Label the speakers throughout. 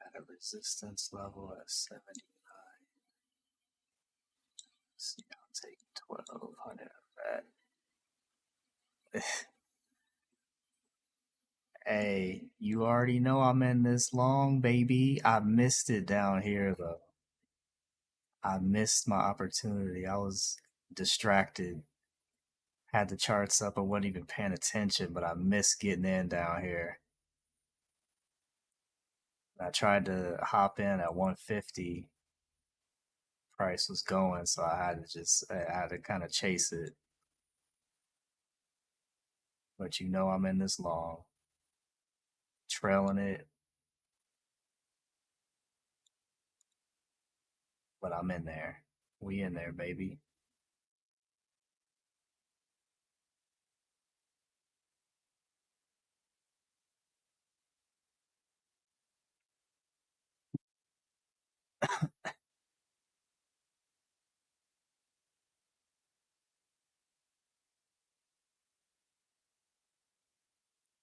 Speaker 1: At a resistance level at 79. See, I'll take 1200 of that. Hey, you already know I'm in this long, baby. I missed it down here, though. I missed my opportunity. I was distracted. Had the charts up. I wasn't even paying attention, but I missed getting in down here. I tried to hop in at 150. Price was going, so I had to kind of chase it. But you know I'm in this long, trailing it, but I'm in there. We in there, baby.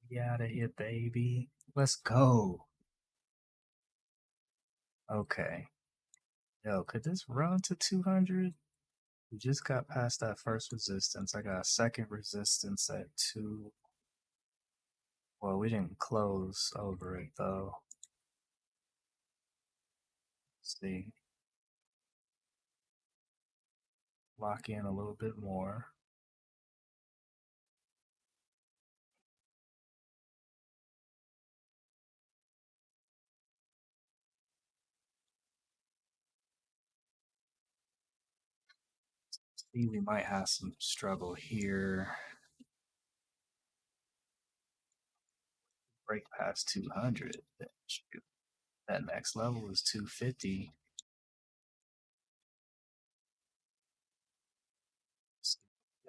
Speaker 1: We out of here, baby. Let's go. Okay. Yo, could this run to 200? We just got past that first resistance. I got a second resistance at 2. Well, we didn't close over it, though. Let's see. Lock in a little bit more. See, we might have some struggle here. Break past 200. That next level is 250.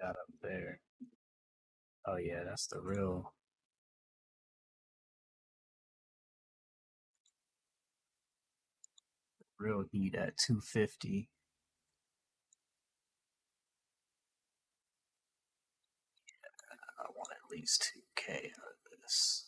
Speaker 1: Got up there. Oh yeah, that's the real heat at 250. I want at least 2K out of this.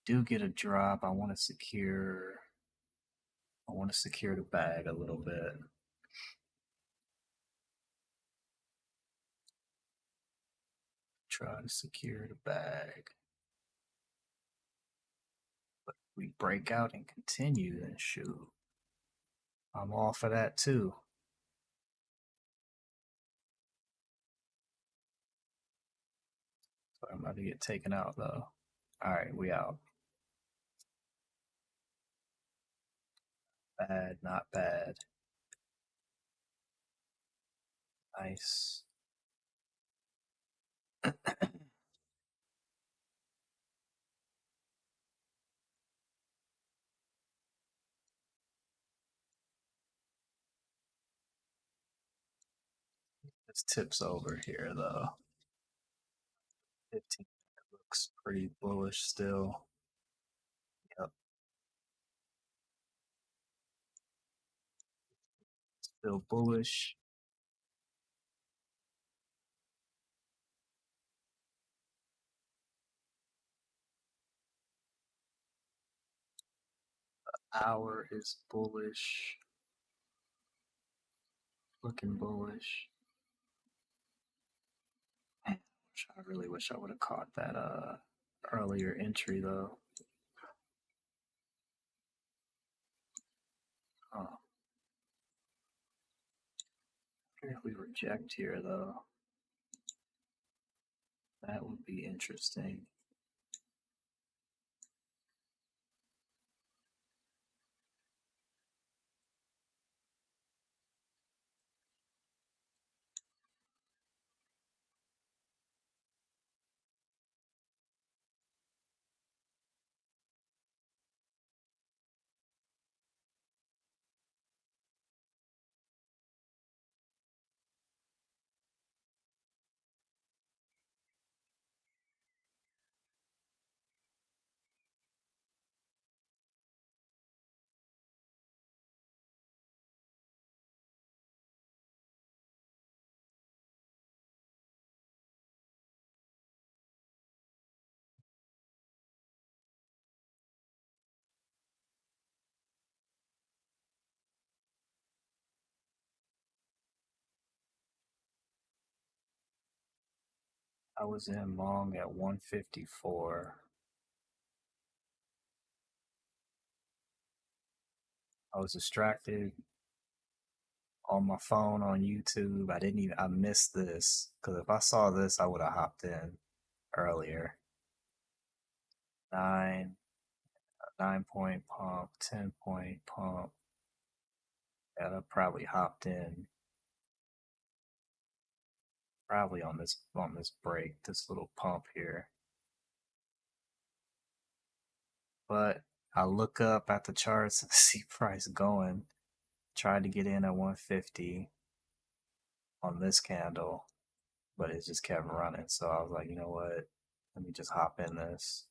Speaker 1: Do get a drop. I want to secure the bag a little bit. Try to secure the bag. But if we break out and continue, then shoot. I'm all for that too. So I'm about to get taken out though. Alright, we out. Bad, not bad. Nice. This tips over here though. 15 looks pretty bullish still. Yep. Still bullish. Hour is bullish. Looking bullish. Man, I really wish I would have caught that earlier entry though. If we reject here, though, that would be interesting. I was in long at 154. I was distracted on my phone on YouTube. I missed this because if I saw this, I would have hopped in earlier. 9, 9 point pump, 10 point pump. And I probably hopped in probably on this break, this little pump here. But I look up at the charts and see price going. Tried to get in at 150 on this candle, but it just kept running. So I was like, you know what? Let me just hop in this.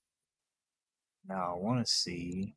Speaker 1: Now I want to see.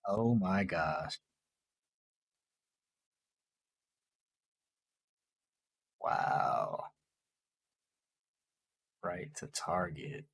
Speaker 1: Oh my gosh. Wow. Right to target.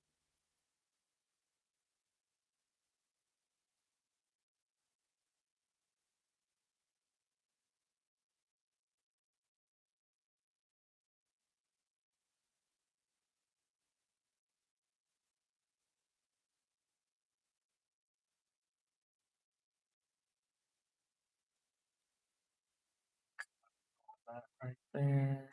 Speaker 1: That right there.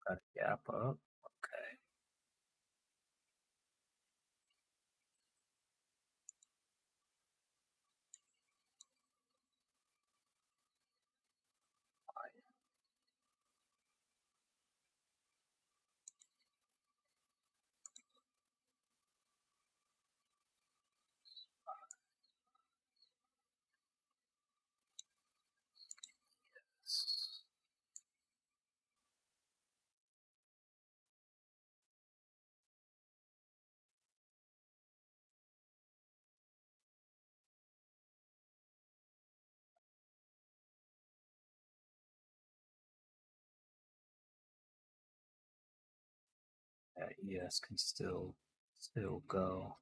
Speaker 1: Got a gap up. Okay. That ES can still go.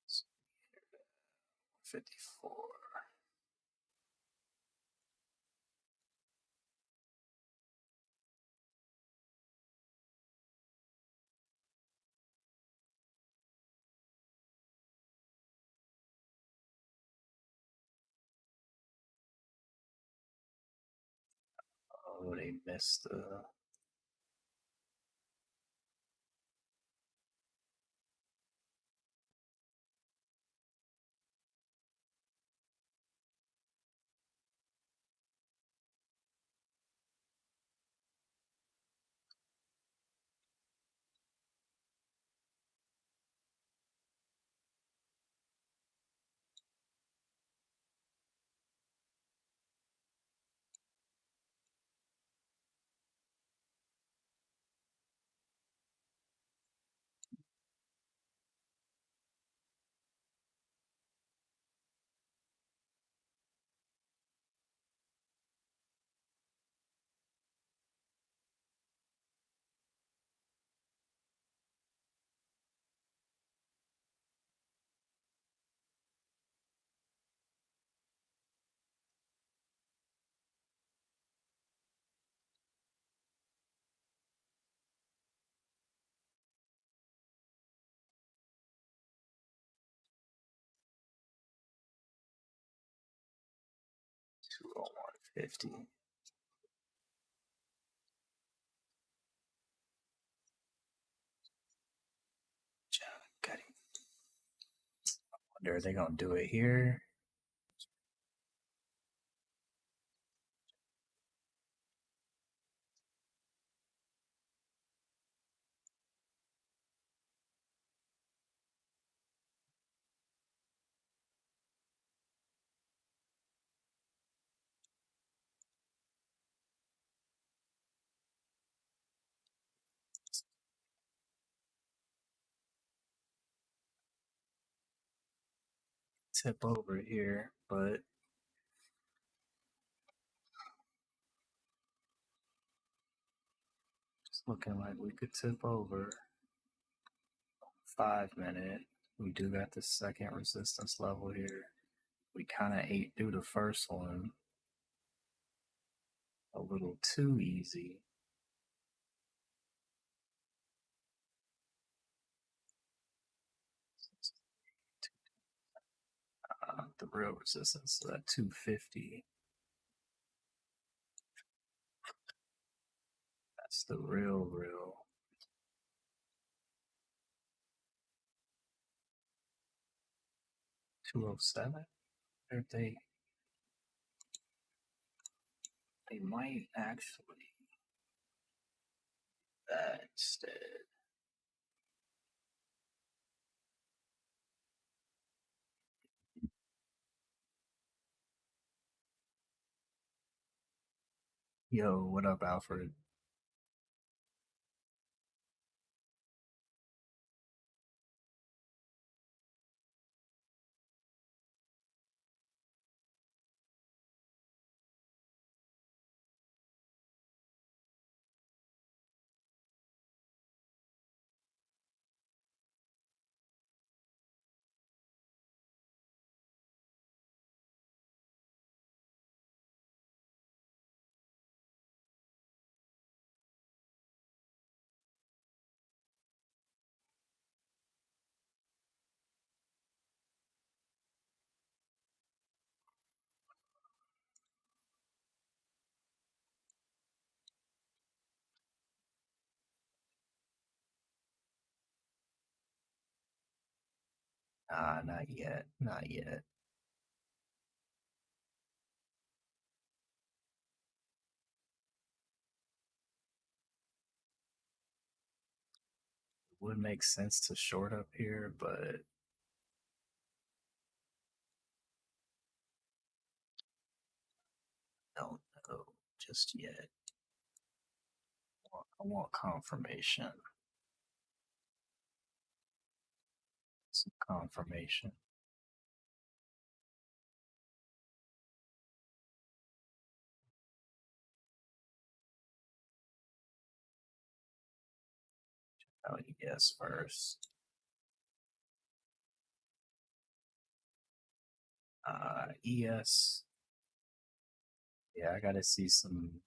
Speaker 1: So 54. Oh, they missed the. Two oh one 50. Got it. Wonder are they gonna do it here? Tip over here, but it's looking like we could tip over. 5 minute. We do got the second resistance level here. We kind of ate through the first one a little too easy. The real resistance is at 250. That's the real 207. Or they might actually that instead. Yo, what up, Alfred? Not yet. Not yet. It would make sense to short up here, but don't know just yet. I want confirmation. Some confirmation. Oh, yes, first. ES. Yeah, I gotta see some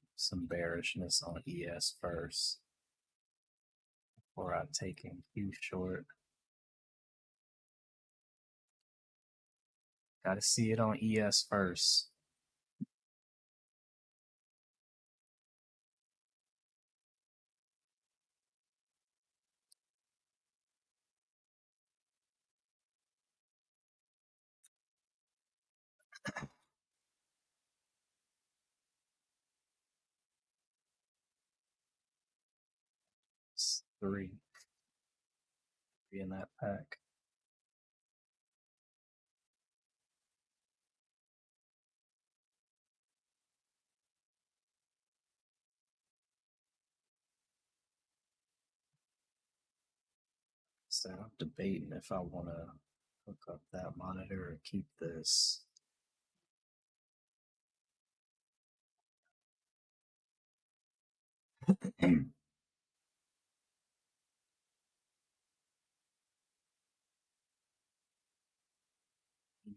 Speaker 1: bearishness on ES first before I take in Q short. Gotta see it on ES first. It's three in that pack. So I'm debating if I want to hook up that monitor or keep this.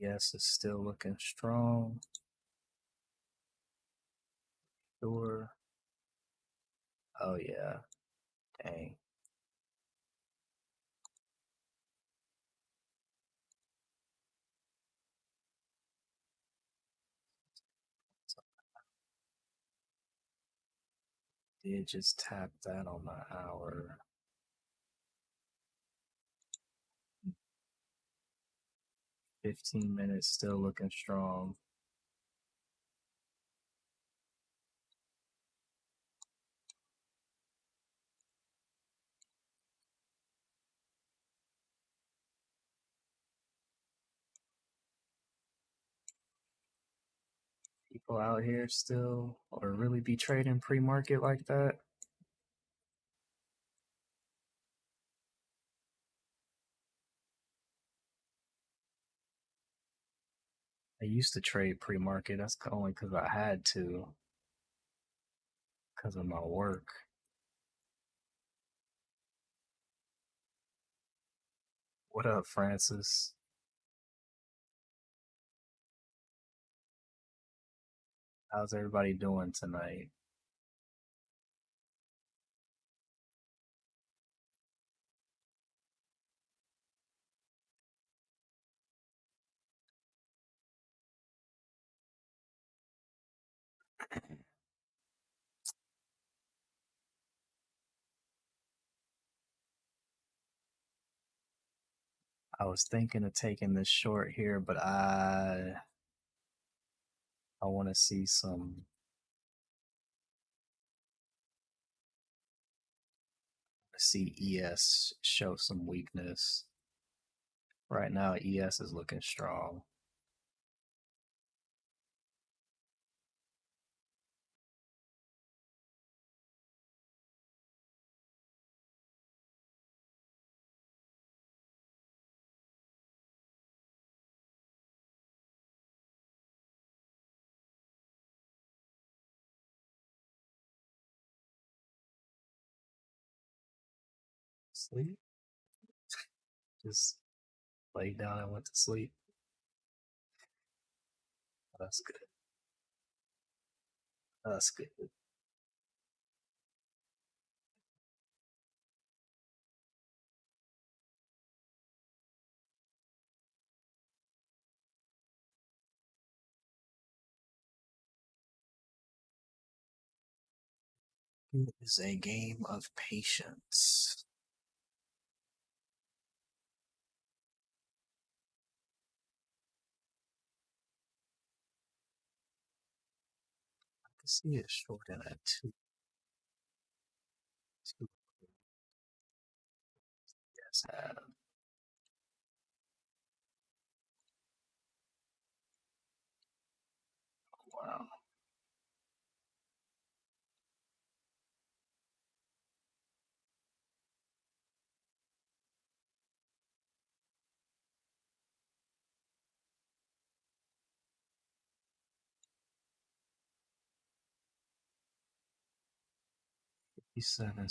Speaker 1: ES is still looking strong. Sure. Oh yeah. Dang. Did just tap that on the hour. 15 minutes still looking strong. People out here still or really be trading pre-market like that. I used to trade pre-market. That's only because I had to, because of my work. What up, Francis? How's everybody doing tonight? I was thinking of taking this short here, but I want to see ES show some weakness. Right now, ES is looking strong. Sleep? Just laid down and went to sleep. That's good. That's good. It is a game of patience. see it short in at two. Yes, have. Wow. $57.64.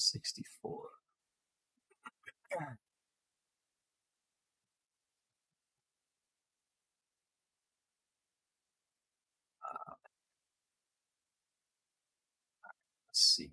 Speaker 1: Let's see.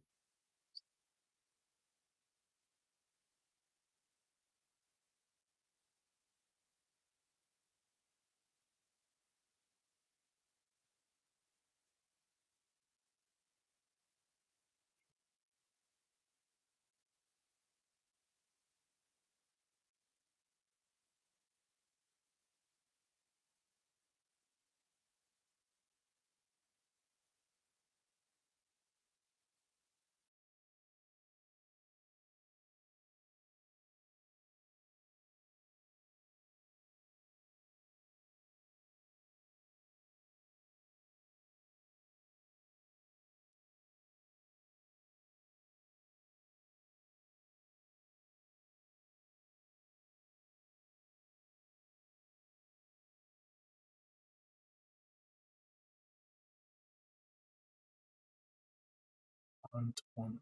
Speaker 1: $1.20.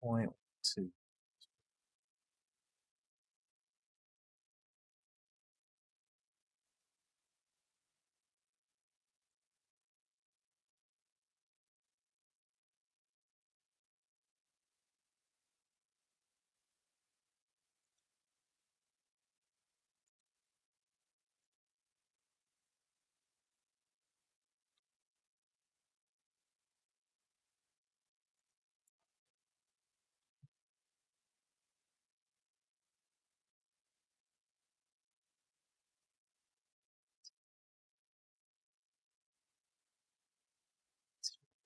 Speaker 1: 1.2.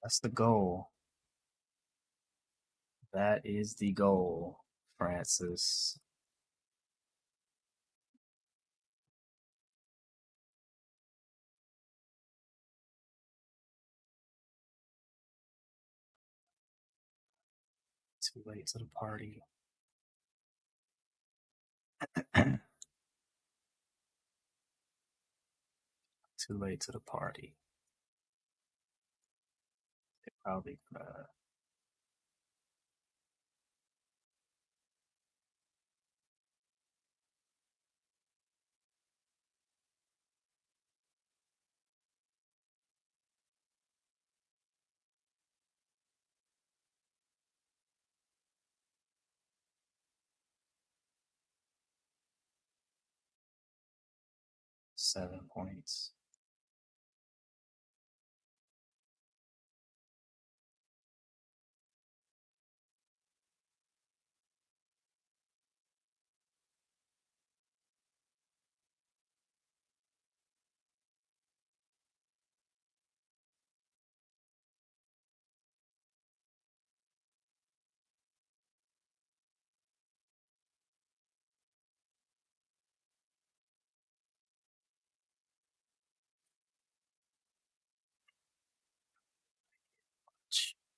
Speaker 1: That's the goal. That is the goal, Francis. Too late to the party. Too late to the party. They probably 7 points.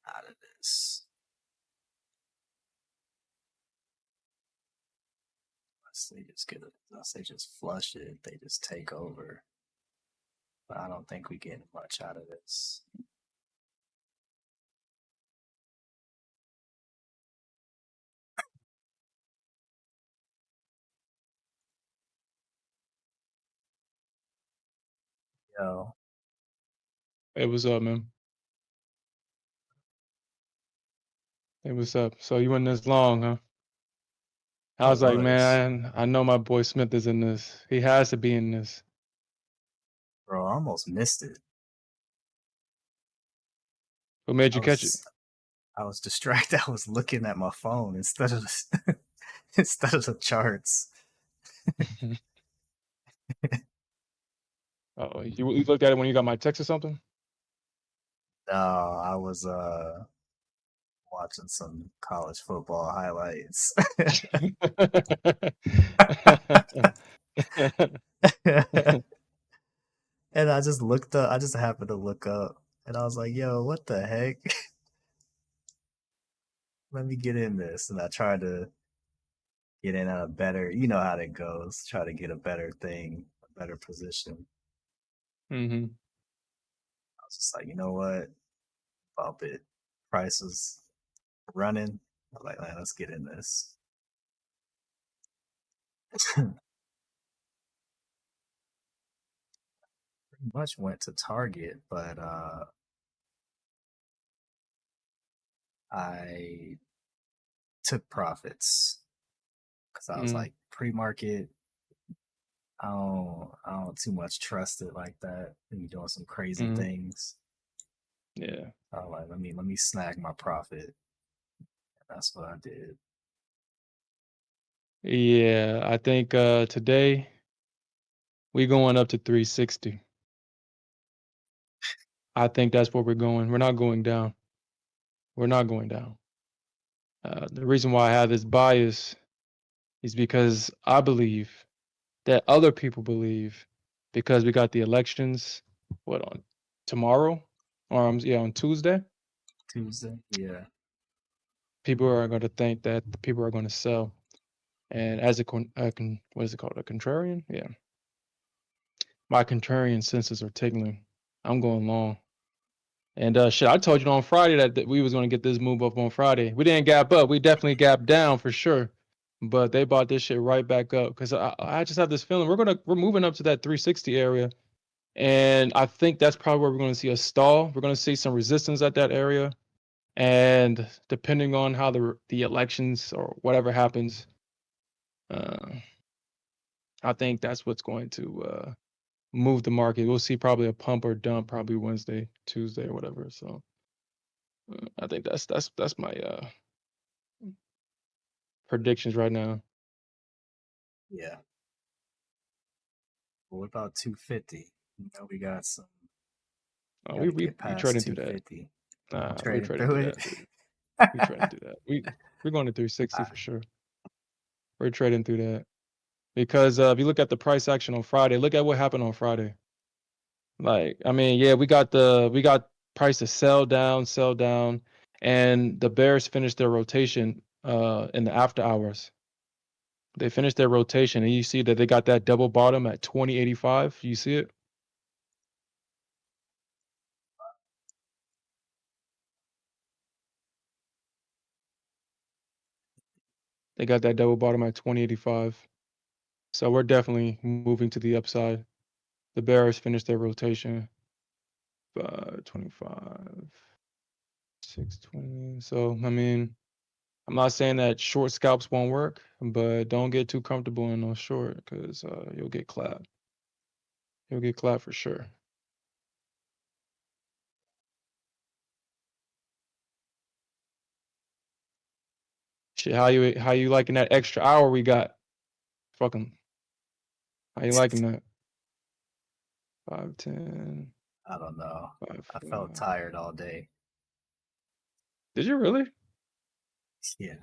Speaker 1: Out of this. Unless they just flush it, they just take over. But I don't think we get much out of this. Yo,
Speaker 2: Hey, what's up, man? Hey, what's up? So you went this long, huh? I was like, man, I know my boy Smith is in this. He has to be in this.
Speaker 1: bro, I almost missed it.
Speaker 2: What made you catch it?
Speaker 1: I was distracted. I was looking at my phone instead of instead of the charts.
Speaker 2: Oh, you looked at it when you got my text or something?
Speaker 1: No, I was watching some college football highlights. And I just looked up, I just happened to look up and I was like, yo, what the heck? Let me get in this. And I tried to get in at a better, you know how that goes, try to get a better thing, a better position.
Speaker 2: Hmm.
Speaker 1: I was just like, you know what? Bump it. Price was running. I was like, man, let's get in this. Pretty much went to Target, but I took profits because I was
Speaker 2: Mm,
Speaker 1: like, pre-market, I don't too much trust it like that. And you doing some crazy
Speaker 2: mm,
Speaker 1: things.
Speaker 2: yeah.
Speaker 1: I was like, let me snag my profit. That's what I did.
Speaker 2: Yeah, I think today we going up to 360. I think that's where we're going. We're not going down. We're not going down. The reason why I have this bias is because I believe that other people believe because we got the elections, what, on tomorrow? Or yeah, on Tuesday,
Speaker 1: Tuesday, yeah,
Speaker 2: people are going to think that the people are going to sell. And as what is it called? A contrarian? Yeah. My contrarian senses are tingling. I'm going long. And shit, I told you on Friday that we was gonna get this move up on Friday. We didn't gap up. We definitely gapped down for sure. But they bought this shit right back up because I just have this feeling we're moving up to that 360 area, and I think that's probably where we're going to see a stall. We're going to see some resistance at that area, and depending on how the elections or whatever happens, uh, I think that's what's going to move the market. We'll see probably a pump or dump probably Wednesday, Tuesday, or whatever. So I think that's my predictions right now.
Speaker 1: yeah. But what about 250? You know, we got some.
Speaker 2: Oh,
Speaker 1: Got
Speaker 2: we
Speaker 1: to
Speaker 2: we
Speaker 1: get
Speaker 2: we
Speaker 1: past
Speaker 2: trading through that.
Speaker 1: 250.
Speaker 2: Nah, we
Speaker 1: Trading
Speaker 2: trading
Speaker 1: through
Speaker 2: through
Speaker 1: it.
Speaker 2: that, dude. We trading through that. We're going to 360
Speaker 1: I,
Speaker 2: for sure. We're trading through that because if you look at the price action on Friday, look at what happened on Friday. Like, I mean, yeah, we got price to sell down, and the bears finished their rotation in the after hours. They finished their rotation, and you see that they got that double bottom at 2085. You see it? They got that double bottom at 2085. So we're definitely moving to the upside. The bears finished their rotation. 525, 620. So, I mean, I'm not saying that short scalps won't work, but don't get too comfortable in those short because you'll get clapped. You'll get clapped for sure. Shit, how you liking that extra hour we got? Fucking, how you liking that? 510,
Speaker 1: I don't know. I felt
Speaker 2: 5.
Speaker 1: tired all day.
Speaker 2: Did you really?
Speaker 1: Yeah.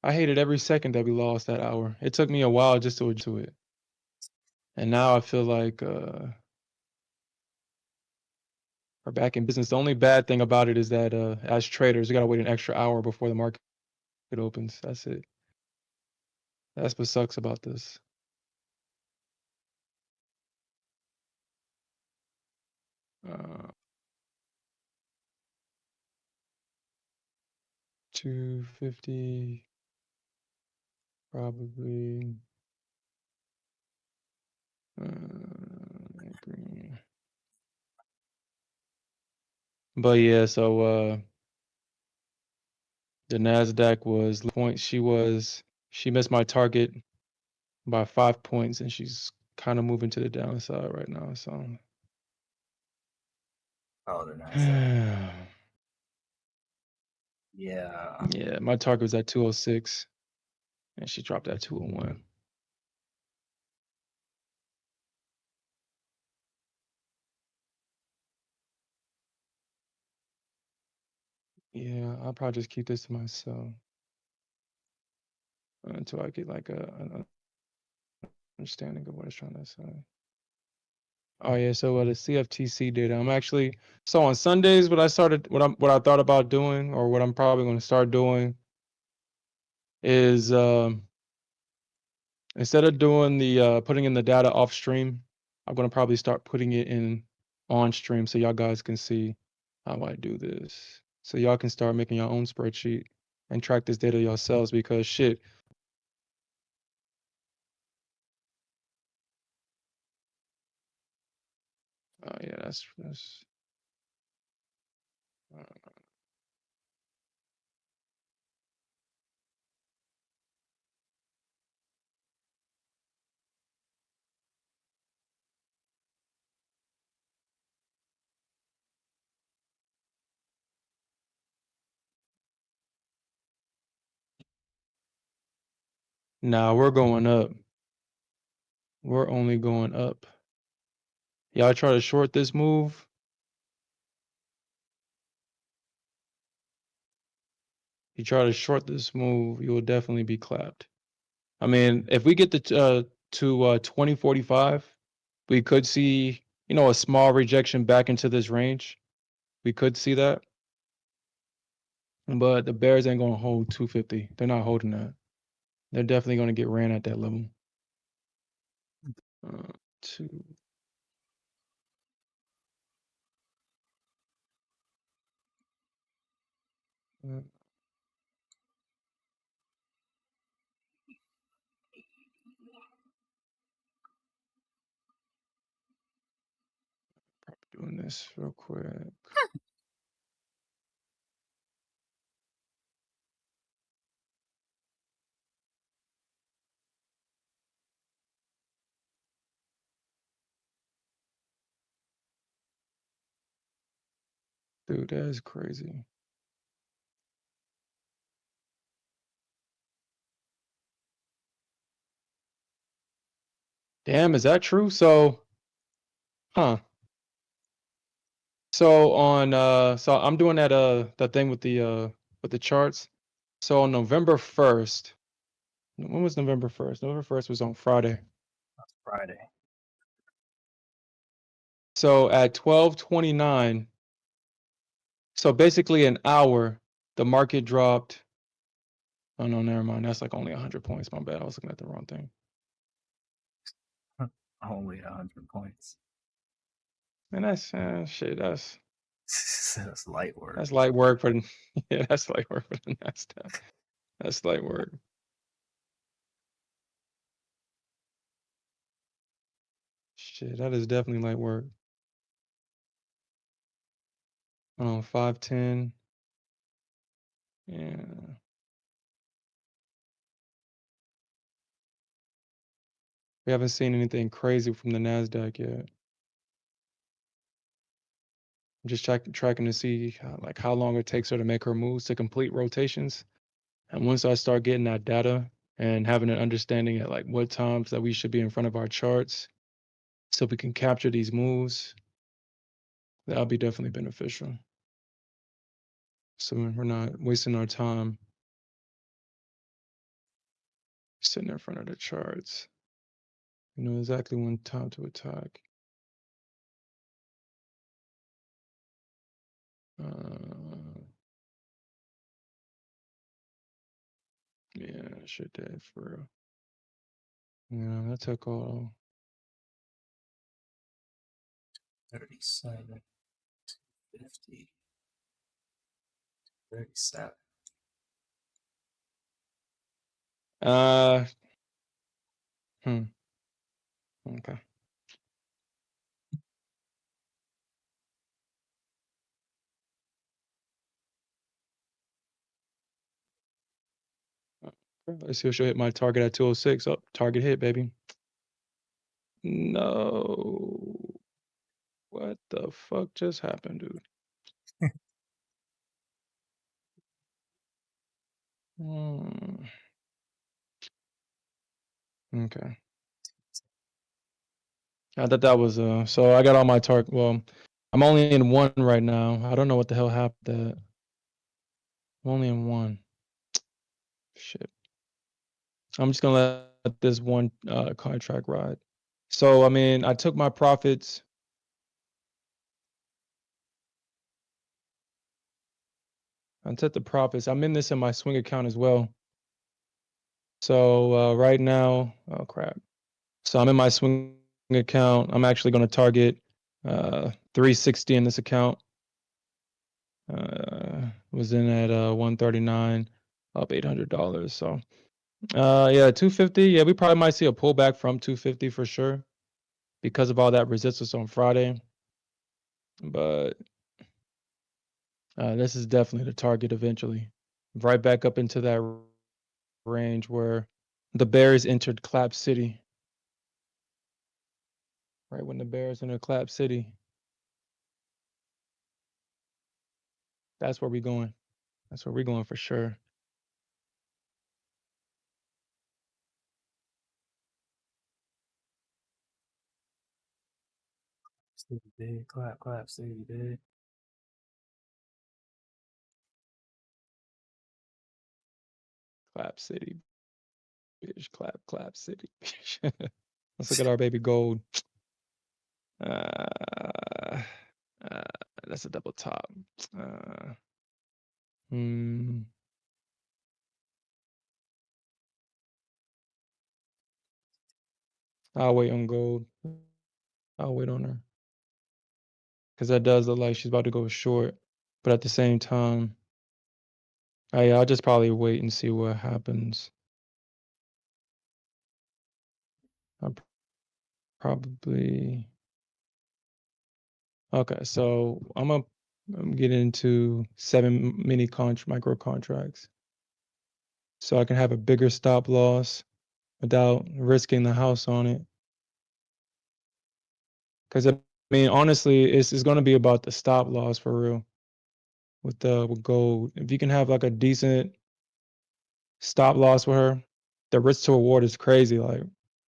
Speaker 2: I hated every second that we lost that hour. It took me a while just to adjust to it. And now I feel like we're back in business. The only bad thing about it is that as traders, we gotta wait an extra hour before the market opens. That's it. That's what sucks about this. Uh, 250 probably. Green. But yeah, so the Nasdaq was point. She missed my target by 5 points, and she's kind of moving to the downside right now. So
Speaker 1: Oh, the Nasdaq.
Speaker 2: yeah,
Speaker 1: Yeah.
Speaker 2: Yeah, my target was at 206, and she dropped at 201. Yeah, I'll probably just keep this to myself until I get like an understanding of what it's trying to say. Oh yeah, so the CFTC data. I'm actually so on Sundays. What I thought about doing, or what I'm probably going to start doing, is instead of doing the putting in the data off stream, I'm going to probably start putting it in on stream so y'all guys can see how I do this. So y'all can start making your own spreadsheet and track this data yourselves because shit. Oh yeah, that's. Nah, we're going up. We're only going up. Y'all try to short this move. You try to short this move, you will definitely be clapped. I mean, if we get to 2045, we could see, a small rejection back into this range. We could see that. But the Bears ain't going to hold 250. They're not holding that. They're definitely going to get ran at that level. Two. Doing this real quick. Dude, that is crazy. Damn, is that true? So, huh. So so I'm doing that thing with the charts. So on November 1st, when was November 1st? November 1st was on Friday.
Speaker 1: Friday.
Speaker 2: So at 12:29, so basically an hour, the market dropped. Oh no, never mind. That's like only 100 points. My bad. I was looking at the wrong thing.
Speaker 1: Only 100 points.
Speaker 2: Man, that's shit.
Speaker 1: That's light work.
Speaker 2: That's light work for the yeah. That's light work for the Nasdaq. That's light work. Shit, that is definitely light work. 510. Yeah. We haven't seen anything crazy from the Nasdaq yet. I'm just tracking to see how long it takes her to make her moves to complete rotations. And once I start getting that data and having an understanding at like what times that we should be in front of our charts so we can capture these moves, that'll be definitely beneficial. So we're not wasting our time sitting in front of the charts. You know exactly when time to attack. Yeah, shit did for real. Yeah, that took all.
Speaker 1: 37, 50, 37.
Speaker 2: Hmm. Okay. Let's see if she'll hit my target at 206. Oh, target hit, baby. No. What the fuck just happened, dude? Mm, okay. I thought that was so I got all my target. Well, I'm only in one right now. I don't know what the hell happened. I'm only in one. Shit. I'm just gonna let this one contract ride. So I mean, I took my profits. I took the profits. I'm in this in my swing account as well. So right now, oh crap. So I'm in my swing account. I'm actually going to target 360 in this account. Was in at 139, up $800. So yeah, 250. Yeah, we probably might see a pullback from 250 for sure because of all that resistance on Friday. But this is definitely the target eventually. Right back up into that range where the Bears entered Clap City. Right when the Bears entered Clap City, that's where we're going. That's where we're going for sure.
Speaker 1: City big, clap, clap, city big.
Speaker 2: Clap City, bitch. Clap, clap City. Let's look at our baby gold. Uh, uh, that's a double top. Uh, hmm. I'll wait on gold. I'll wait on her because that does look like she's about to go short. But at the same time, yeah, I'll just probably wait and see what happens. I'll probably. Okay, so I'm getting into 7 micro contracts, so I can have a bigger stop loss without risking the house on it. Because I mean, honestly, it's going to be about the stop loss for real with gold. If you can have like a decent stop loss with her, the risk to reward is crazy. Like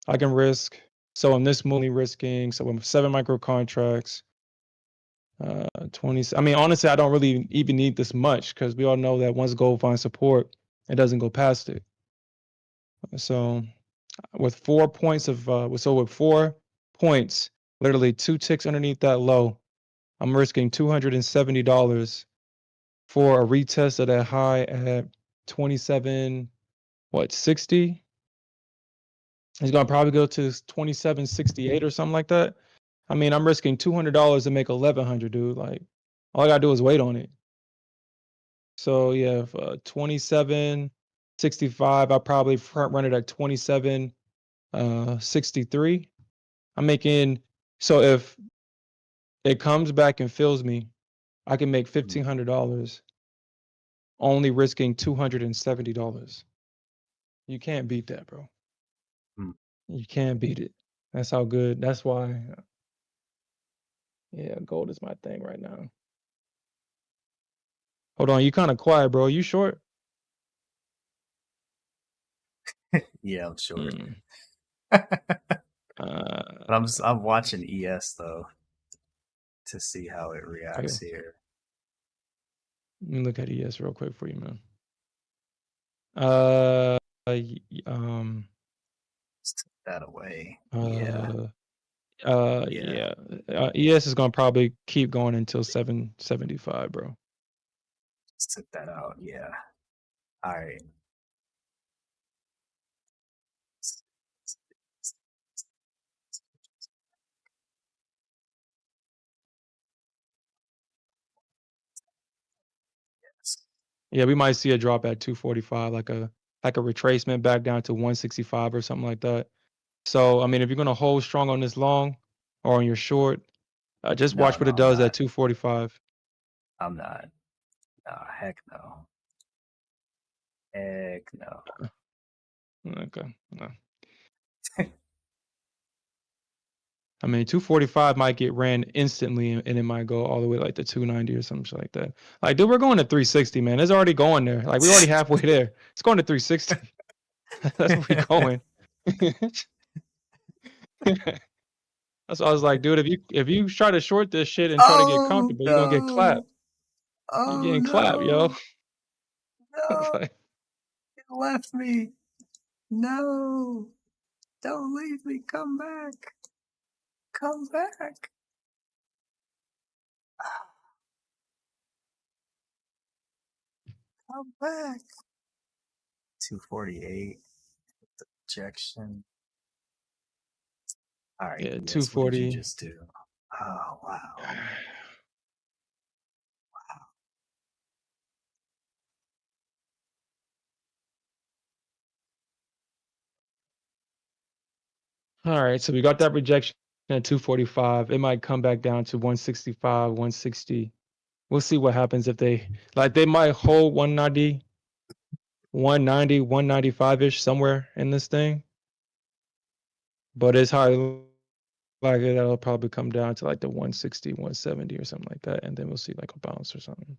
Speaker 2: I can risk. So in this move, risking. So with 7 micro contracts, 20. I mean, honestly, I don't really even need this much because we all know that once gold finds support, it doesn't go past it. So with 4 points of with 4 points, literally 2 ticks underneath that low, I'm risking $270 for a retest of that high at 27, 60? It's gonna probably go to 27.68 or something like that. I mean, I'm risking $200 to make 1,100, dude. Like, all I gotta do is wait on it. So yeah, 27.65. I'll probably front run it at 27.63. I'm making so if it comes back and fills me, I can make $1,500 only risking $270. You can't beat that, bro.
Speaker 1: Mm.
Speaker 2: You can't beat it. That's how good. That's why. Yeah, gold is my thing right now. Hold on, you kind of quiet, bro. You short?
Speaker 1: Yeah, I'm short.
Speaker 2: Mm.
Speaker 1: But
Speaker 2: Uh,
Speaker 1: I'm watching ES though to see how it
Speaker 2: okay.
Speaker 1: reacts here.
Speaker 2: Let me look at ES real quick for you, man. Uh, um,
Speaker 1: Let's take that away. Yeah,
Speaker 2: uh,
Speaker 1: yeah.
Speaker 2: yeah. ES is gonna probably keep going until 775, bro.
Speaker 1: Let's take that out. Yeah. All right. Yes.
Speaker 2: Yeah, we might see a drop at 245, like a retracement back down to 165 or something like that. So, I mean, if you're gonna hold strong on this long or on your short, just
Speaker 1: No,
Speaker 2: watch
Speaker 1: no,
Speaker 2: what it
Speaker 1: I'm
Speaker 2: does at
Speaker 1: not.
Speaker 2: 245.
Speaker 1: I'm not. No, heck no. Heck no.
Speaker 2: Okay. No. I mean, 245 might get ran instantly, and it might go all the way like to 290 or something like that. Like, dude, we're going to 360, man. It's already going there. Like, we're already halfway there. It's going to 360. That's where we going. That's why I was like, dude, if you try to short this shit and try to get
Speaker 1: Oh
Speaker 2: comfortable, you're gonna get
Speaker 1: no!
Speaker 2: clapped. You're
Speaker 1: Oh
Speaker 2: getting clapped, yo.
Speaker 1: no! No!
Speaker 2: Like,
Speaker 1: It left me. No! Don't leave me. Come back. Come back. Come back. 248. Ejection. All right,
Speaker 2: yeah,
Speaker 1: DS. What did you
Speaker 2: 240.
Speaker 1: just do? Oh wow.
Speaker 2: All right, so we got that rejection at 245. It might come back down to 165, 160. We'll see what happens if they might hold 190, 190, 195-ish somewhere in this thing. But it's highly likely that'll probably come down to like the 160, 170 or something like that. And then we'll see like a bounce or something.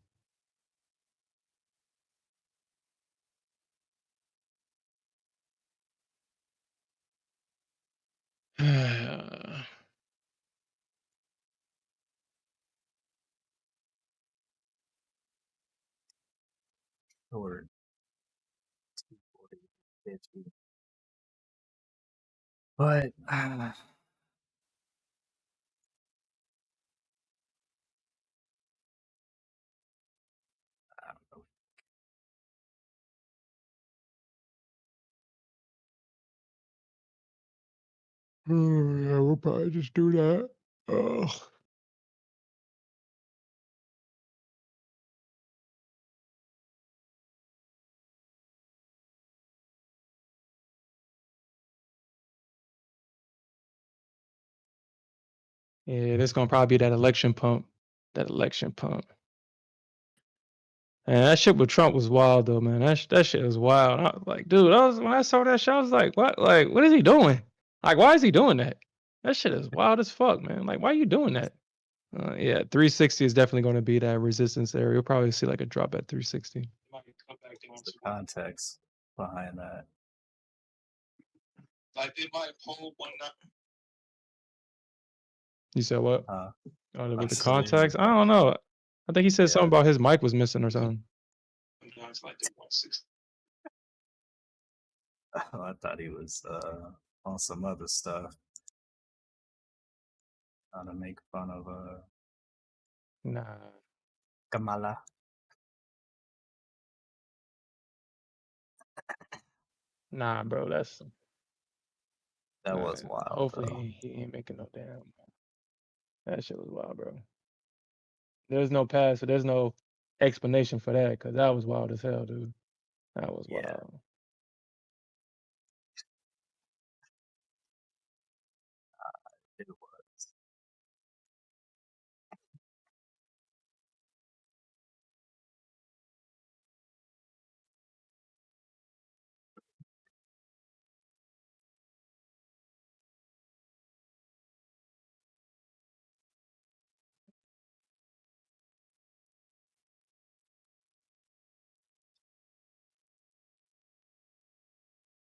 Speaker 1: Or 240, 50. But I don't know.
Speaker 2: Yeah, we'll probably just do that. Ugh. Yeah, this gonna probably be that election pump. That election pump. And that shit with Trump was wild though, man. That shit was wild. I was like, dude, when I saw that shit, I was like, what? Like, what is he doing? Like, why is he doing that? That shit is wild as fuck, man. Like, why are you doing that? Yeah, 360 is definitely going to be that resistance area. You'll probably see like a drop at 360. Might come back down
Speaker 1: What's the
Speaker 2: to
Speaker 1: context behind that?
Speaker 2: like they might hold one. You said what? Oh,
Speaker 1: I
Speaker 2: with the
Speaker 1: said,
Speaker 2: contacts? I don't know. I think he said something
Speaker 1: yeah.
Speaker 2: about his mic was missing or something.
Speaker 1: I thought he was on some other stuff, trying to make fun of
Speaker 2: Nah,
Speaker 1: Kamala.
Speaker 2: nah, bro. That's
Speaker 1: That was wild
Speaker 2: hopefully
Speaker 1: though.
Speaker 2: he ain't making no damn. That shit was wild, bro. There's no pass, so there's no explanation for that because that was wild as hell, dude. That was
Speaker 1: Yeah,
Speaker 2: wild.
Speaker 1: it was.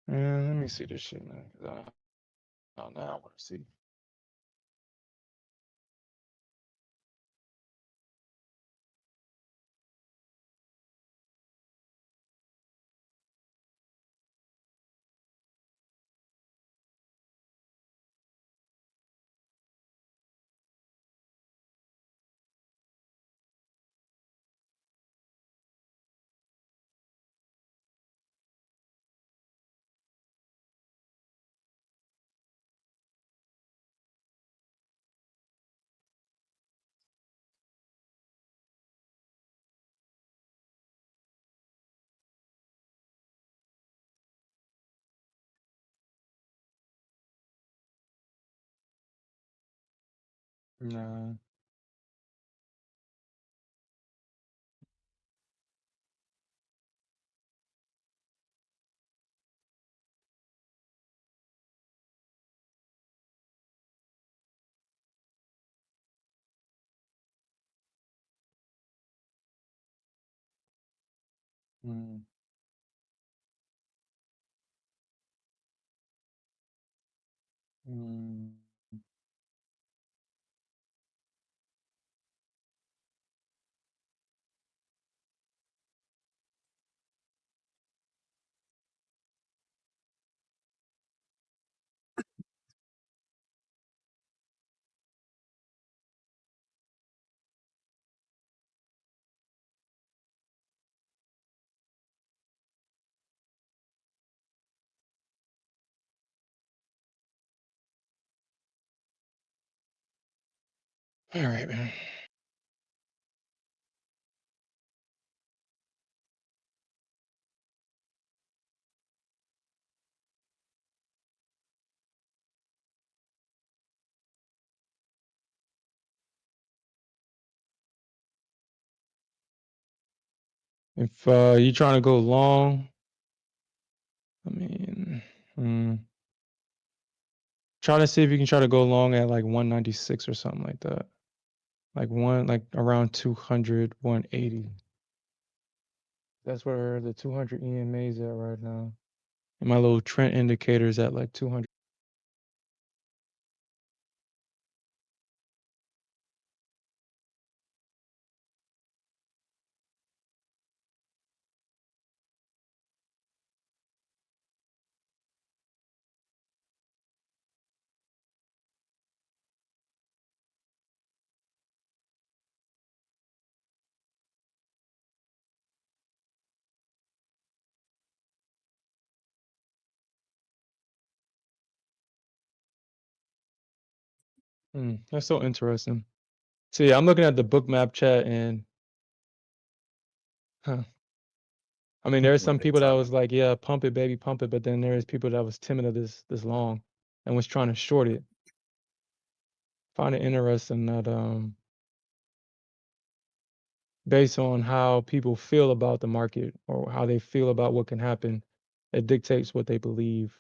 Speaker 2: Man, let me see this shit, man. 'Cause now I want to see. Nah. Mm. Mm. All right, man. If you're trying to go long, I mean, mm, try to see if you can try to go long at like 196 or something like that. Like around 200, 180. That's where the 200 EMA is at right now. And my little trend indicator is at like 200. That's so interesting. So yeah, I'm looking at the book map chat and huh. I mean, there's
Speaker 1: What are
Speaker 2: some
Speaker 1: they
Speaker 2: people that
Speaker 1: talking
Speaker 2: was like, yeah, pump it, baby, pump it. But then there's people that was timid of this long and was trying to short it. Find it interesting that based on how people feel about the market or how they feel about what can happen, it dictates what they believe.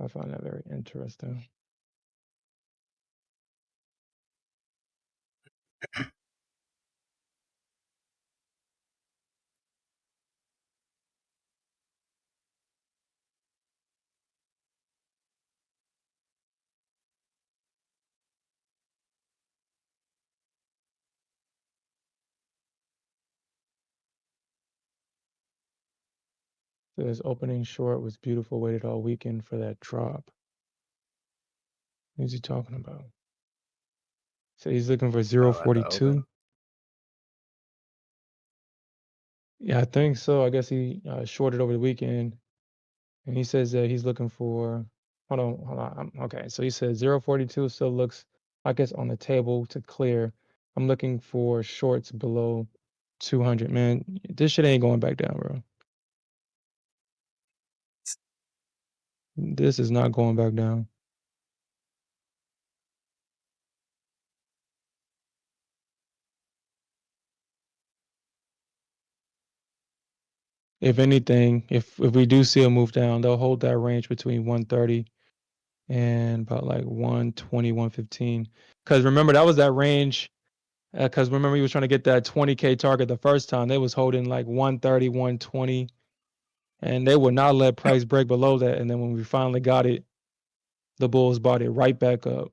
Speaker 2: I find that very interesting. This opening short was beautiful, waited all weekend for that drop. Who's he talking about? So he's looking for
Speaker 1: about at the open?
Speaker 2: 042. Yeah, I think so. I guess he shorted over the weekend, and he says that he's looking for. Hold on. Okay, so he says 042 still looks like it's on the table to clear. I'm looking for shorts below 200. Man, this shit ain't going back down, bro. This is not going back down. If anything, if we do see a move down, they'll hold that range between 130 and about like 120, 115. Because remember, that was that range. Because remember, he was trying to get that 20K target the first time. They was holding like 130, 120, and they would not let price break below that. And then when we finally got it, the Bulls bought it right back up.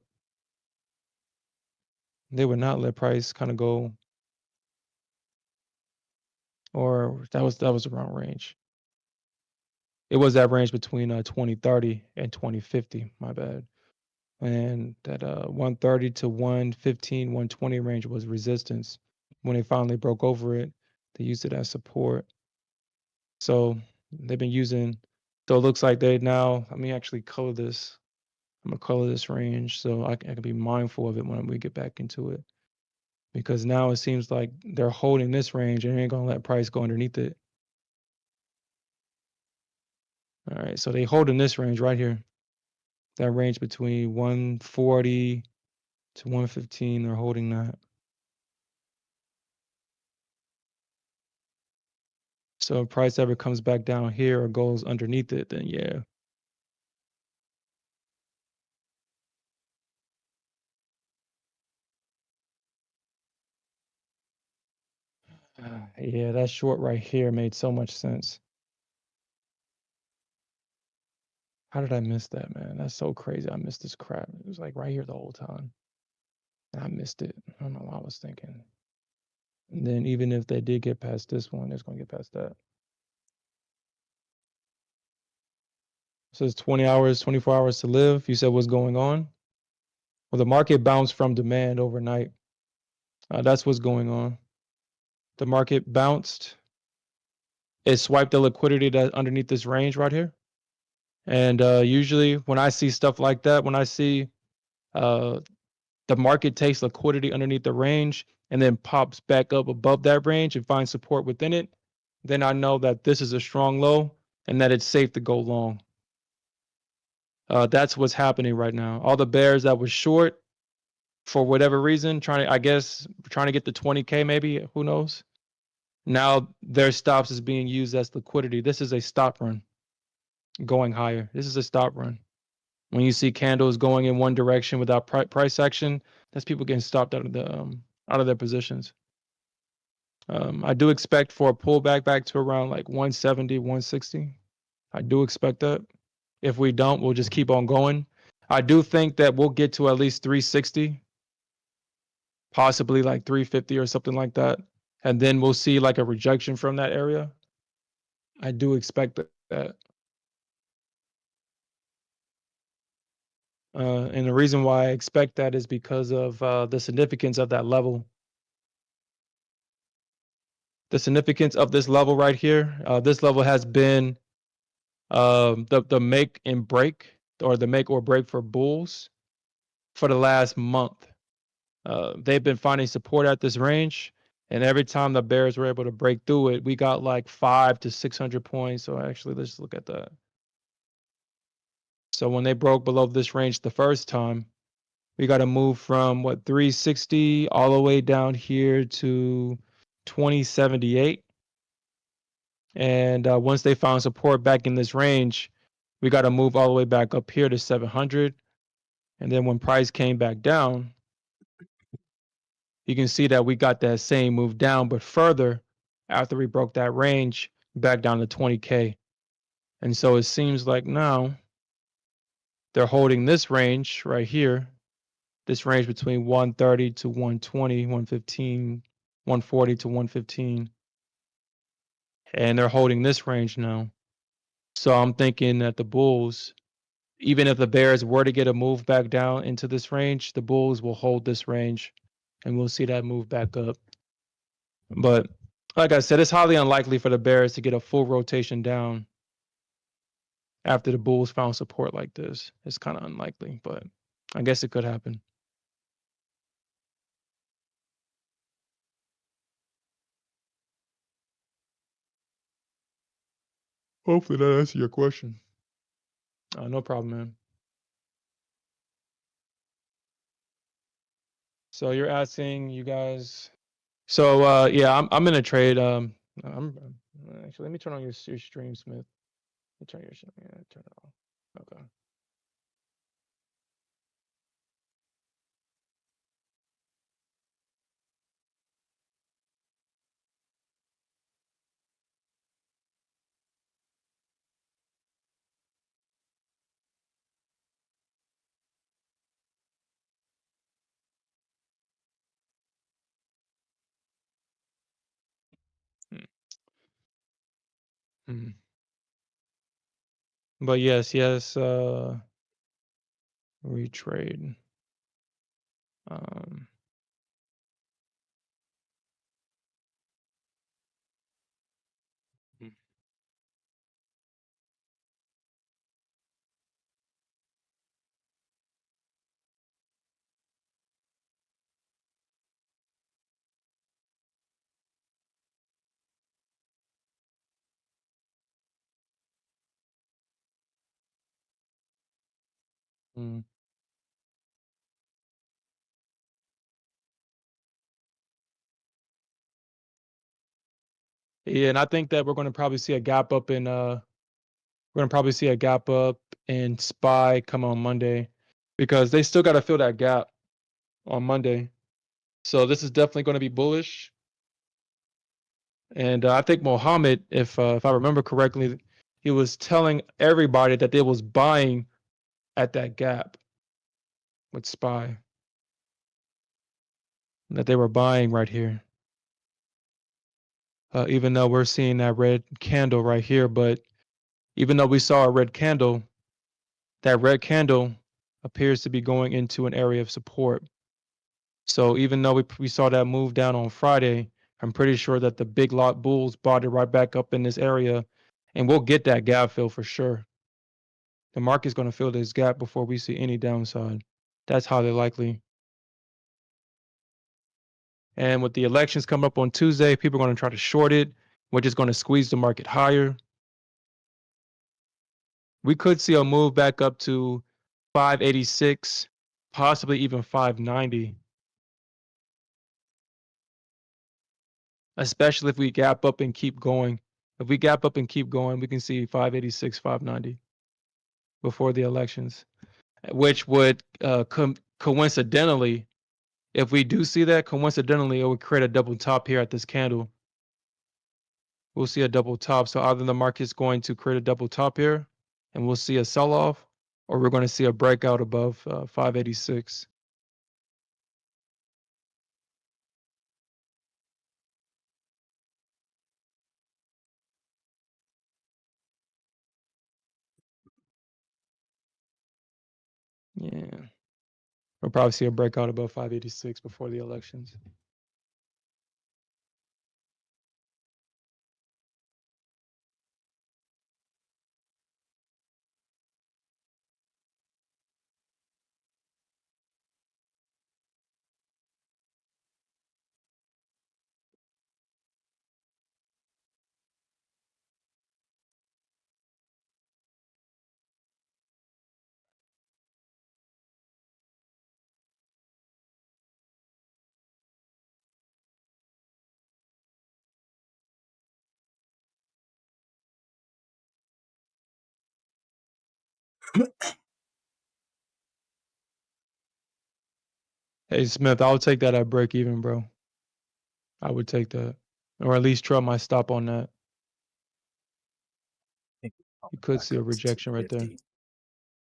Speaker 2: They would not let price kind of go, or that was the wrong range. It was that range between 2030 and 2050. My bad. And that 130 to 115, 120 range was resistance. When they finally broke over it, they used it as support. So they've been using. So it looks like they now. Let me actually color this. I'm gonna color this range so I can be mindful of it when we get back into it. Because now it seems like they're holding this range and they ain't gonna let price go underneath it. All right, so they holding this range right here. That range between 140 to 115, they're holding that. So if price ever comes back down here or goes underneath it, then yeah. Yeah, that short right here made so much sense. How did I miss that, man? That's so crazy. I missed this crap. It was like right here the whole time. And I missed it. I don't know what I was thinking. And then even if they did get past this one, it's gonna get past that. It says 20 hours, 24 hours to live. You said what's going on? Well, the market bounced from demand overnight. That's what's going on. The market bounced. It swiped the liquidity that underneath this range right here. And usually when I see stuff like that, when I see uh, the market takes liquidity underneath the range and then pops back up above that range and finds support within it, then I know that this is a strong low and that it's safe to go long. That's what's happening right now. All the bears that was short for whatever reason, trying to get the 20K maybe, who knows? Now their stops is being used as liquidity. This is a stop run going higher. This is a stop run. When you see candles going in one direction without price action, that's people getting stopped out of their positions. I do expect for a pullback back to around like 170, 160. I do expect that. If we don't, we'll just keep on going. I do think that we'll get to at least 360, possibly like 350 or something like that. And then we'll see like a rejection from that area. I do expect that. And the reason why I expect that is because of the significance of that level. The significance of this level right here. This level has been the make and break, or the make or break for bulls for the last month. They've been finding support at this range, and every time the bears were able to break through it, we got like 500 to 600 points. So actually, let's look at that. So when they broke below this range the first time, we got to move from what, 360 all the way down here to 2078. And once they found support back in this range, we got to move all the way back up here to 700. And then when price came back down, you can see that we got that same move down, but further after we broke that range back down to 20K. And so it seems like now they're holding this range right here, this range between 130 to 120, 115, 140 to 115. And they're holding this range now. So I'm thinking that the bulls, even if the bears were to get a move back down into this range, the bulls will hold this range and we'll see that move back up. But like I said, it's highly unlikely for the bears to get a full rotation down after the bulls found support like this. It's kind of unlikely, but I guess it could happen. Hopefully that answers your question. No problem, man. So you're asking you guys. So yeah, I'm in a trade. I'm actually, let me turn on your stream, Smith. Let me turn your turn it off. Okay. Hmm. But yes, retrade. Um, mm. Yeah, and I think that we're going to probably see a gap up in we're going to probably see a gap up in SPY come on Monday, because they still got to fill that gap on Monday. So this is definitely going to be bullish. And I think Mohammed, if I remember correctly, he was telling everybody that they was buying at that gap with SPY, that they were buying right here. Even though we're seeing that red candle right here, but even though we saw a red candle, that red candle appears to be going into an area of support. So even though we saw that move down on Friday, I'm pretty sure that the big lot bulls bought it right back up in this area, and we'll get that gap fill for sure. The market's going to fill this gap before we see any downside. That's highly likely. And with the elections coming up on Tuesday, people are going to try to short it, which is going to squeeze the market higher. We could see a move back up to 586, possibly even 590, especially if we gap up and keep going. If we gap up and keep going, we can see 586, 590 before the elections, which would coincidentally, if we do see that, coincidentally, it would create a double top here at this candle. We'll see a double top. So either the market's going to create a double top here and we'll see a sell off, or we're going to see a breakout above 586. Yeah. We'll probably see a breakout above 586 before the elections. Hey, Smith, I'll take that at break even, bro. I would take that. Or at least try my stop on that.
Speaker 1: Think
Speaker 2: You
Speaker 1: we're
Speaker 2: could
Speaker 1: back
Speaker 2: see a
Speaker 1: up to
Speaker 2: rejection right there.
Speaker 1: 250.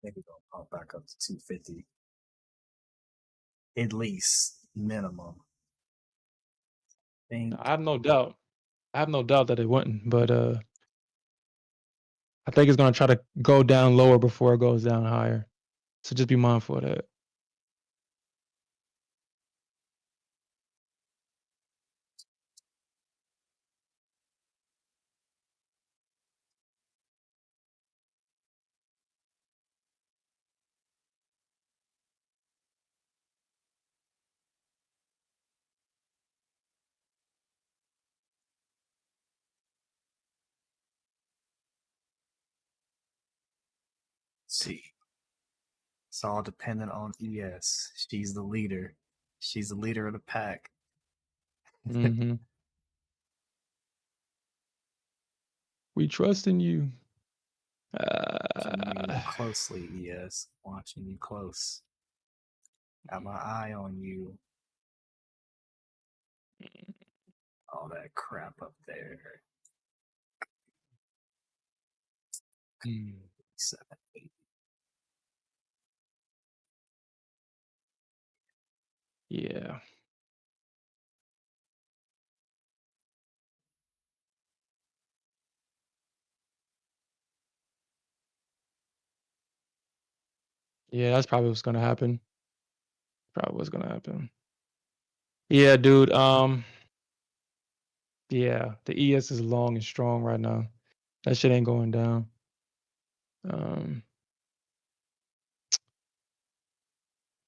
Speaker 1: Think we're gonna pop back up to 250. At least minimum. Think
Speaker 2: I have no doubt. I have no doubt that it wouldn't, but I think it's gonna try to go down lower before it goes down higher. So just be mindful of that.
Speaker 1: see. It's all dependent on ES. She's the leader. She's the leader of the pack.
Speaker 2: Mm-hmm. We trust in you.
Speaker 1: Watching you closely, ES. Watching you close. Got my eye on you. All that crap up there.
Speaker 2: Mm.
Speaker 1: 7, 8.
Speaker 2: Yeah. Yeah, that's probably what's gonna happen. Probably what's gonna happen. Yeah, dude. Yeah, the ES is long and strong right now. That shit ain't going down. Um,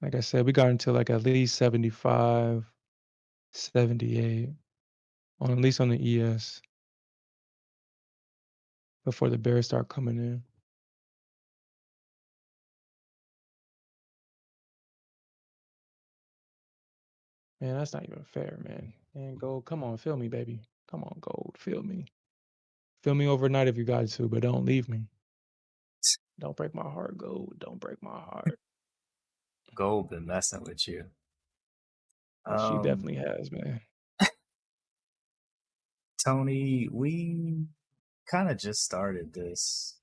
Speaker 2: like I said, we got into like at least 75, 78 on at least on the ES before the bears start coming in. Man, that's not even fair, man. And gold, come on, feel me, baby. Come on, gold, feel me. Feel me overnight if you got to, but don't leave me. Don't break my heart, gold. Don't break my heart.
Speaker 1: Gold been messing with you.
Speaker 2: She definitely has, man.
Speaker 1: Tony, we kind of just started this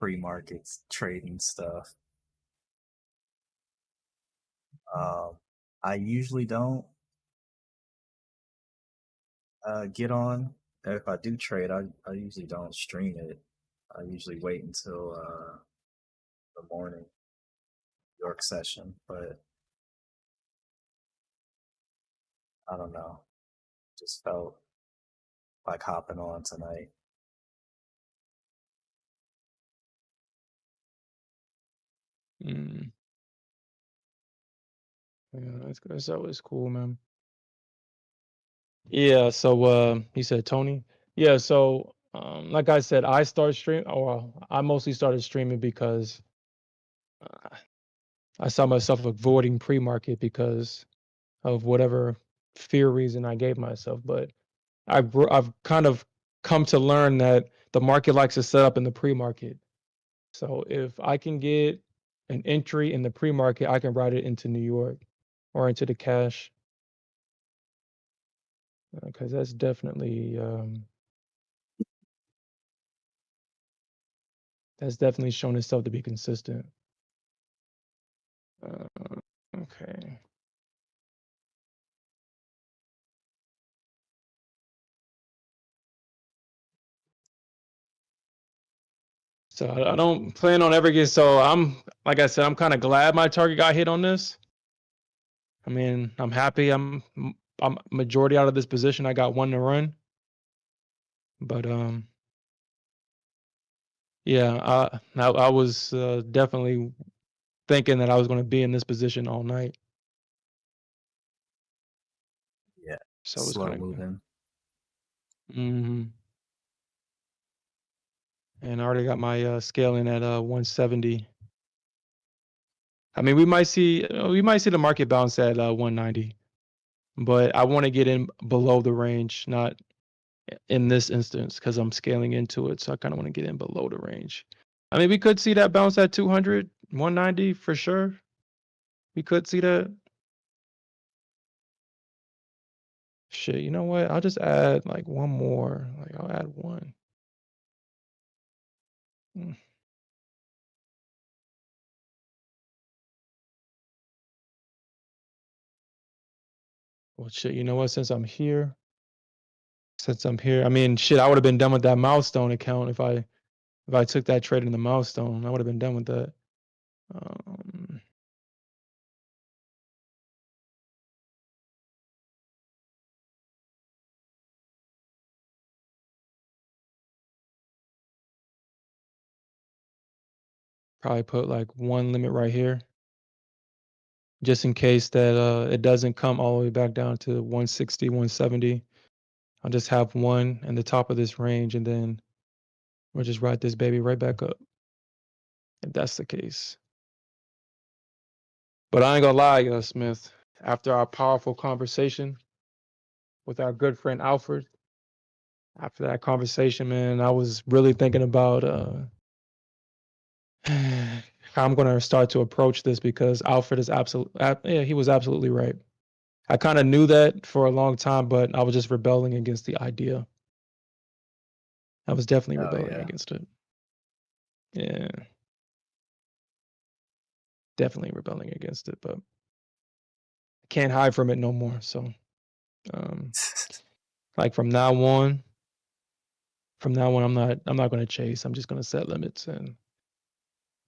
Speaker 1: pre-market trading stuff. Um, I usually don't get on. If I do trade, I usually don't stream it. I usually wait until the morning York session, but I don't know. Just felt like hopping on tonight.
Speaker 2: Mm. Yeah, that's always cool, man. Yeah, so you said Tony. Yeah, so like I said, I started stream or I mostly started streaming because uh, I saw myself avoiding pre-market because of whatever fear reason I gave myself. But I've kind of come to learn that the market likes to set up in the pre-market. So if I can get an entry in the pre-market, I can ride it into New York or into the cash because that's definitely shown itself to be consistent. Okay. So I don't plan on ever getting. So I'm like I said, I'm kind of glad my target got hit on this. I mean, I'm happy. I'm majority out of this position. I got one to run, but yeah, I was definitely thinking that I was going to be in this position all night.
Speaker 1: Yeah,
Speaker 2: So it was
Speaker 1: slow
Speaker 2: kind of.
Speaker 1: moving.
Speaker 2: Hmm. And I already got my scaling at 170. I mean, we might see the market bounce at 190, but I want to get in below the range, not in this instance because I'm scaling into it. So I kind of want to get in below the range. I mean, we could see that bounce at 200, 190 for sure. We could see that. Shit, you know what? I'll just add like one more. Like I'll add one. Mm. Well, shit, you know what? Since I'm here, I mean, shit, I would have been done with that milestone account if I took that trade in the milestone. I would have been done with that. Um, Probably put like one limit right here, just in case that it doesn't come all the way back down to 160, 170. I'll just have one in the top of this range, and then we'll just ride this baby right back up if that's the case. But I ain't gonna lie, Smith. After our powerful conversation with our good friend Alfred, after that conversation, man, I was really thinking about how I'm gonna start to approach this because Alfred is yeah, he was absolutely right. I kind of knew that for a long time, but I was just rebelling against the idea. I was definitely
Speaker 1: Oh
Speaker 2: rebelling
Speaker 1: yeah.
Speaker 2: against it. Yeah, definitely rebelling against it, but I can't hide from it no more. So, um, like from now on, I'm not going to chase. I'm just going to set limits, and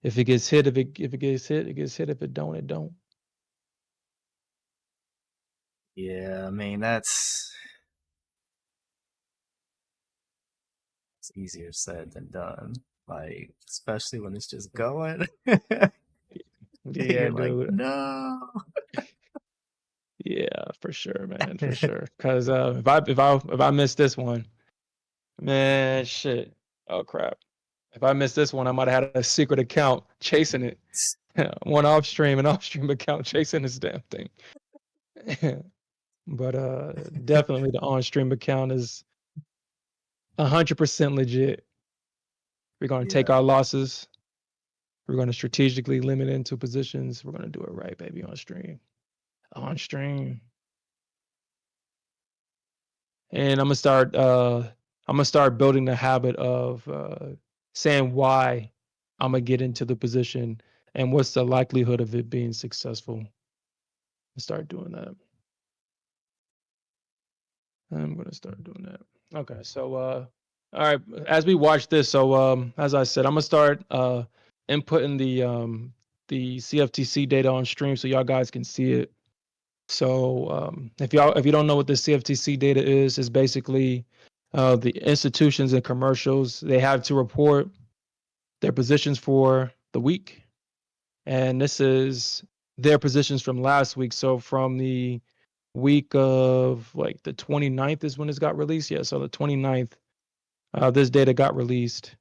Speaker 2: if it gets hit, if it gets hit, it gets hit. If it don't, it don't.
Speaker 1: Yeah, I mean that's it's easier said than done. Like, especially when it's just going.
Speaker 2: Yeah,
Speaker 1: You're like,
Speaker 2: dude.
Speaker 1: no.
Speaker 2: Yeah, for sure, man, for sure. Cause if I miss this one, man, shit. Oh crap. If I missed this one, I might have had a secret account chasing it. One an off stream account chasing this damn thing. But definitely the on stream account is 100% legit. We're gonna take
Speaker 1: Yeah,
Speaker 2: our losses. We're gonna strategically limit into positions. We're gonna do it right, baby, on stream. On stream. and I'm gonna start building the habit of saying why I'm gonna get into the position and what's the likelihood of it being successful. Start doing that. I'm gonna start doing that. Okay, so all right, as we watch this, so as I said, I'm gonna start inputting the CFTC data on stream so y'all guys can see it. So if you don't know what the CFTC data is, it's basically the institutions and commercials, they have to report their positions for the week, and this is their positions from last week. So from the week of like the 29th is when this got released. Yeah, so the 29th, this data got released.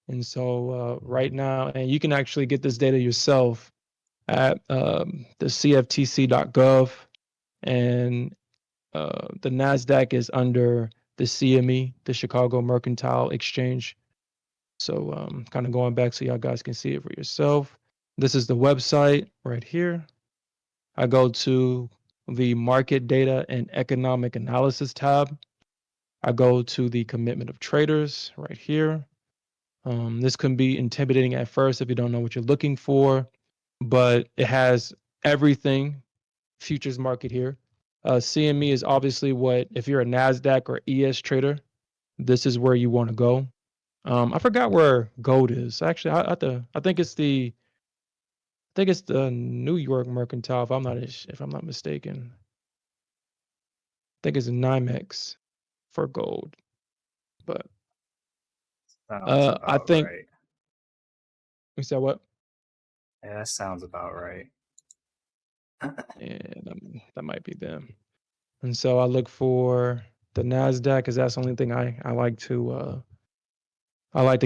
Speaker 2: And so right now, and you can actually get this data yourself at the cftc.gov, and the NASDAQ is under the CME, the Chicago Mercantile Exchange. So kind of going back so y'all guys can see it for yourself. This is the website right here. I go to the market data and economic analysis tab. I go to the commitment of traders right here. This can be intimidating at first if you don't know what you're looking for, but it has everything futures market here. CME is obviously what, if you're a NASDAQ or ES trader, this is where you want to go. I forgot where gold is. Actually, I think it's the New York Mercantile, if I'm not mistaken. I think it's NYMEX for gold, but
Speaker 1: Sounds
Speaker 2: I
Speaker 1: about
Speaker 2: think
Speaker 1: right.
Speaker 2: we said what?
Speaker 1: Yeah, that sounds about right.
Speaker 2: Yeah, that might be them. And so I look for the Nasdaq because that's the only thing I like to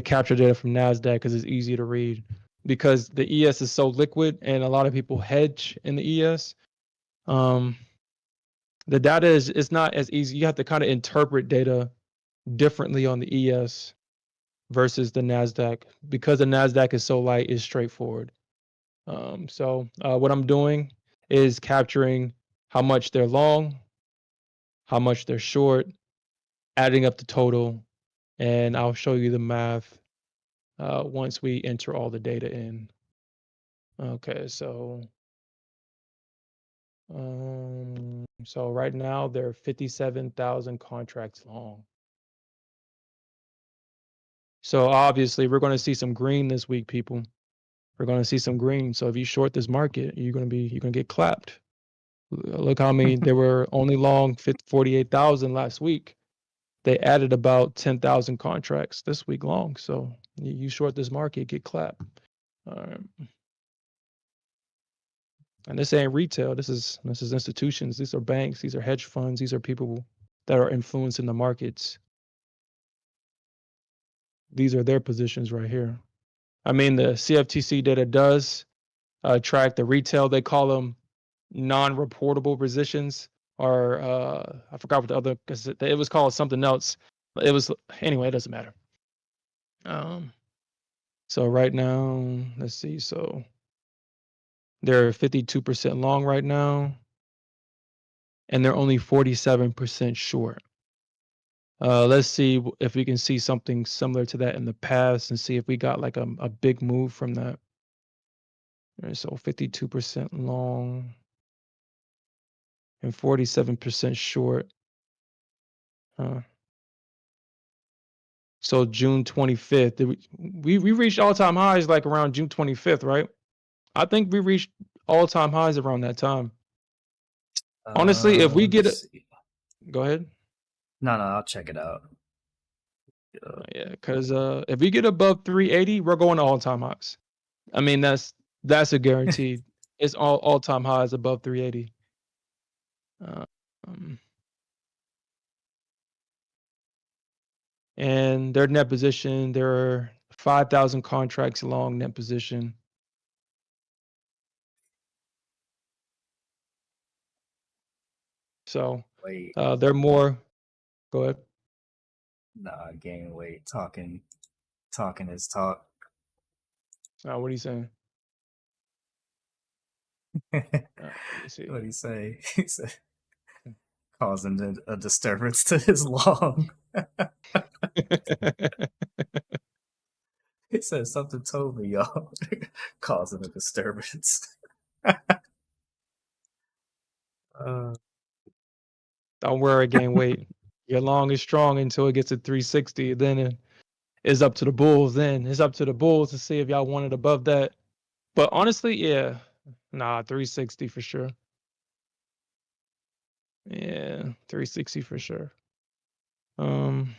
Speaker 2: capture data from Nasdaq because it's easy to read. Because the ES is so liquid and a lot of people hedge in the ES. The data is it's not as easy. You have to kind of interpret data differently on the ES versus the Nasdaq because the Nasdaq is so light, it's straightforward. So what I'm doing is capturing how much they're long, how much they're short, adding up the total, and I'll show you the math once we enter all the data in. Okay, so right now there are 57,000 contracts long. So obviously we're going to see some green this week, people. We're going to see some green. So if you short this market, you're going to get clapped. Look how many there were only long 48,000 last week. They added about 10,000 contracts this week long. So you short this market, get clapped. All right. And this ain't retail. This is institutions. These are banks. These are hedge funds. These are people that are influencing the markets. These are their positions right here. I mean, the CFTC data does track the retail. They call them non-reportable positions, or I forgot what the other, because it was called something else. It was anyway. It doesn't matter. So right now, let's see. So they're 52% long right now, and they're only 47% short. Let's see if we can see something similar to that in the past and see if we got like a big move from that. All right, so 52% long and 47% short. So June 25th, we reached all-time highs like around June 25th, right? I think we reached all-time highs around that time. Honestly, if we
Speaker 1: Let me
Speaker 2: get it,
Speaker 1: see.
Speaker 2: go ahead.
Speaker 1: No, I'll check it out.
Speaker 2: Yeah, because if we get above 380, we're going to all-time highs. I mean, that's a guarantee. It's all-time highs above 380. And their net position, there are 5,000 contracts long net position. So
Speaker 1: Wait,
Speaker 2: they're more. Go ahead.
Speaker 1: nah, gain weight. Talking is talk.
Speaker 2: What are you saying?
Speaker 1: What
Speaker 2: Let me see.
Speaker 1: do you say? He said, causing a disturbance to his long. He said something told me, y'all, causing a disturbance. uh,
Speaker 2: Don't worry, gain weight. Your long is strong until it gets to 360. Then it's up to the Bulls. Then it's up to the Bulls to see if y'all want it above that. But honestly, yeah, nah, 360 for sure. Yeah, 360 for sure. Um,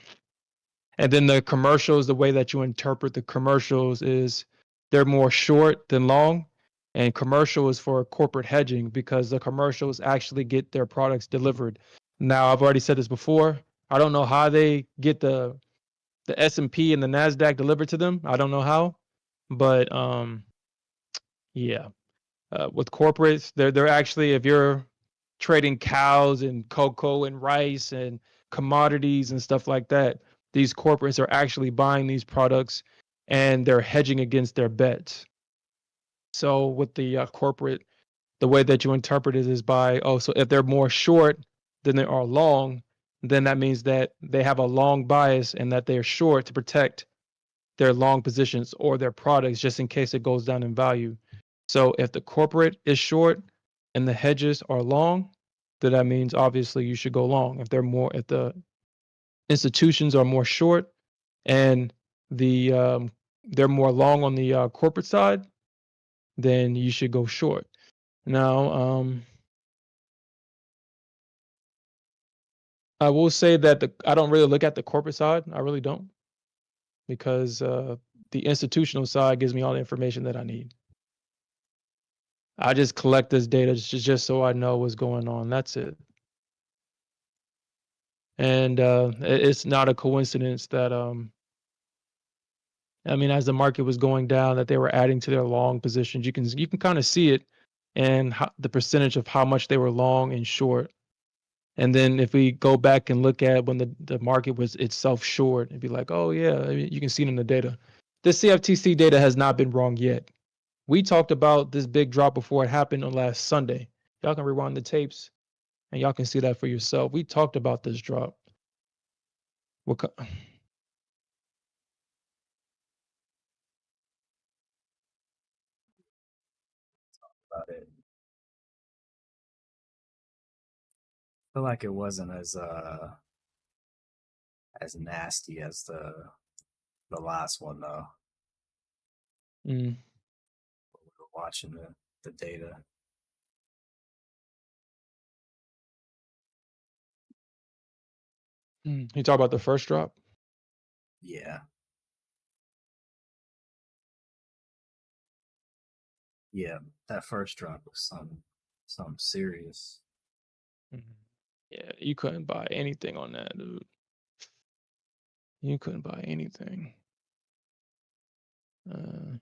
Speaker 2: and then the commercials, the way that you interpret the commercials is they're more short than long. And commercial is for corporate hedging because the commercials actually get their products delivered. Now, I've already said this before. I don't know how they get the S&P and the Nasdaq delivered to them. I don't know how, but yeah. With corporates, they're actually, if you're trading cows and cocoa and rice and commodities and stuff like that, these corporates are actually buying these products and they're hedging against their bets. So with the corporate, the way that you interpret it is by, oh, so if they're more short than they are long, then that means that they have a long bias and that they're short to protect their long positions or their products just in case it goes down in value. So if the corporate is short and the hedges are long, then that means obviously you should go long. If the institutions are more short and they're more long on the corporate side, then you should go short. Now, I will say that I don't really look at the corporate side. I really don't, because the institutional side gives me all the information that I need. I just collect this data just so I know what's going on. That's it. And it's not a coincidence that I mean, as the market was going down, that they were adding to their long positions. You can kind of see it, and the percentage of how much they were long and short. And then if we go back and look at when the market was itself short, it'd be like, oh yeah, I mean, you can see it in the data. The CFTC data has not been wrong yet. We talked about this big drop before it happened on last Sunday. Y'all can rewind the tapes and y'all can see that for yourself. We talked about this drop. What?
Speaker 1: about it. I feel like it wasn't as nasty as the last one though.
Speaker 2: Mm,
Speaker 1: We were watching the data.
Speaker 2: You talk about the first drop?
Speaker 1: Yeah, yeah. That first drop was something serious.
Speaker 2: Mhm. Yeah, you couldn't buy anything on that, dude. You couldn't buy anything. Uh,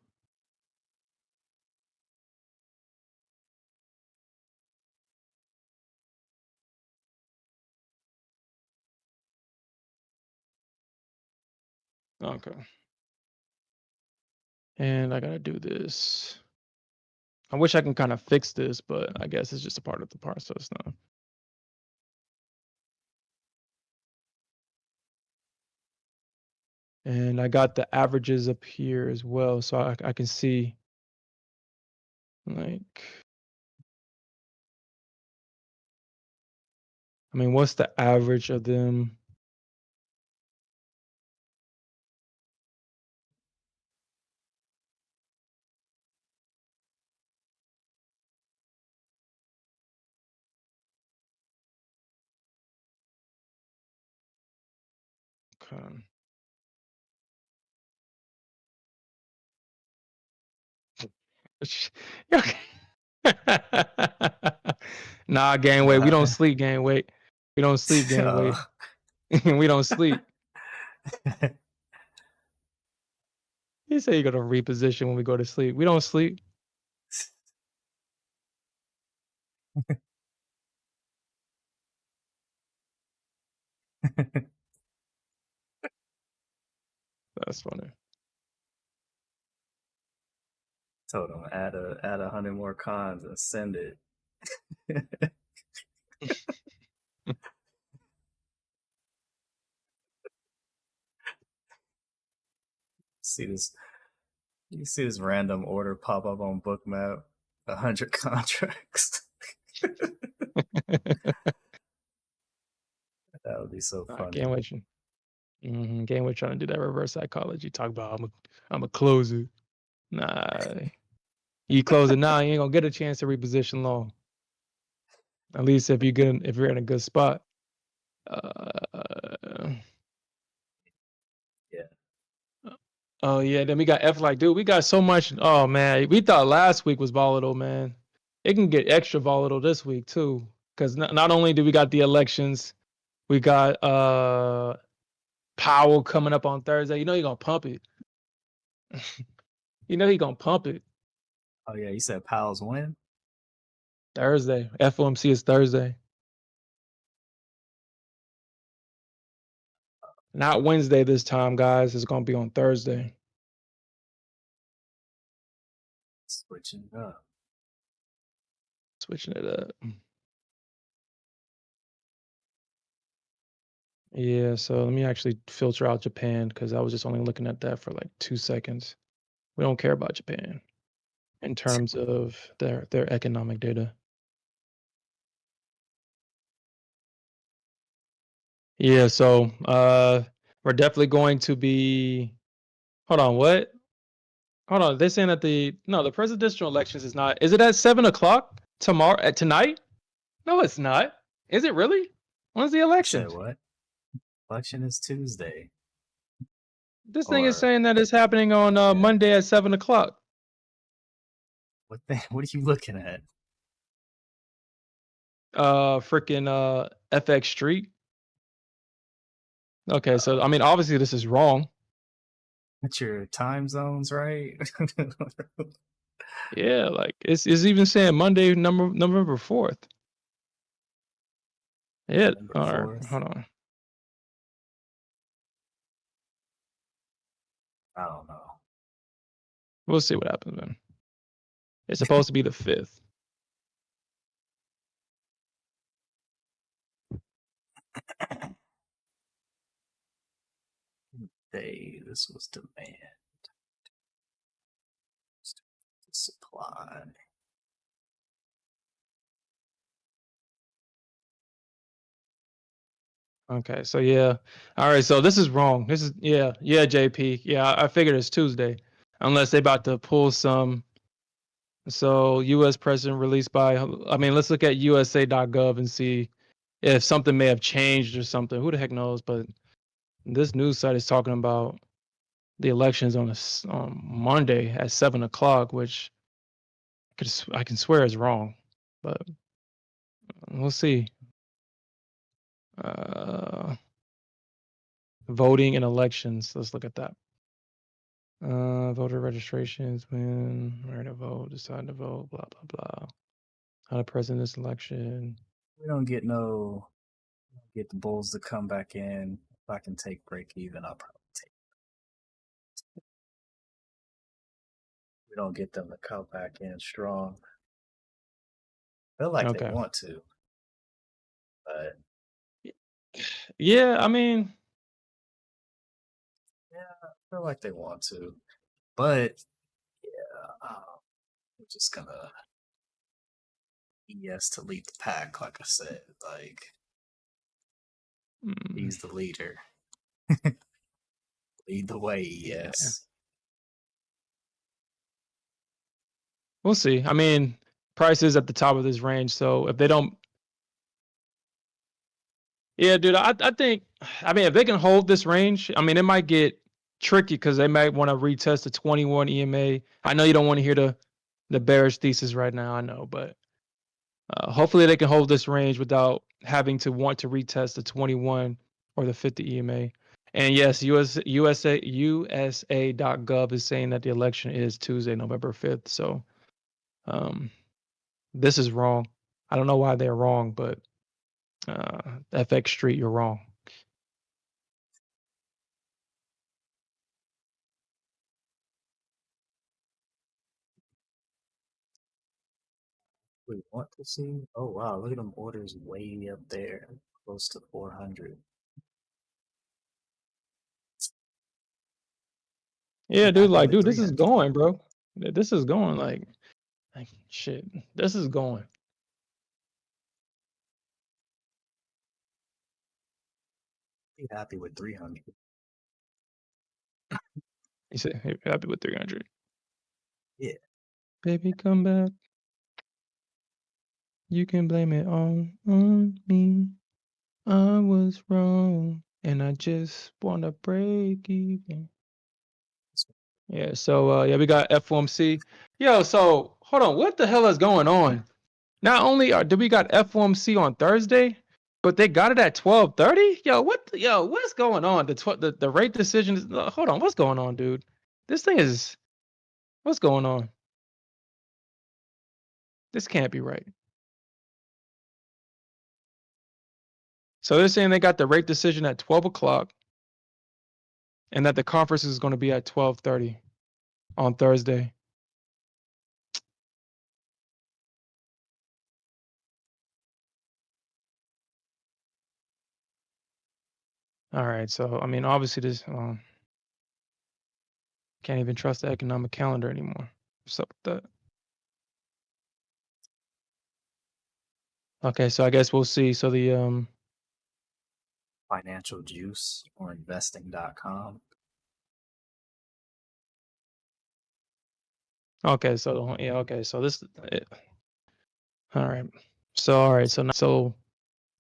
Speaker 2: okay. And I gotta do this. I wish I can kind of fix this, but I guess it's just a part of the process now. And I got the averages up here as well, so I can see like, I mean, what's the average of them? Okay. Okay. Nah, gain weight. We don't sleep, gain weight. We don't sleep, gain
Speaker 1: uh,
Speaker 2: weight. We don't sleep. You say you're gonna reposition when we go to sleep. We don't sleep. That's funny.
Speaker 1: Told him add 100 more cons and send it. see this. You see this random order pop up on Bookmap. 100 contracts. That would be so
Speaker 2: I
Speaker 1: funny.
Speaker 2: can't wait. Can't wait trying to do that reverse psychology. Talk about I'm a close it. Nah, you close it now, you ain't gonna get a chance to reposition long. At least if you're in a good spot. Uh,
Speaker 1: Yeah.
Speaker 2: oh yeah, then we got F like, dude, we got so much. Oh man, we thought last week was volatile, man. It can get extra volatile this week too, because not only do we got the elections, we got Powell coming up on Thursday. You know he gonna pump it. You know he gonna pump it
Speaker 1: Oh yeah, you said Powell's win?
Speaker 2: Thursday. FOMC is Thursday, not Wednesday this time, guys. It's gonna be on Thursday.
Speaker 1: Switching it up.
Speaker 2: Switching it up. Yeah, so let me actually filter out Japan because I was just only looking at that for like 2 seconds. We don't care about Japan in terms of their economic data. Yeah, so we're definitely going to be. Hold on, what? Hold on, they're saying that the presidential elections is not. Is it at 7 o'clock tomorrow at tonight? No, it's not. Is it really? When's the
Speaker 1: You said
Speaker 2: elections?
Speaker 1: what? Election is Tuesday.
Speaker 2: This thing is
Speaker 1: Or
Speaker 2: saying that it's happening on
Speaker 1: yeah.
Speaker 2: Monday at 7 o'clock.
Speaker 1: What are you looking at?
Speaker 2: Freaking FX Street. Okay, so I mean, obviously this is wrong.
Speaker 1: What's your time zones, right?
Speaker 2: Yeah, like it's even saying Monday, November 4th. Yeah,
Speaker 1: November
Speaker 2: all right,
Speaker 1: 4th.
Speaker 2: hold on.
Speaker 1: I don't know.
Speaker 2: We'll see what happens, man. It's supposed to be the 5th.
Speaker 1: This was demand. Supply.
Speaker 2: Okay, so yeah. All right, so this is wrong. This is JP. Yeah, I figured it's Tuesday. Unless they about to pull some. So US president released by I mean, let's look at USA.gov and see if something may have changed or something. Who the heck knows? But this news site is talking about the elections on Monday at 7 o'clock, which I can swear is wrong, but we'll see. Voting and elections. Let's look at that. Voter registrations, when, where to vote, decide to vote, blah blah blah. How to present this election.
Speaker 1: We don't get the Bulls to come back in. If I can take break even, I'll probably take. We don't get them to come back in strong. Feel like they
Speaker 2: Okay.
Speaker 1: want to, but
Speaker 2: Yeah, I mean,
Speaker 1: yeah, I feel like they want to, but yeah, we're just gonna ES to lead the pack, like I said. Like he's the leader. Lead the way,
Speaker 2: yeah.
Speaker 1: yes.
Speaker 2: We'll see. I mean, price is at the top of this range, so if they don't, yeah, dude, I think, I mean, if they can hold this range, I mean, it might get tricky because they might want to retest the 21 EMA. I know you don't want to hear the bearish thesis right now, I know, but hopefully they can hold this range without having to want to retest the 21 or the 50 EMA. And yes, USA.gov is saying that the election is Tuesday, November 5th. So this is wrong. I don't know why they're wrong, but FX Street, you're wrong.
Speaker 1: We want to see. Oh wow, look at them orders way up there, close to 400.
Speaker 2: Yeah,
Speaker 1: Be
Speaker 2: dude.
Speaker 1: happy
Speaker 2: Like,
Speaker 1: with
Speaker 2: dude, this is
Speaker 1: 300.
Speaker 2: going, bro. This is going. Like shit. This is going.
Speaker 1: Be happy with 300.
Speaker 2: He said, hey, happy with 300.
Speaker 1: Yeah.
Speaker 2: Baby, come back. You can blame it on me. I was wrong, and I just wanna break even. Yeah. So yeah, we got FOMC. Yo, so hold on. What the hell is going on? Not only do we got FOMC on Thursday, but they got it at 12:30. Yo, what's going on? The rate decision is. Hold on, what's going on, dude? This thing is. What's going on? This can't be right. So they're saying they got the rate decision at 12 o'clock, and that the conference is going to be at 12:30 on Thursday. All right. So I mean, obviously, this can't even trust the economic calendar anymore. What's up with that? Okay, so I guess we'll see. So the
Speaker 1: Financial Juice or investing.com.
Speaker 2: okay, so yeah, okay, so this all right. So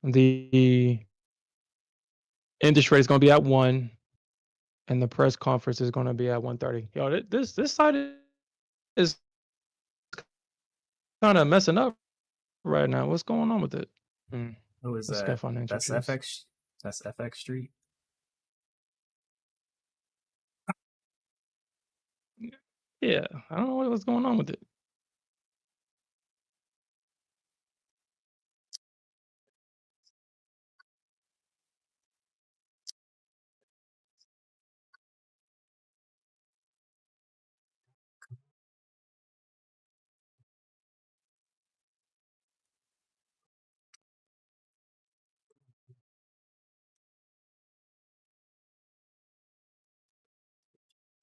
Speaker 2: the interest rate is going to be at 1 and the press conference is going to be at 1:30. Yo, this side is kind of messing up right now. What's going on with it?
Speaker 1: Who is
Speaker 2: Let's get
Speaker 1: that?
Speaker 2: financial
Speaker 1: That's
Speaker 2: juice.
Speaker 1: FX. That's FX Street.
Speaker 2: Yeah, I don't know what's going on with it.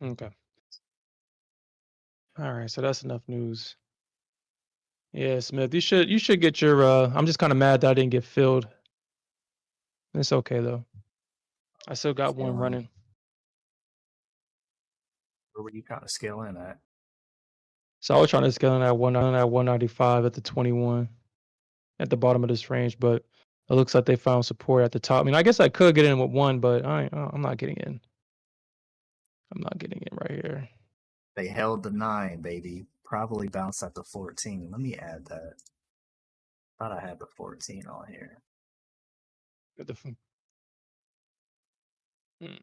Speaker 2: Okay. All right, so that's enough news. Yeah, Smith, you should get your I'm just kind of mad that I didn't get filled. It's okay though. I still got one
Speaker 1: Scaling.
Speaker 2: running.
Speaker 1: Where were you kind of scaling at?
Speaker 2: So I was trying to scale in at 195 at the 21 at the bottom of this range, but it looks like they found support at the top. I mean, I guess I could get in with one, but I'm not getting in. I'm not getting in right here.
Speaker 1: They held the 9, baby. Probably bounced at the 14. Let me add that. Thought I had the 14 on here.
Speaker 2: At the hmm.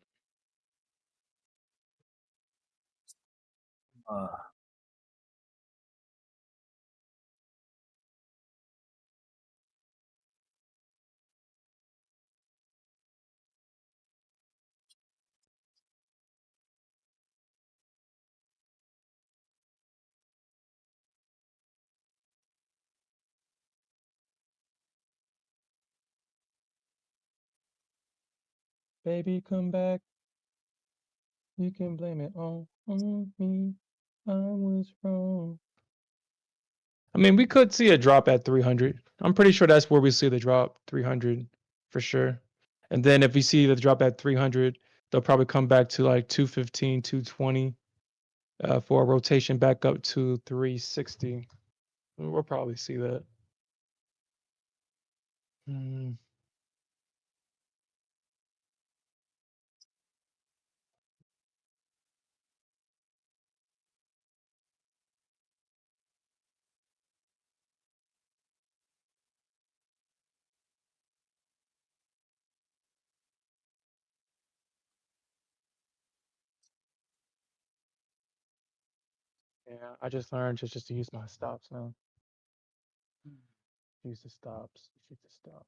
Speaker 1: Uh,
Speaker 2: Baby, come back. You can blame it on me. I was wrong. I mean, we could see a drop at 300. I'm pretty sure that's where we see the drop, 300 for sure. And then if we see the drop at 300, they'll probably come back to like 215, 220 for a rotation back up to 360. We'll probably see that. Mm, yeah, I just learned just to use my stops now. Use the stops. Use the stops.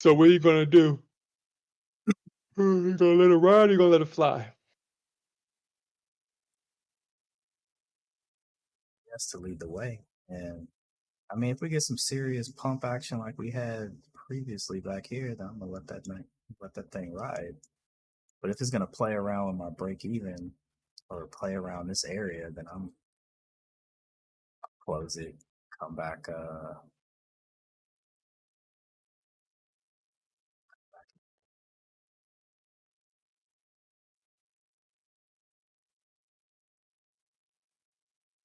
Speaker 2: So what are you gonna do? You gonna let it ride or you gonna let it fly?
Speaker 1: yes, to lead the way. And I mean, if we get some serious pump action like we had previously back here, then I'm gonna let that let that thing ride. But if it's gonna play around with my break even or play around this area, then I'm close it, come back.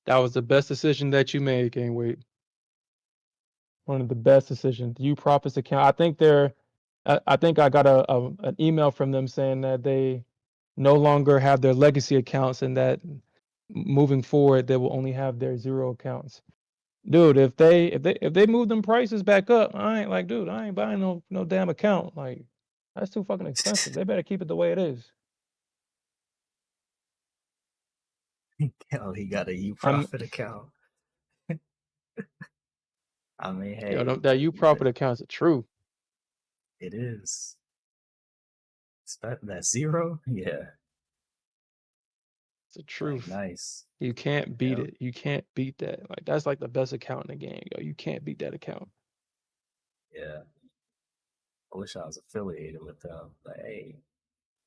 Speaker 2: That was the best decision that you made, can't wait. One of the best decisions. You Profits account. I think they're I think I got an email from them saying that they no longer have their legacy accounts and that moving forward they will only have their zero accounts. Dude, if they move them prices back up, I ain't like, dude, I ain't buying no damn account. Like, that's too fucking expensive. They better keep it the way it is.
Speaker 1: Oh, he got a U
Speaker 2: I'm
Speaker 1: Profit account. I mean,
Speaker 2: yo,
Speaker 1: hey,
Speaker 2: that you
Speaker 1: you bet
Speaker 2: profit account's the truth.
Speaker 1: it is. That zero, yeah,
Speaker 2: It's the
Speaker 1: like
Speaker 2: truth.
Speaker 1: nice.
Speaker 2: You can't beat
Speaker 1: Yep,
Speaker 2: it. You can't beat that. Like that's like the best account in the game, yo. You can't beat that account.
Speaker 1: yeah. I wish I was affiliated with them. Like, hey,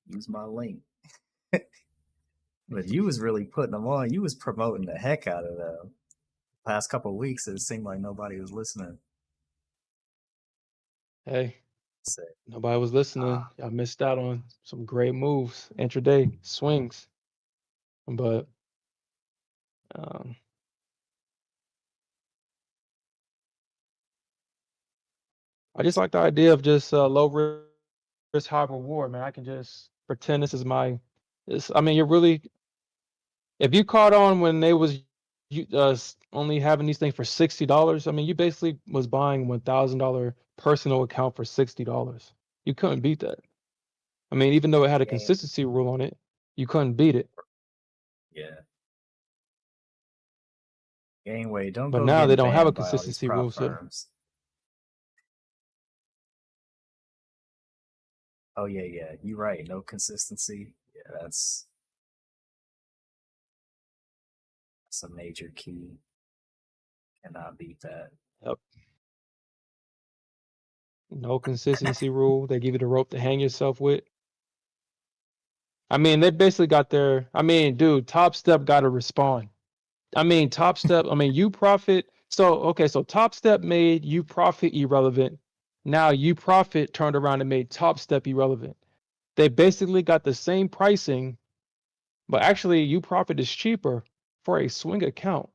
Speaker 1: use my link. But you was really putting them on. You was promoting the heck out of them. Past couple of weeks, it seemed like nobody was listening.
Speaker 2: Hey,
Speaker 1: Say,
Speaker 2: nobody was
Speaker 1: ah,
Speaker 2: listening. I missed out on some great moves, intraday swings. But um, I just like the idea of just low risk, high reward, man. I can just pretend this is my. This, I mean, you're really if you caught on when they was only having these things for $60, I mean, you basically was buying $1,000 personal account for $60. You couldn't beat that. I mean, even though it had a
Speaker 1: game,
Speaker 2: consistency rule on it, you couldn't beat it.
Speaker 1: yeah, game way. Don't
Speaker 2: But
Speaker 1: go
Speaker 2: now they
Speaker 1: getting
Speaker 2: don't have a
Speaker 1: banned by all these
Speaker 2: consistency
Speaker 1: prop
Speaker 2: rule, so
Speaker 1: firms. Oh yeah, yeah, you're right. No consistency. Yeah, that's a major key. Cannot beat that.
Speaker 2: yep, no consistency rule. They give you the rope to hang yourself with. I mean, they basically got their. I mean, dude, Top Step got to respond. I mean, Top Step. I mean, you profit. So okay, so Top Step made you profit irrelevant. Now you profit turned around and made Top Step irrelevant. They basically got the same pricing, but actually you profit is cheaper for a swing account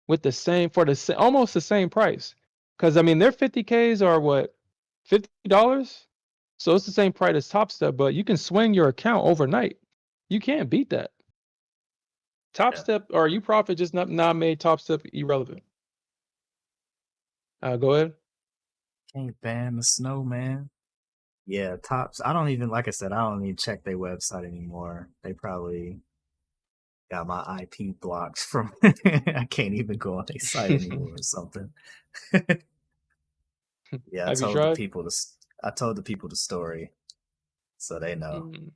Speaker 2: with the same for the almost the same price. Because I mean, their 50Ks are what $50. So it's the same price as Top Step, but you can swing your account overnight. You can't beat that. Top
Speaker 1: Yeah,
Speaker 2: Step or you profit just not made Top Step irrelevant. Go ahead.
Speaker 1: can't ban the snow, man. Yeah, tops. I don't even like I said. I don't even check their website anymore. They probably got my IP blocked from. I can't even go on their site anymore or something. Yeah,
Speaker 2: Have you tried?
Speaker 1: I told the people the story, so they know.
Speaker 2: Mm,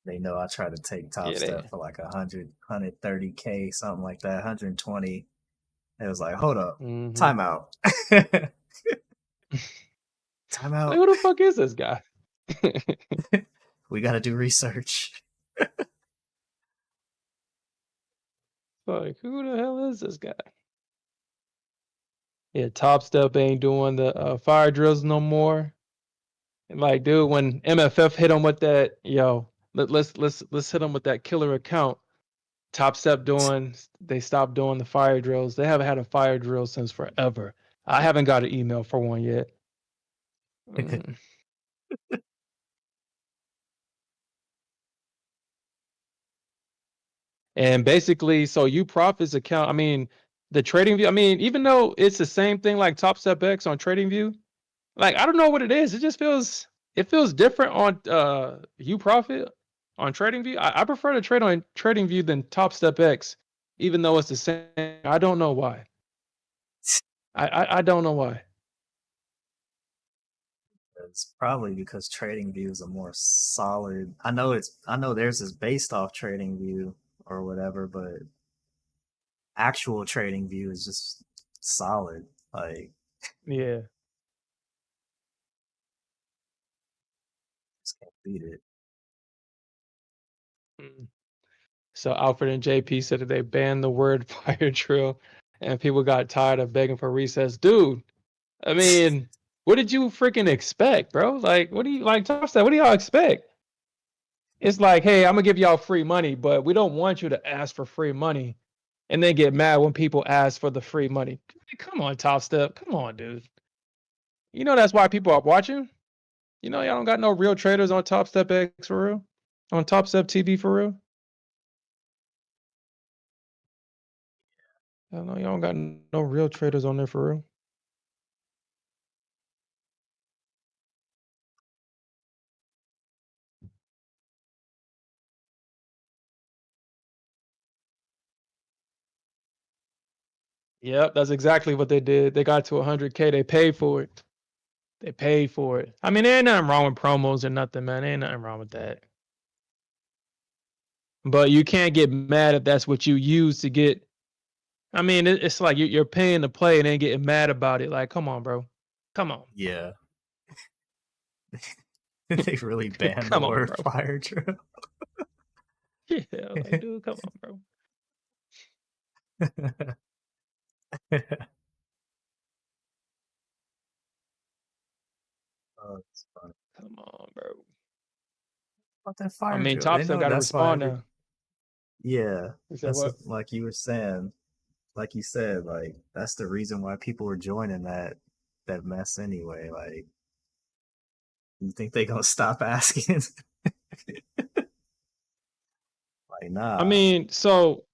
Speaker 1: They know I tried to take Top
Speaker 2: yeah,
Speaker 1: Step for like 130K, something like that, 120. It was like, hold up,
Speaker 2: mm-hmm.
Speaker 1: time out. Time
Speaker 2: Like,
Speaker 1: out.
Speaker 2: who the fuck is this guy?
Speaker 1: We got to do research.
Speaker 2: Like, who the hell is this guy? Yeah, Top Step ain't doing the fire drills no more. And like, dude, when MFF hit him with that, yo, let's hit him with that killer account. Top Step they stopped doing the fire drills. They haven't had a fire drill since forever. I haven't got an email for one yet. Mm. And basically, so you profits account. I mean, the trading view. I mean, even though it's the same thing like Top Step X on Trading View, like I don't know what it is. It feels different on you profit on Trading View. I prefer to trade on Trading View than Top Step X, even though it's the same. I don't know why. I don't know why.
Speaker 1: It's probably because Trading View is a more solid. I know theirs is based off Trading View or whatever, but actual Trading View is just solid. Like
Speaker 2: Yeah.
Speaker 1: Beat it.
Speaker 2: Mm. So Alfred and JP said that they banned the word fire drill, and people got tired of begging for recess. Dude, I mean, what did you freaking expect, bro? Like, what do you like? Top Step, what do y'all expect? It's like, hey, I'm gonna give y'all free money, but we don't want you to ask for free money and then get mad when people ask for the free money. Come on, Top Step. Come on, dude. You know that's why people are watching. You know y'all don't got no real traders on Top Step X for real, on Top Step TV for real. I know y'all don't got no real traders on there for real. Yep, that's exactly what they did. They got to 100K. They paid for it. They paid for it. I mean, there ain't nothing wrong with promos or nothing, man. There ain't nothing wrong with that. But you can't get mad if that's what you use to get. I mean, it's like you're paying to play and then getting mad about it. Like, come on, bro. Come on.
Speaker 1: Yeah. They really banned the
Speaker 2: Come on,
Speaker 1: word
Speaker 2: bro.
Speaker 1: fire drill.
Speaker 2: Yeah, like, dude, come on, bro.
Speaker 1: Oh, it's funny.
Speaker 2: Come on, bro.
Speaker 1: About that
Speaker 2: I
Speaker 1: fire
Speaker 2: mean,
Speaker 1: drill. They
Speaker 2: Top Step
Speaker 1: know
Speaker 2: got to
Speaker 1: that's why
Speaker 2: respond
Speaker 1: every
Speaker 2: now.
Speaker 1: yeah.
Speaker 2: He said
Speaker 1: That's
Speaker 2: what?
Speaker 1: like you were saying. Like you said, like that's the reason why people were joining that mess anyway. Like you think they gonna stop asking? Like
Speaker 2: I
Speaker 1: nah.
Speaker 2: mean, so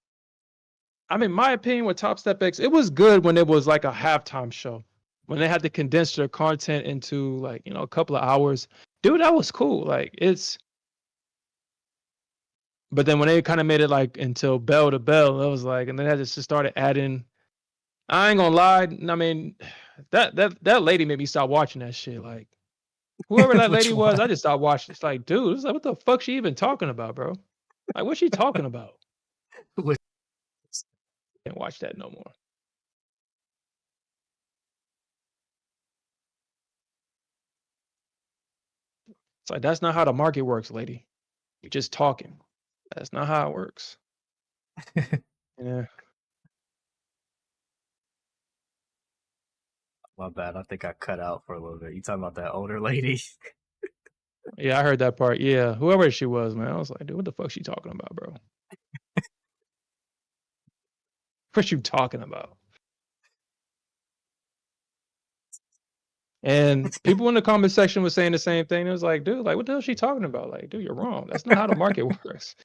Speaker 2: I mean, my opinion with Top Step X, it was good when it was like a halftime show, when they had to condense their content into like a couple of hours. Dude, that was cool. Like it's, but then when they kind of made it like until bell to bell, it was like, and then they just started adding. I ain't gonna lie. I mean, that lady made me stop watching that shit. Like whoever that
Speaker 1: Which
Speaker 2: lady was, I
Speaker 1: one?
Speaker 2: just stopped watching. It's like, dude, it's like, what the fuck she even talking about, bro? Like, what's she talking about?
Speaker 1: Which
Speaker 2: Can't watch that no more. It's like that's not how the market works, lady. You're just talking. That's not how it works. Yeah.
Speaker 1: my bad. I think I cut out for a little bit. You talking about that older lady?
Speaker 2: Yeah, I heard that part. Yeah. Whoever she was, man. I was like, dude, what the fuck she talking about, bro? What you talking about? And people in the comment section was saying the same thing. It was like, dude, like, what the hell is she talking about? Like, dude, you're wrong. That's not how the market works.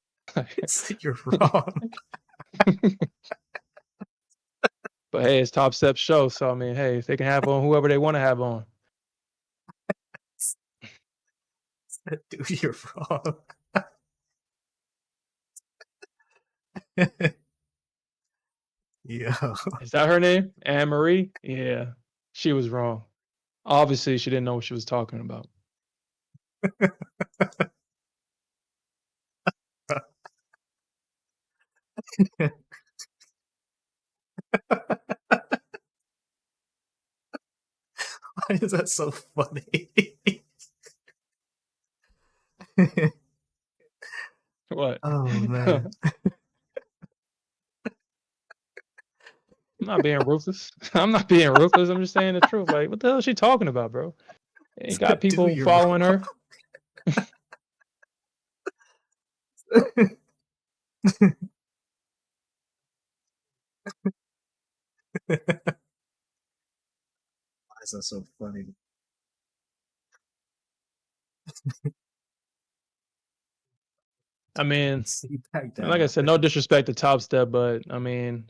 Speaker 1: It's like you're wrong.
Speaker 2: But hey, it's Top Step show. So I mean, hey, if they can have on whoever they want to have on.
Speaker 1: Dude, you're wrong. Yo.
Speaker 2: Is that her name? Anne Marie? Yeah. She was wrong. Obviously, she didn't know what she was talking about.
Speaker 1: Why is that so funny?
Speaker 2: What?
Speaker 1: Oh
Speaker 2: I'm
Speaker 1: man.
Speaker 2: not being ruthless. I'm not being ruthless. I'm just saying the truth. Like, what the hell is she talking about, bro? Ain't got
Speaker 1: Dude,
Speaker 2: people
Speaker 1: you're
Speaker 2: following
Speaker 1: wrong.
Speaker 2: her.
Speaker 1: Why is that so funny?
Speaker 2: I mean,
Speaker 1: See back
Speaker 2: like
Speaker 1: down.
Speaker 2: I
Speaker 1: I
Speaker 2: said,
Speaker 1: think
Speaker 2: no disrespect to Top Step, but
Speaker 1: I might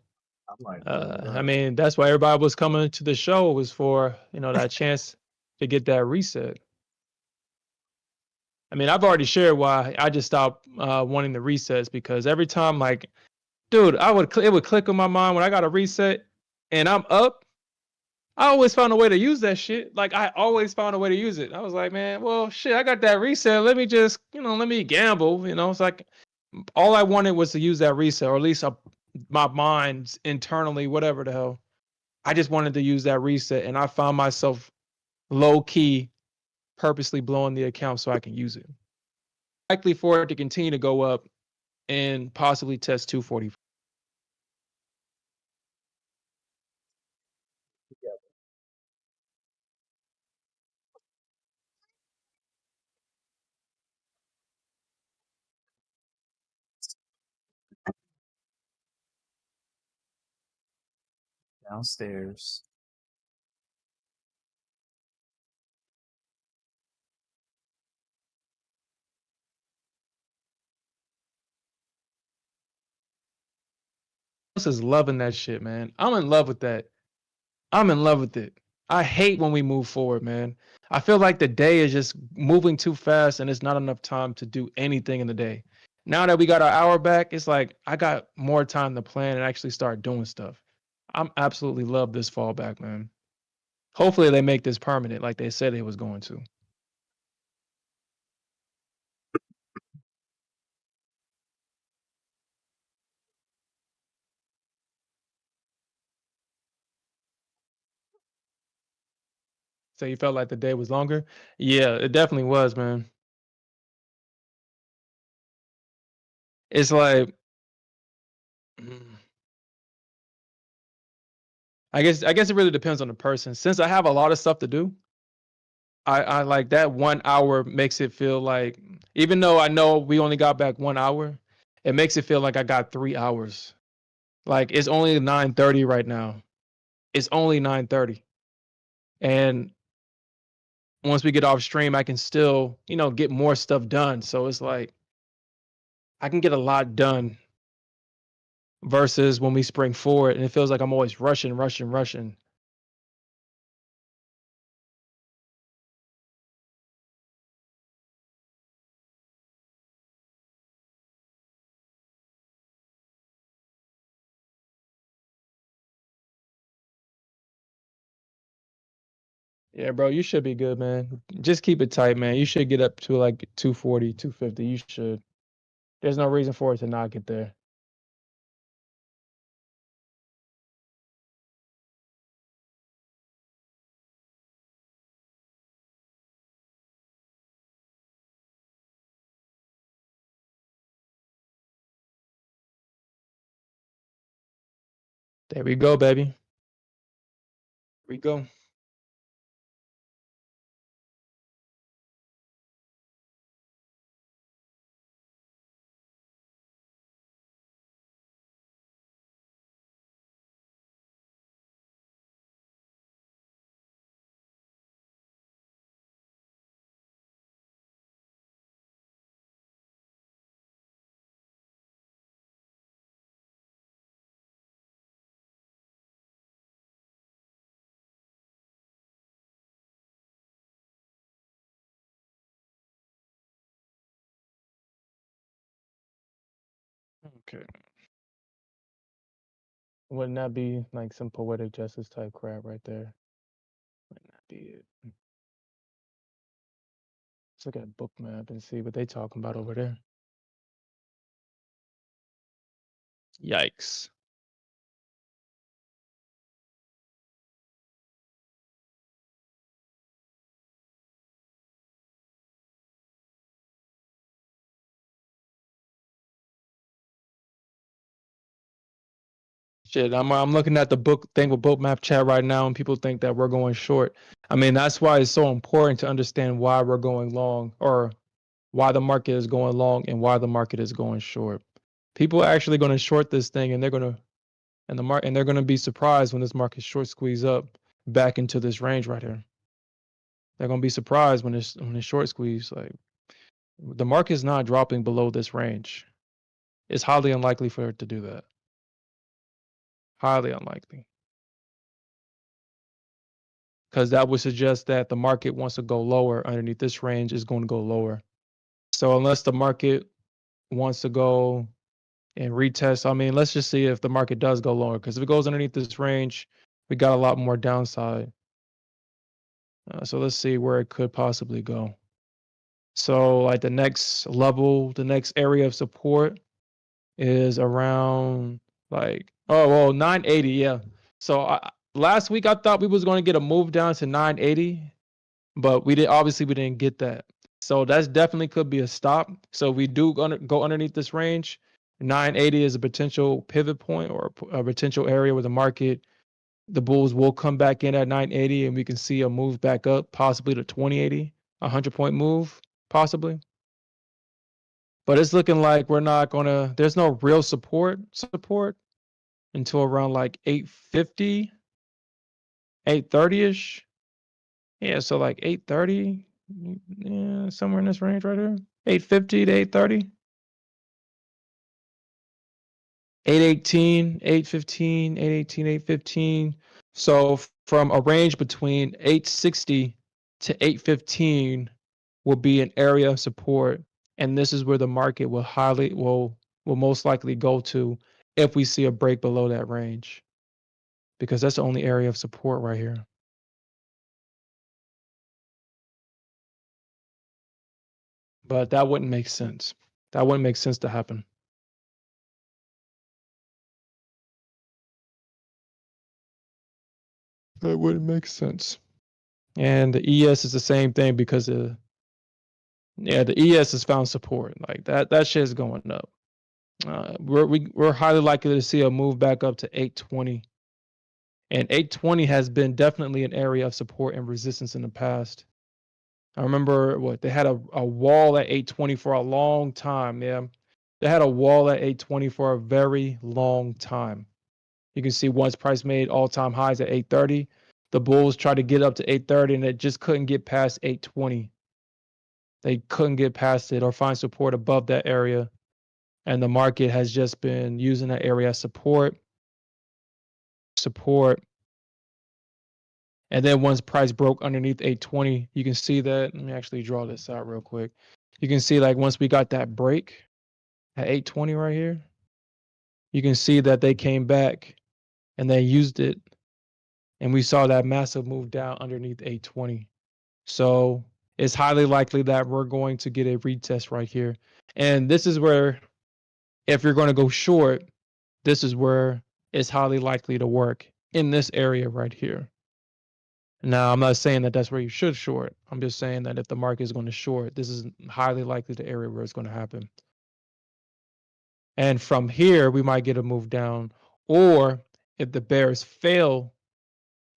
Speaker 1: pull it
Speaker 2: I
Speaker 1: up.
Speaker 2: mean, that's why everybody was coming to the show was for that chance to get that reset. I mean, I've already shared why I just stopped wanting the resets because every time, like, dude, it would click on my mind when I got a reset and I'm up. I always found a way to use that shit. Like I always found a way to use it. I was like, man, well, shit, I got that reset. Let me just, let me gamble. It's like all I wanted was to use that reset, or at least my mind internally, whatever the hell. I just wanted to use that reset, and I found myself low key, purposely blowing the account so I can use it. likely for it to continue to go up and possibly test 240.
Speaker 1: Downstairs.
Speaker 2: Is loving that shit, man. I'm in love with that. I'm in love with it. I hate when we move forward, man. I feel like the day is just moving too fast and it's not enough time to do anything in the day. Now that we got our hour back, it's like I got more time to plan and actually start doing stuff. I'm absolutely love this fallback, man. Hopefully they make this permanent like they said it was going to. So you felt like the day was longer? Yeah, it definitely was, man. It's like mm, I guess it really depends on the person. Since I have a lot of stuff to do, I like that 1 hour makes it feel like even though I know we only got back 1 hour, it makes it feel like I got 3 hours. Like it's only 9:30 right now. It's only 9:30. And once we get off stream, I can still, get more stuff done. So it's like I can get a lot done versus when we spring forward and it feels like I'm always rushing, rushing, rushing. Yeah, bro, you should be good, man. Just keep it tight, man. You should get up to like 240, 250. You should. There's no reason for it to not get there. There we go, baby. Here we go. Okay. Wouldn't that be like some poetic justice type crap right there? Wouldn't that be it? Let's look at book map and see what they talking about over there. Yikes. Shit, I'm looking at the book thing with book map chat right now, and people think that we're going short. I mean, that's why it's so important to understand why we're going long, or why the market is going long and why the market is going short. People are actually going to short this thing, and they're going to be surprised when this market short squeeze up back into this range right here. They're going to be surprised when it's short squeeze. Like the market is not dropping below this range. It's highly unlikely for it to do that. Highly unlikely. Because that would suggest that the market wants to go lower underneath this range is going to go lower. So unless the market wants to go and retest, I mean, let's just see if the market does go lower. Because if it goes underneath this range, we got a lot more downside. So let's see where it could possibly go. So like the next level, the next area of support is around like 980, yeah. So last week I thought we was going to get a move down to 980, but we didn't get that. So that's definitely could be a stop. So if we do go underneath this range, 980 is a potential pivot point or a potential area where the market, the bulls will come back in at 980 and we can see a move back up, possibly to 2080, a 100-point move, possibly. But it's looking like we're not gonna, there's no real support until around like 850, 830-ish. Yeah, so like 830, yeah, somewhere in this range right here. 850 to 830. 818, 815, 818, 815. So from a range between 860 to 815 will be an area of support. And this is where the market will most likely go to if we see a break below that range. Because that's the only area of support right here. But that wouldn't make sense. That wouldn't make sense to happen. That wouldn't make sense. And the ES is the same thing because the ES has found support. Like that shit is going up. We're highly likely to see a move back up to 820. And 820 has been definitely an area of support and resistance in the past. I remember they had a wall at 820 for a long time. Yeah. They had a wall at 820 for a very long time. You can see once price made all-time highs at 830, the bulls tried to get up to 830 and it just couldn't get past 820. They couldn't get past it or find support above that area. And the market has just been using that area as support. And then once price broke underneath 820, you can see that. Let me actually draw this out real quick. You can see like once we got that break at 820 right here, you can see that they came back and they used it. And we saw that massive move down underneath 820. So it's highly likely that we're going to get a retest right here. And this is where, if you're going to go short, this is where it's highly likely to work in this area right here. Now, I'm not saying that that's where you should short. I'm just saying that if the market is going to short, this is highly likely the area where it's going to happen. And from here, we might get a move down. Or if the bears fail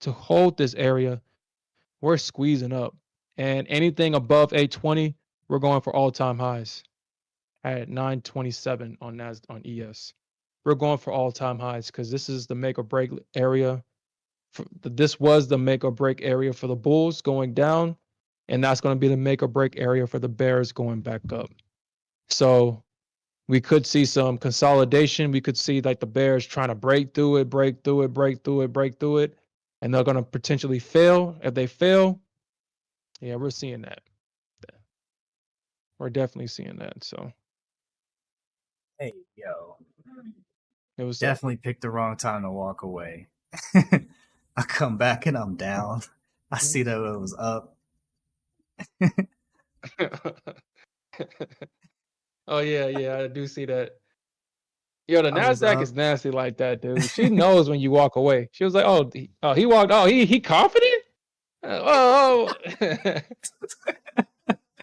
Speaker 2: to hold this area, we're squeezing up. And anything above 820, we're going for all-time highs at 927 on ES. We're going for all-time highs because this is the make or break area. This was the make or break area for the bulls going down, and that's going to be the make or break area for the bears going back up. So we could see some consolidation. We could see like the bears trying to break through it, and they're going to potentially fail. If they fail, yeah, we're seeing that. We're definitely seeing that. So
Speaker 1: Hey, yo,
Speaker 2: it was
Speaker 1: definitely picked the wrong time to walk away. I come back and I'm down. I see that it was up.
Speaker 2: Oh yeah, I do see that. Yo, the
Speaker 1: I was
Speaker 2: Nasdaq is
Speaker 1: up.
Speaker 2: nasty like that, dude. She knows when you walk away. She was like, he walked. Oh, he confident. Oh,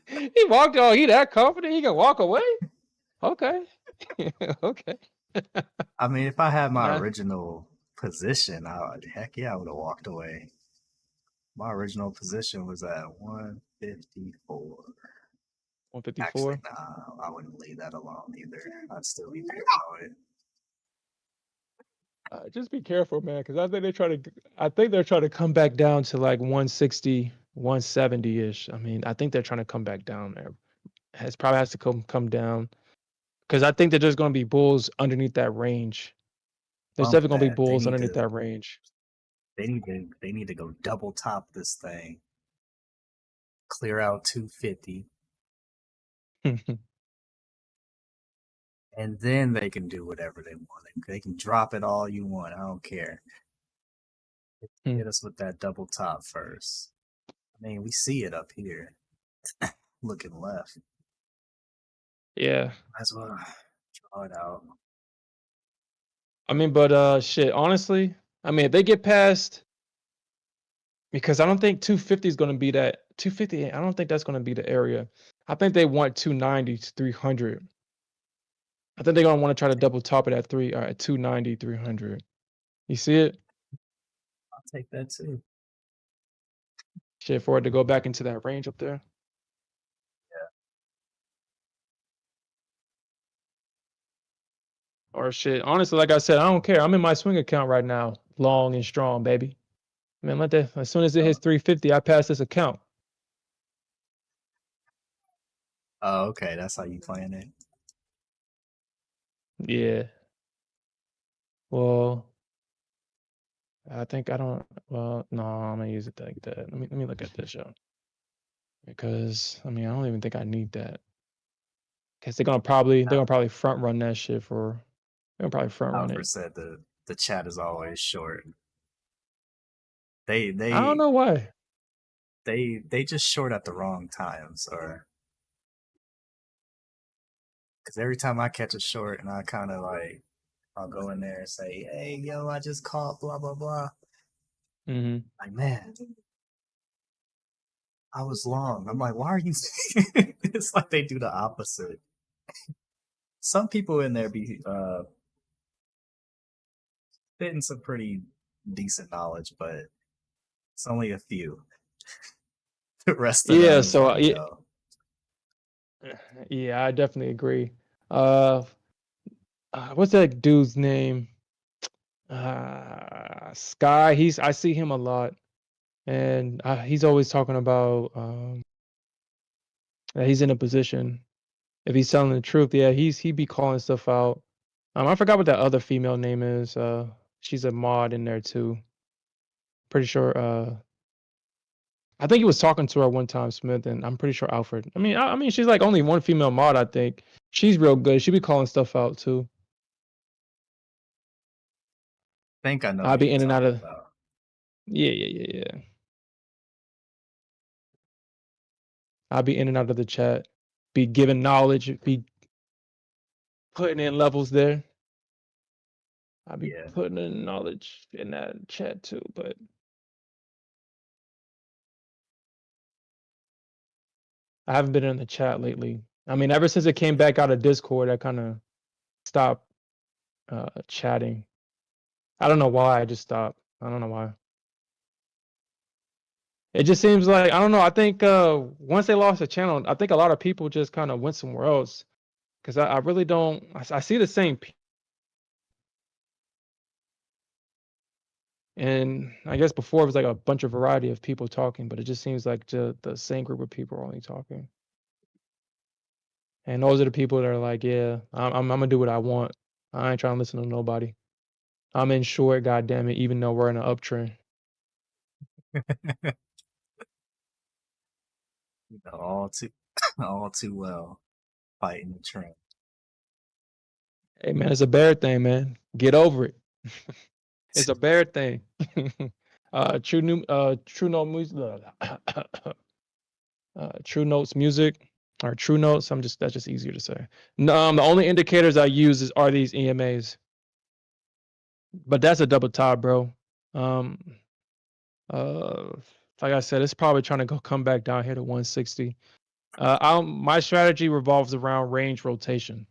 Speaker 2: he walked. Oh, he that confident? He can walk away? Okay, okay.
Speaker 1: I mean, if I had my
Speaker 2: Nah,
Speaker 1: original position, heck yeah, I would have walked away. My original position was at 154.
Speaker 2: 154.
Speaker 1: Actually, nah, I wouldn't leave that alone either. I'd still be paranoid.
Speaker 2: Just be careful, man, because I think they're trying to come back down to like 160, 170-ish. I mean, I think they're trying to come back down there. It probably has to come down because I think that there's going to be bulls underneath that range. There's
Speaker 1: Bump
Speaker 2: definitely going to be
Speaker 1: that.
Speaker 2: bulls underneath that range.
Speaker 1: They need to go double top this thing. Clear out 250. And then they can do whatever they want. They can drop it all you want. I don't care. Hit us with that double top first. I mean, we see it up here. Looking left.
Speaker 2: Yeah.
Speaker 1: Might as well draw it out.
Speaker 2: I mean, but shit, honestly, I mean, if they get past because I don't think 250 is going to be that 250. I don't think that's going to be the area. I think they want 290 to 300. I think they're going to want to try to double top it at 290, 300. You see it?
Speaker 1: I'll take that too.
Speaker 2: Shit, for it to go back into that range up there. Or shit, honestly, like I said, I don't care. I'm in my swing account right now, long and strong, baby. Man, let that. As soon as it hits 350, I pass this account.
Speaker 1: Oh, okay. That's how you playing it.
Speaker 2: Yeah. Well, I think I don't. Well, no, I'm gonna use it like that. Let me look at this, yo. Because I mean, I don't even think I need that. Because they're gonna probably front run that shit for. They're gonna probably front run
Speaker 1: Alfred
Speaker 2: it.
Speaker 1: said the chat is always short. They
Speaker 2: I don't
Speaker 1: they
Speaker 2: know why.
Speaker 1: they just short at the wrong times, or because every time I catch a short and I kind of like I'll go in there and say, "Hey, yo, I just caught blah blah blah."
Speaker 2: Mm-hmm.
Speaker 1: Like, man, I was long. I'm like, why are you? It's like they do the opposite. Some people in there be fitting some pretty decent knowledge, but it's only a few. The rest of them
Speaker 2: Yeah.
Speaker 1: is
Speaker 2: So
Speaker 1: like, yo,
Speaker 2: yeah, I definitely agree. Uh, what's that dude's name? Sky. I see him a lot, and he's always talking about that he's in a position. If he's telling the truth, yeah, he be calling stuff out. I forgot what that other female name is. She's a mod in there too. Pretty sure. I think he was talking to her one time, Smith, and I'm pretty sure Alfred. I mean, she's like only one female mod. I think she's real good. She be calling stuff out too.
Speaker 1: I think I know
Speaker 2: I'll
Speaker 1: who
Speaker 2: be
Speaker 1: you're
Speaker 2: in and out
Speaker 1: talking
Speaker 2: of.
Speaker 1: about.
Speaker 2: Yeah, yeah, yeah, yeah. I'll be in and out of the chat. Be giving knowledge. Be putting in levels there. I'll be
Speaker 1: Yeah,
Speaker 2: putting in knowledge in that chat too. But I haven't been in the chat lately. I mean, ever since it came back out of Discord, I kind of stopped chatting. I don't know why. I just stopped. I don't know why. It just seems like I don't know. I think once they lost the channel, I think a lot of people just kind of went somewhere else because I really don't. I see the same, and I guess before it was like a bunch of variety of people talking, but it just seems like the same group of people are only talking. And those are the people that are like, yeah, I'm gonna do what I want. I ain't trying to listen to nobody. I'm in short, goddamn it, even though we're in an uptrend.
Speaker 1: you know, all too all too well fighting the trend.
Speaker 2: Hey man, it's a bear thing, man. Get over it. It's a bear thing. True note music, True Notes music or True Notes. That's just easier to say. No, the only indicators I use are these EMAs, but that's a double top, bro. Um, uh, like I said, it's probably trying to come back down here to 160. My strategy revolves around range rotation,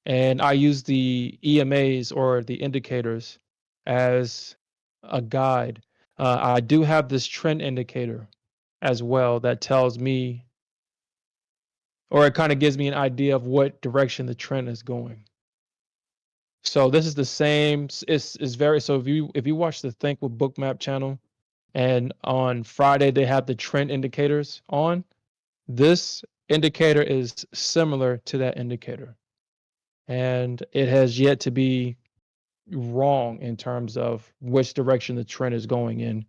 Speaker 2: and I use the EMAs or the indicators as a guide. I do have this trend indicator as well that tells me, or it kind of gives me an idea of what direction the trend is going. So this is the same. It's very so. If you watch the Think with Bookmap channel, and on Friday they have the trend indicators on, this indicator is similar to that indicator, and it has yet to be wrong in terms of which direction the trend is going in,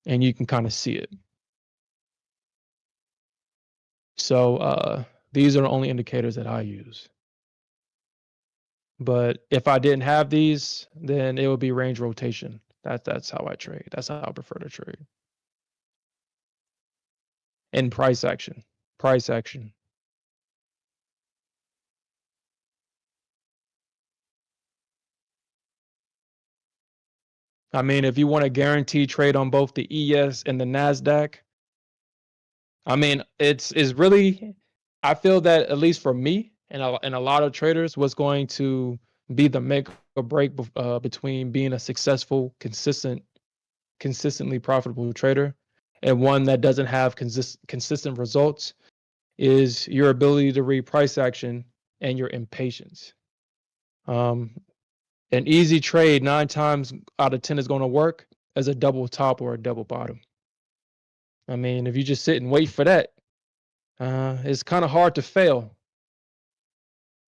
Speaker 2: and you can kind of see it. So these are the only indicators that I use. But if I didn't have these, then it would be range rotation. That's how I trade. That's how I prefer to trade. And price action. Price action. I mean, if you want a guaranteed trade on both the ES and the NASDAQ, I mean, it's really, I feel that at least for me and a lot of traders, what's going to be the make or break between being a successful, consistently profitable trader and one that doesn't have consistent results is your ability to read price action and your impatience. An easy trade 9 times out of 10 is going to work as a double top or a double bottom. I mean, if you just sit and wait for that, it's kind of hard to fail.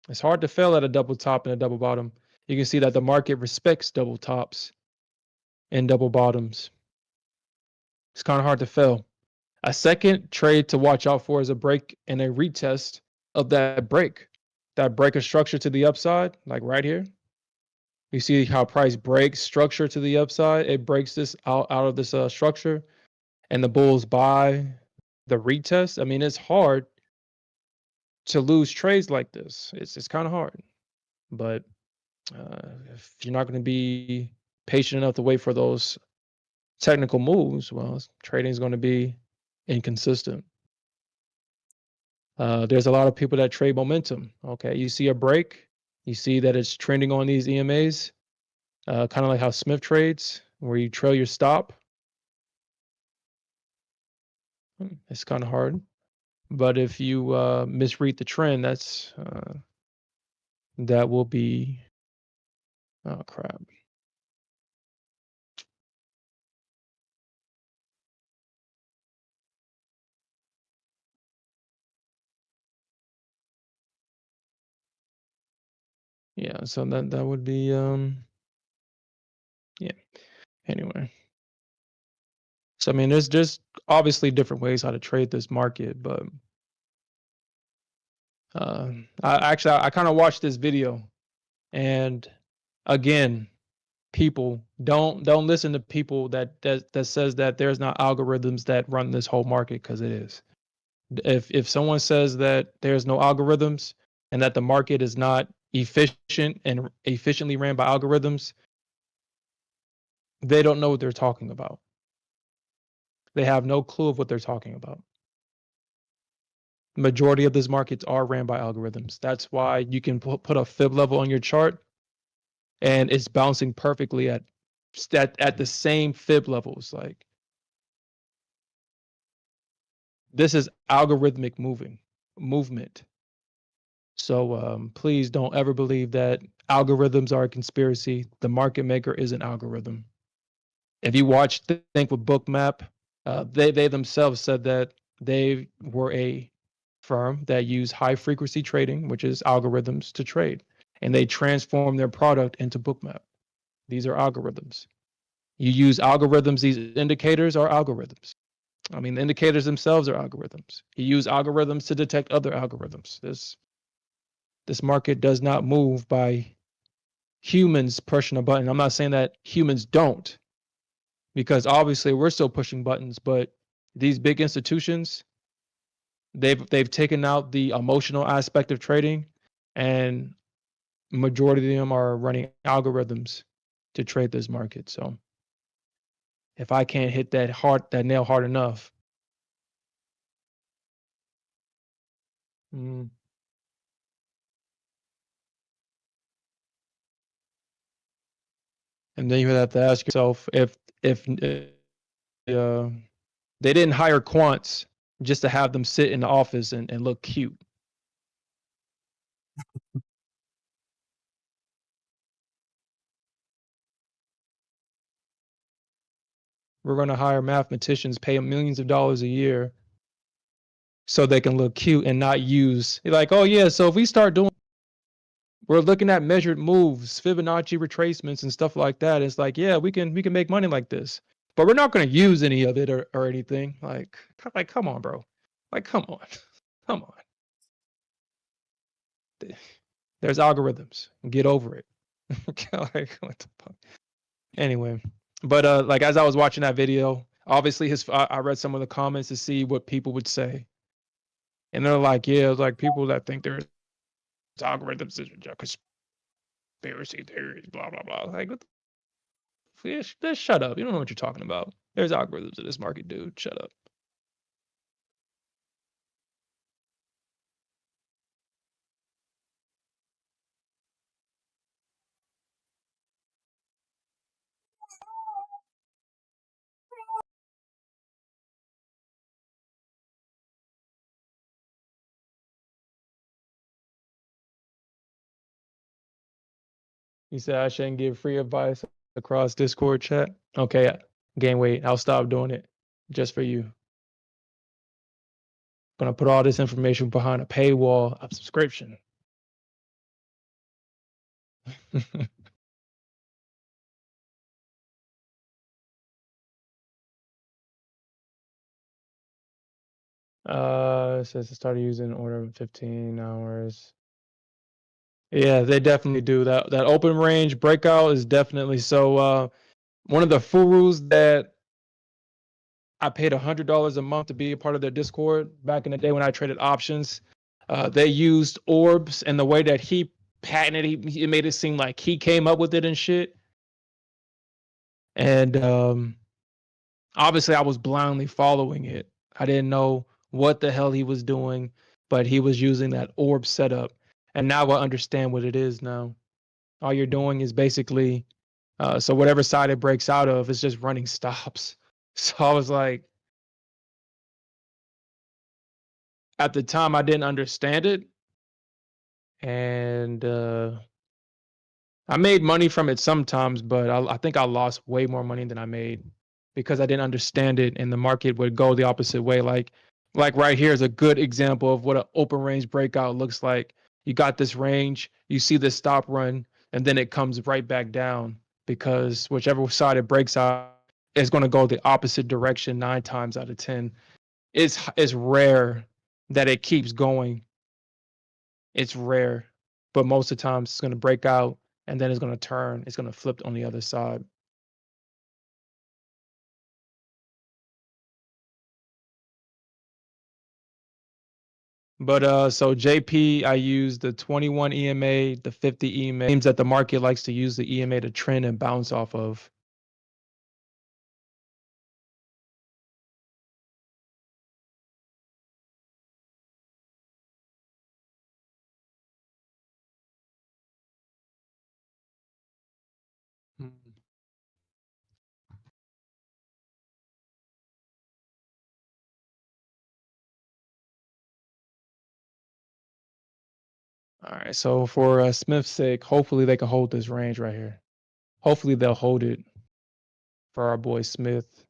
Speaker 2: It's hard to fail at a double top and a double bottom. You can see that the market respects double tops and double bottoms. It's kind of hard to fail. A second trade to watch out for is a break and a retest of that break. That break of structure to the upside, like right here. You see how price breaks structure to the upside. It breaks this out of this structure, and the bulls buy the retest. I mean, it's hard to lose trades like this. It's kind of hard, but if you're not going to be patient enough to wait for those technical moves, well, trading is going to be inconsistent. There's a lot of people that trade momentum. Okay, you see a break, you see that it's trending on these EMAs, kind of like how Smith trades, where you trail your stop. It's kind of hard, but if you misread the trend, that will be, oh crap. Yeah, so that would be yeah. Anyway, so I mean, there's just obviously different ways how to trade this market, but I kind of watched this video, and again, people don't listen to people that says that there's not algorithms that run this whole market, because it is. If someone says that there's no algorithms and that the market is not efficient and efficiently ran by algorithms, they don't know what they're talking about. They have no clue of what they're talking about. Majority of these markets are ran by algorithms. That's why you can put a fib level on your chart and it's bouncing perfectly at the same fib levels. Like, this is algorithmic movement. So please don't ever believe that algorithms are a conspiracy. The market maker is an algorithm. If you watch Think with Bookmap, they themselves said that they were a firm that used high frequency trading, which is algorithms, to trade, and they transformed their product into Bookmap. These are algorithms. You use algorithms. These indicators are algorithms. I mean, the indicators themselves are algorithms. You use algorithms to detect other algorithms. This market does not move by humans pushing a button. I'm not saying that humans don't, because obviously we're still pushing buttons, but these big institutions, they've taken out the emotional aspect of trading, and majority of them are running algorithms to trade this market. So if I can't hit that nail hard enough, and then you have to ask yourself if they didn't hire quants just to have them sit in the office and look cute. We're going to hire mathematicians, pay them millions of dollars a year so they can look cute and not use, like, oh yeah, so if we start doing, we're looking at measured moves, Fibonacci retracements and stuff like that. It's like, yeah, we can make money like this, but we're not going to use any of it or anything. Like, come on, bro. Like, come on. Come on. There's algorithms. Get over it. Like, what the fuck? Anyway, but like, as I was watching that video, obviously I read some of the comments to see what people would say, and they're like, yeah, it's like people that think there's algorithms, conspiracy theories, blah blah blah. Like, what the Just shut up. You don't know what you're talking about. There's algorithms in this market, dude. Shut up. You said I shouldn't give free advice across Discord chat. Okay, gain weight. I'll stop doing it just for you. Gonna put all this information behind a paywall of subscription. It says it started using order of 15 hours. Yeah, they definitely do that. That open range breakout is definitely so. One of the furus that I paid $100 a month to be a part of their Discord back in the day when I traded options. They used orbs, and the way that he patented, it made it seem like he came up with it and shit. And obviously, I was blindly following it. I didn't know what the hell he was doing, but he was using that orb setup. And now I understand what it is now. All you're doing is basically, so whatever side it breaks out of, it's just running stops. So I was like, at the time, I didn't understand it. And I made money from it sometimes, but I think I lost way more money than I made because I didn't understand it, and the market would go the opposite way. Like right here is a good example of what an open range breakout looks like. You got this range, you see this stop run, and then it comes right back down because whichever side it breaks out is going to go the opposite direction 9 times out of 10. It's rare that it keeps going. It's rare, but most of the time it's going to break out and then it's going to turn. It's going to flip on the other side. But so JP, I use the 21 EMA, the 50 EMA. Seems that the market likes to use the EMA to trend and bounce off of. Hmm. All right, so for Smith's sake, hopefully they can hold this range right here. Hopefully they'll hold it for our boy Smith.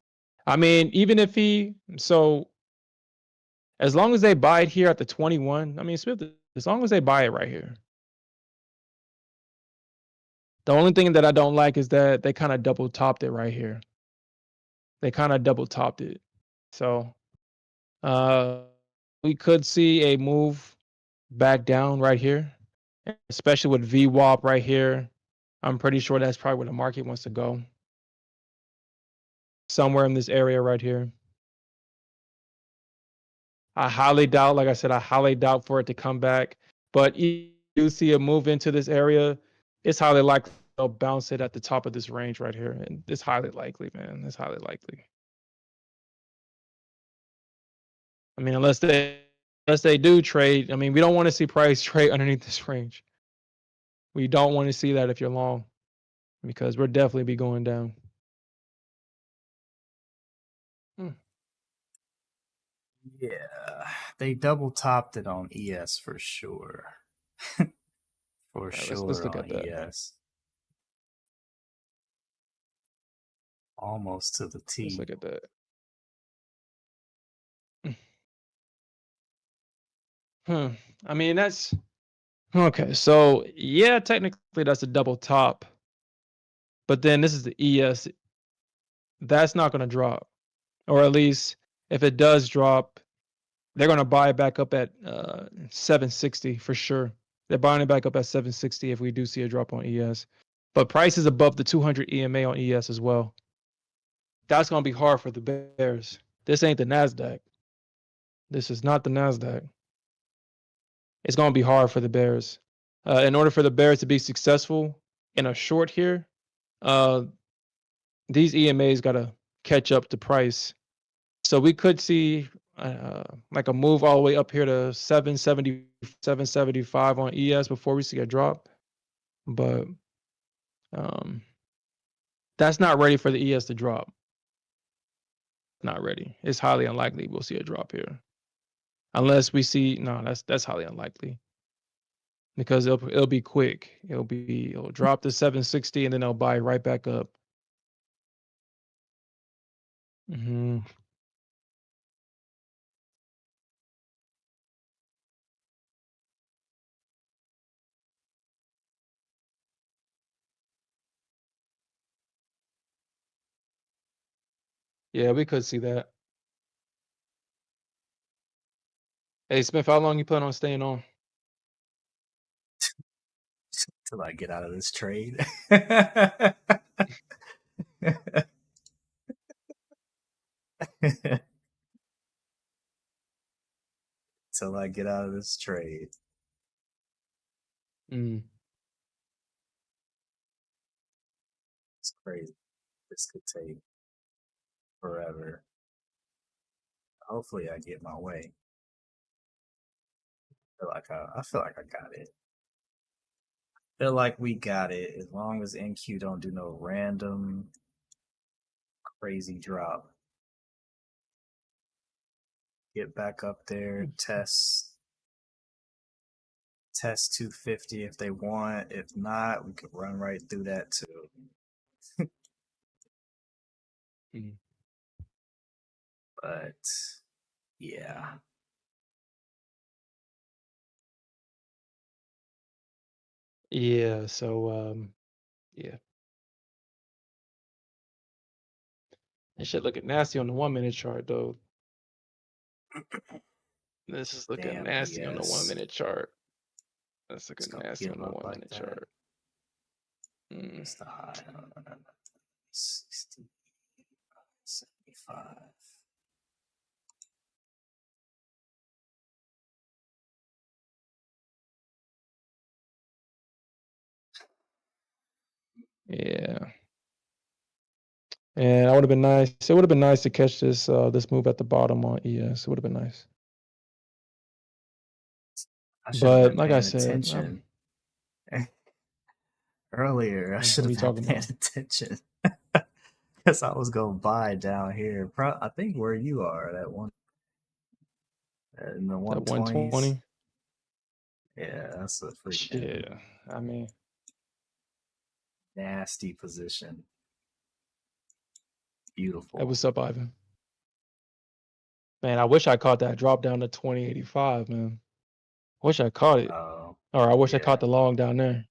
Speaker 2: I mean, even if so as long as they buy it here at the 21, I mean, Smith, as long as they buy it right here. The only thing that I don't like is that they kind of double topped it right here. They kind of double topped it. So we could see a move back down right here, especially with VWAP right here. I'm pretty sure that's probably where the market wants to go. Somewhere in this area right here. I highly doubt, like I said, I highly doubt for it to come back. But if you see a move into this area, it's highly likely they'll bounce it at the top of this range right here. And it's highly likely, man. It's highly likely. I mean, unless they do trade. I mean, we don't want to see price trade underneath this range. We don't want to see that if you're long, because we'll definitely be going down.
Speaker 1: Yeah, they double topped it on ES for sure. For
Speaker 2: Right,
Speaker 1: sure
Speaker 2: let's look
Speaker 1: on
Speaker 2: at that.
Speaker 1: ES. Almost to the T.
Speaker 2: Let's look at that. I mean, that's okay. So yeah, technically that's a double top, but then this is the ES. That's not going to drop, or at least if it does drop, they're going to buy it back up at 760 for sure. They're buying it back up at 760 if we do see a drop on ES. But price is above the 200 EMA on ES as well. That's going to be hard for the bears. This ain't the NASDAQ. This is not the NASDAQ. It's going to be hard for the bears. In order for the bears to be successful in a short here, these EMAs gotta catch up to price. So we could see like a move all the way up here to 770, 775 on ES before we see a drop. But um, that's not ready for the ES to drop. Not ready. It's highly unlikely we'll see a drop here. Unless we see no, that's highly unlikely. Because it'll be quick. It'll drop to 760 and then it'll buy right back up. Hmm. Yeah, we could see that. Hey Smith, how long you plan on staying on?
Speaker 1: Till I get out of this trade. Till I get out of this trade.
Speaker 2: Mm.
Speaker 1: It's crazy. This could take forever. Hopefully, I get my way. I feel like I got it. Feel like we got it as long as NQ don't do no random crazy drop. Get back up there, test 250 if they want. If not, we could run right through that too.
Speaker 2: Mm.
Speaker 1: But yeah,
Speaker 2: Yeah, so yeah. That shit looking nasty on the 1 minute chart though. This is looking
Speaker 1: damn
Speaker 2: nasty on the one
Speaker 1: ES.
Speaker 2: minute chart. That's
Speaker 1: It's
Speaker 2: looking
Speaker 1: gonna
Speaker 2: nasty on
Speaker 1: give
Speaker 2: the
Speaker 1: up
Speaker 2: one
Speaker 1: like
Speaker 2: minute
Speaker 1: that.
Speaker 2: chart. Mm.
Speaker 1: What's the high? 60, 75.
Speaker 2: Yeah. And I would have been nice. It would have been nice to catch this move at the bottom on ES. It would have been nice.
Speaker 1: I should have
Speaker 2: But
Speaker 1: been
Speaker 2: like I
Speaker 1: paying
Speaker 2: said,
Speaker 1: attention earlier. I should
Speaker 2: what are
Speaker 1: have
Speaker 2: you
Speaker 1: been
Speaker 2: talking
Speaker 1: paying
Speaker 2: about?
Speaker 1: attention because I was gonna buy down here. I think where you are, that one in the
Speaker 2: That
Speaker 1: 120s.
Speaker 2: 120?
Speaker 1: Yeah, that's a freaking
Speaker 2: Yeah. I mean,
Speaker 1: nasty position.
Speaker 2: hey,
Speaker 1: Beautiful.
Speaker 2: what's up, Ivan? Man, I wish I caught that drop down to 2085, man. Wish I caught it.
Speaker 1: Oh,
Speaker 2: Or I wish I
Speaker 1: yeah.
Speaker 2: caught the long down there.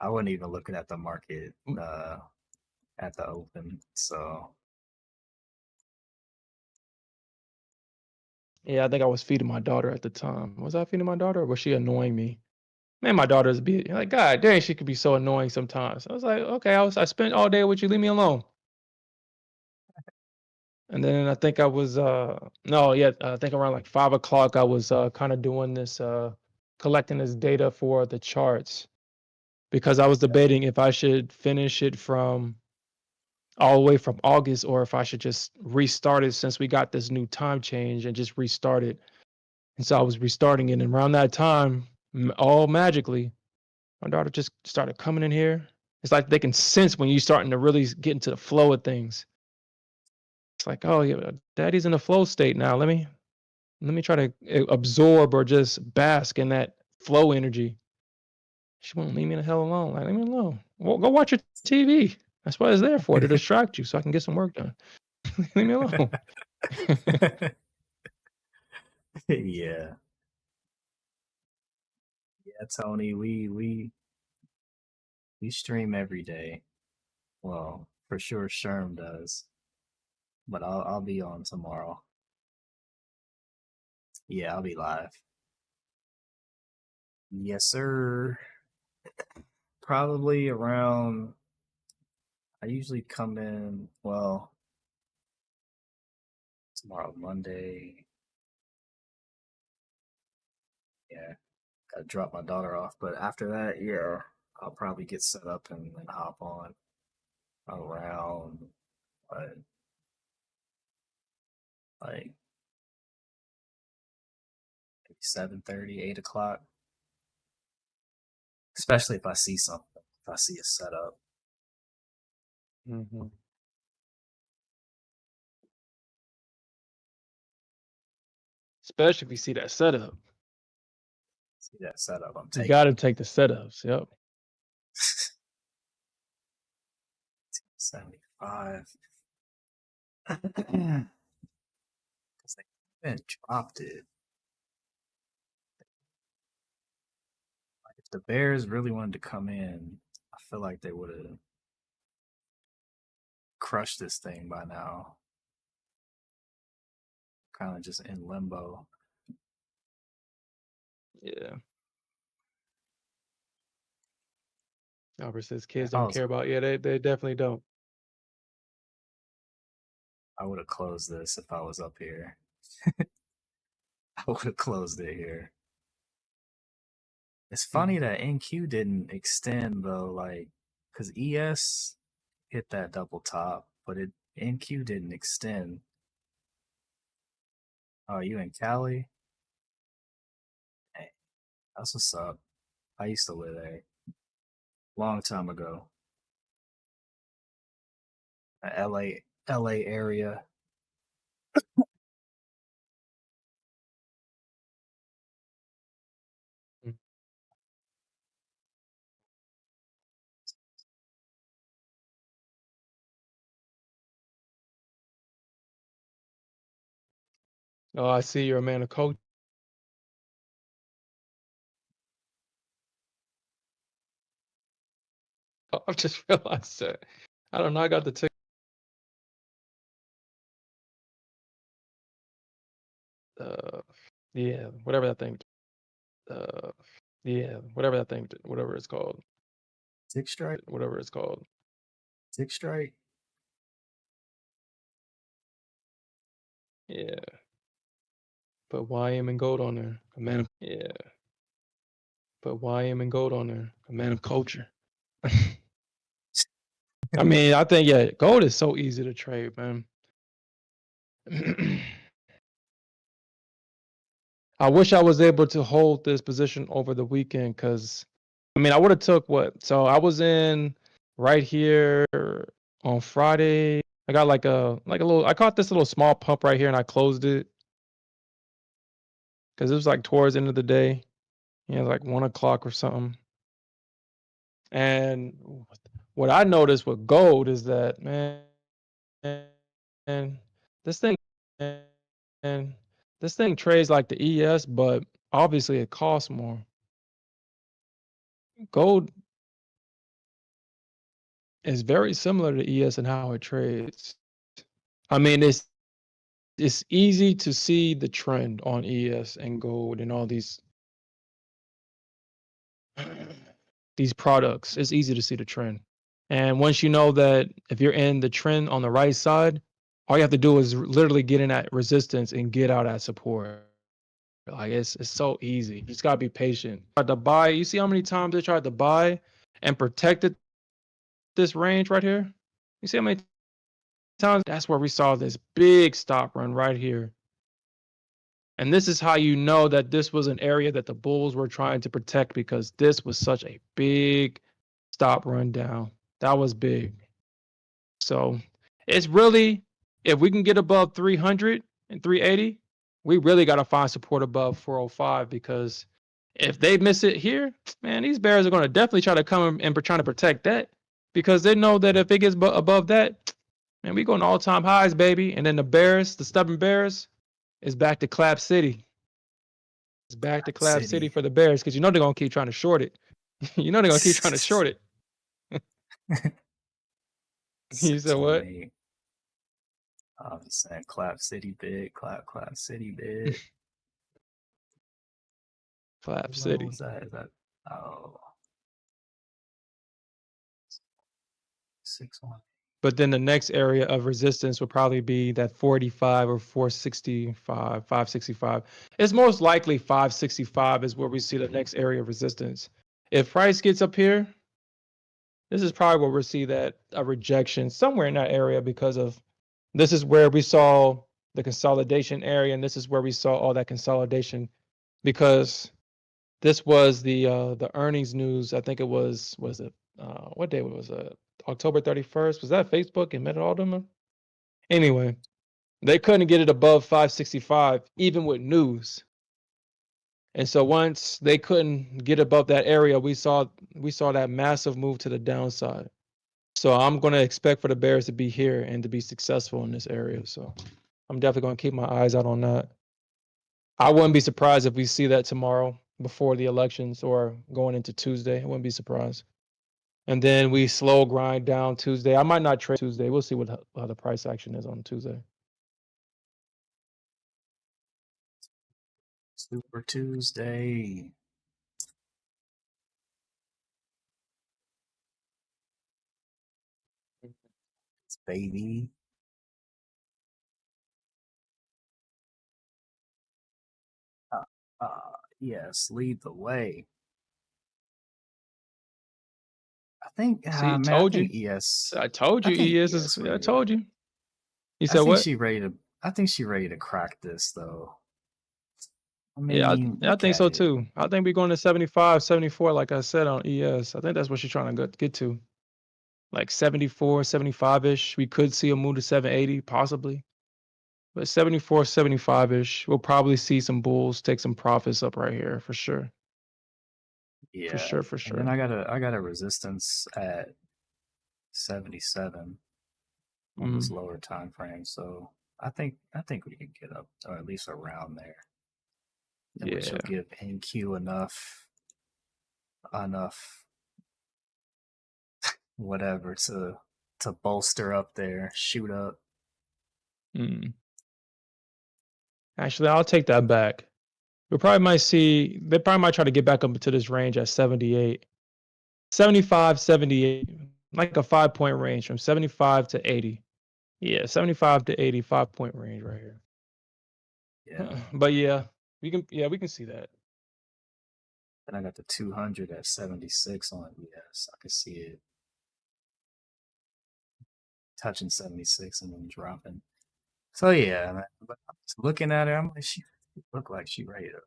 Speaker 1: I wasn't even looking at the market
Speaker 2: Mm.
Speaker 1: at the open. So
Speaker 2: Yeah, I think I was feeding my daughter at the time. Was I feeding my daughter or was she annoying me? Man, my daughter's be like, God dang, she could be so annoying sometimes. I was like, okay, I spent all day with you, leave me alone. And then I think I was no, yeah, I think around like 5 o'clock I was kind of doing this collecting this data for the charts because I was debating if I should finish it from all the way from August or if I should just restart it since we got this new time change and just restart it. And so I was restarting it, and around that time, all magically, my daughter just started coming in here. It's like they can sense when you're starting to really get into the flow of things. It's like, oh yeah, daddy's in the flow state now. Let me try to absorb or just bask in that flow energy. She won't leave me the hell alone. Like, leave me alone. Well, go watch your TV. That's what it's there for, to distract you so I can get some work done. Leave me alone.
Speaker 1: yeah, yeah, Tony, we stream every day. Well, for sure, Sherm does, but I'll be on tomorrow. Yeah, I'll be live. Yes, sir. Probably around. I usually come in. Well, tomorrow Monday. Yeah, gotta drop my daughter off, but after that, yeah, I'll probably get set up and hop on. around what, like 7:30, 8 o'clock. Especially if I see something, if I see a setup.
Speaker 2: Mm-hmm. Especially if you see that setup.
Speaker 1: See that setup, I'm
Speaker 2: You
Speaker 1: taking
Speaker 2: got to
Speaker 1: it.
Speaker 2: take the setups. Yep.
Speaker 1: 75. Because they even dropped it. Like if the Bears really wanted to come in, I feel like they would have crushed this thing by now. Kind of just in limbo.
Speaker 2: Yeah. Albert says kids
Speaker 1: If I
Speaker 2: don't
Speaker 1: was,
Speaker 2: care about. Yeah, they definitely don't.
Speaker 1: I would have closed this if I was up here. I would have closed it here. It's funny that NQ didn't extend though, like, because ES hit that double top, but it NQ didn't extend. Oh, you in Cali? Hey, that's what's up. I used to live there long time ago. LA area.
Speaker 2: Mm. Oh, I see you're a man of culture. I just realized that. I don't know. I got the ticket. Uh, yeah, whatever that thing. Uh, yeah, whatever that thing. Whatever it's called.
Speaker 1: TickStrike?
Speaker 2: Whatever it's called.
Speaker 1: TickStrike?
Speaker 2: Yeah. Put YM and gold on there. A man of yeah. Put YM and gold on there. A man of culture. I mean, I think yeah, gold is so easy to trade, man. I wish I was able to hold this position over the weekend because I mean I would have took what? So I was in right here on Friday. I got like a little I caught this little small pump right here and I closed it because it was like towards the end of the day. You know, like 1 o'clock or something. And what I noticed with gold is that man, and this thing and this thing trades like the ES, but obviously it costs more. Gold is very similar to ES and how it trades. I mean, it's easy to see the trend on ES and gold and all these products. It's easy to see the trend. And once you know that if you're in the trend on the right side, all you have to do is literally get in at resistance and get out at support. Like it's so easy. You just gotta be patient. Tried to buy. You see how many times they tried to buy and protected this range right here? You see how many times? That's where we saw this big stop run right here. And this is how you know that this was an area that the Bulls were trying to protect because this was such a big stop run down. That was big. So it's really, if we can get above 300 and 380, we really got to find support above 405 because if they miss it here, man, these Bears are going to definitely try to come and trying to protect that because they know that if it gets above that, man, we going all-time highs, baby. And then the Bears, the stubborn Bears, is back to Clap City. It's back to Clap City
Speaker 1: City.
Speaker 2: for the Bears because you know they're going to keep trying to short it. You know they're going to keep trying to short it. You said what?
Speaker 1: 618. I was saying clap city bid, clap city bid.
Speaker 2: Clap
Speaker 1: What level
Speaker 2: City.
Speaker 1: was that? Is that oh 6-1?
Speaker 2: But then the next area of resistance would probably be that 45 or 465, 565. It's most likely 565 is where we see the next area of resistance. If price gets up here, This is probably where we'll see that a rejection somewhere in that area because of this is where we saw the consolidation area, and this is where we saw all that consolidation because this was the earnings news. I think it was it what day was it? October 31st. Was that Facebook and Meta all them? Anyway, they couldn't get it above 565 even with news. And so once they couldn't get above that area, we saw that massive move to the downside. So I'm going to expect for the Bears to be here and to be successful in this area. So I'm definitely going to keep my eyes out on that. I wouldn't be surprised if we see that tomorrow before the elections or going into Tuesday. I wouldn't be surprised. And then we slow grind down Tuesday. I might not trade Tuesday. We'll see how the price action is on Tuesday.
Speaker 1: Super Tuesday. Baby. Uh, yes, lead the way. I think,
Speaker 2: See,
Speaker 1: man, I
Speaker 2: told
Speaker 1: think
Speaker 2: you.
Speaker 1: ES.
Speaker 2: I told
Speaker 1: I
Speaker 2: you
Speaker 1: think
Speaker 2: ES is.
Speaker 1: ES
Speaker 2: I
Speaker 1: ready to.
Speaker 2: told you. You
Speaker 1: I
Speaker 2: said
Speaker 1: think
Speaker 2: what?
Speaker 1: she ready to. I think she ready to crack this though. I
Speaker 2: Yeah,
Speaker 1: mean,
Speaker 2: I
Speaker 1: look
Speaker 2: think
Speaker 1: at
Speaker 2: so
Speaker 1: it.
Speaker 2: too. I think we're going to 75, 74, like I said on ES. I think that's what she's trying to get to. Like 74, 75-ish. We could see a move to 780, possibly. But 74, 75-ish. We'll probably see some bulls take some profits up right here for sure. For
Speaker 1: Yeah,
Speaker 2: sure, for
Speaker 1: and then
Speaker 2: sure.
Speaker 1: I got a resistance at 77 on this
Speaker 2: Mm,
Speaker 1: lower time frame. So I think we can get up or at least around there, in which will
Speaker 2: yeah.
Speaker 1: give NQ enough whatever to bolster up there, shoot up.
Speaker 2: Mm. Actually, I'll take that back. We probably might see, they probably might try to get back up into this range at 78. 75, 78, like a 5 point range from 75 to 80. Yeah, 75 to 80, 5 point range right here.
Speaker 1: Yeah.
Speaker 2: But we can see that.
Speaker 1: And I got the 200 at 76 on ES. I could see it touching 76 and then dropping. So yeah, man, but looking at her, I'm like, she look like she ready to.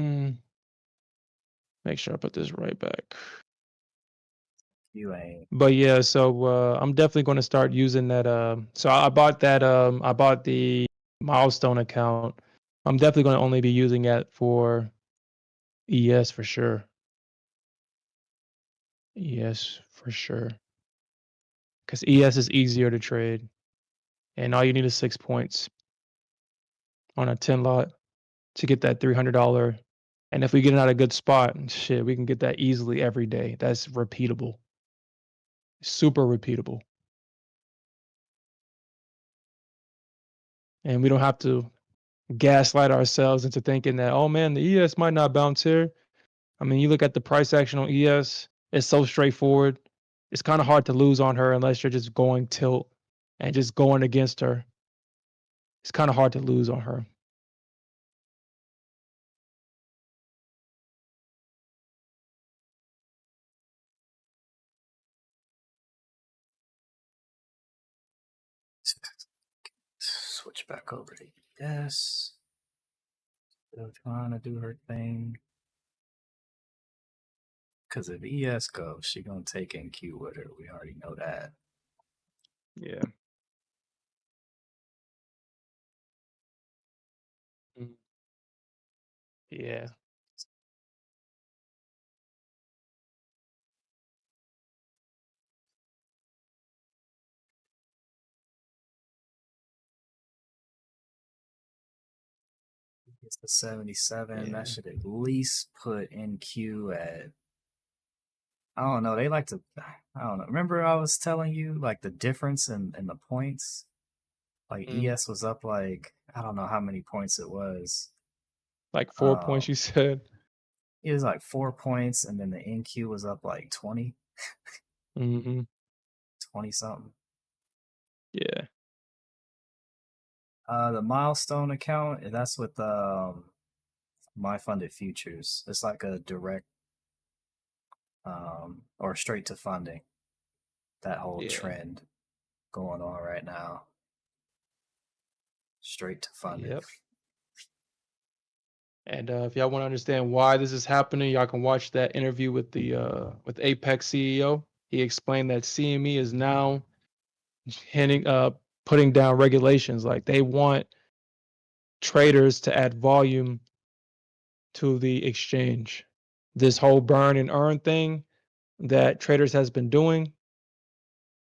Speaker 2: Mm, make sure I put this right back.
Speaker 1: You ain't.
Speaker 2: But yeah, so I'm definitely going to start using that. So I bought that. I bought the milestone account. I'm definitely going to only be using that for ES for sure. ES for sure. Because ES is easier to trade, and all you need is 6 points on a 10 lot to get that $300. And if we get it at a good spot, shit, we can get that easily every day. That's repeatable, super repeatable, and we don't have to gaslight ourselves into thinking that, oh man, the ES might not bounce here. I mean, you look at the price action on ES, it's so straightforward. It's kind of hard to lose on her unless you're just going tilt and just going against her. It's kind of hard to lose on her.
Speaker 1: Switch back over to ES. Still trying to do her thing. Cause if ES goes, she gonna take NQ with her. We already know that.
Speaker 2: Yeah. Mm. Yeah.
Speaker 1: It's the 77. That
Speaker 2: Yeah.
Speaker 1: should at least put NQ at. I don't know. They like to. I don't know. Remember I was telling you like the difference in the points. Like
Speaker 2: Mm.
Speaker 1: ES was up like I don't know how many points it was.
Speaker 2: Like 4 points,
Speaker 1: Um,
Speaker 2: you said.
Speaker 1: it was like 4 points, and then the NQ was up like 20,
Speaker 2: Hmm.
Speaker 1: 20 something.
Speaker 2: Yeah.
Speaker 1: The milestone account, that's with my funded futures. It's like a direct or straight to funding. That whole
Speaker 2: Yeah.
Speaker 1: trend going on right now. Straight to funded.
Speaker 2: Yep. And if y'all want to understand why this is happening, y'all can watch that interview with the with Apex CEO. He explained that CME is now handing putting down regulations. Like they want traders to add volume to the exchange. This whole burn and earn thing that traders has been doing,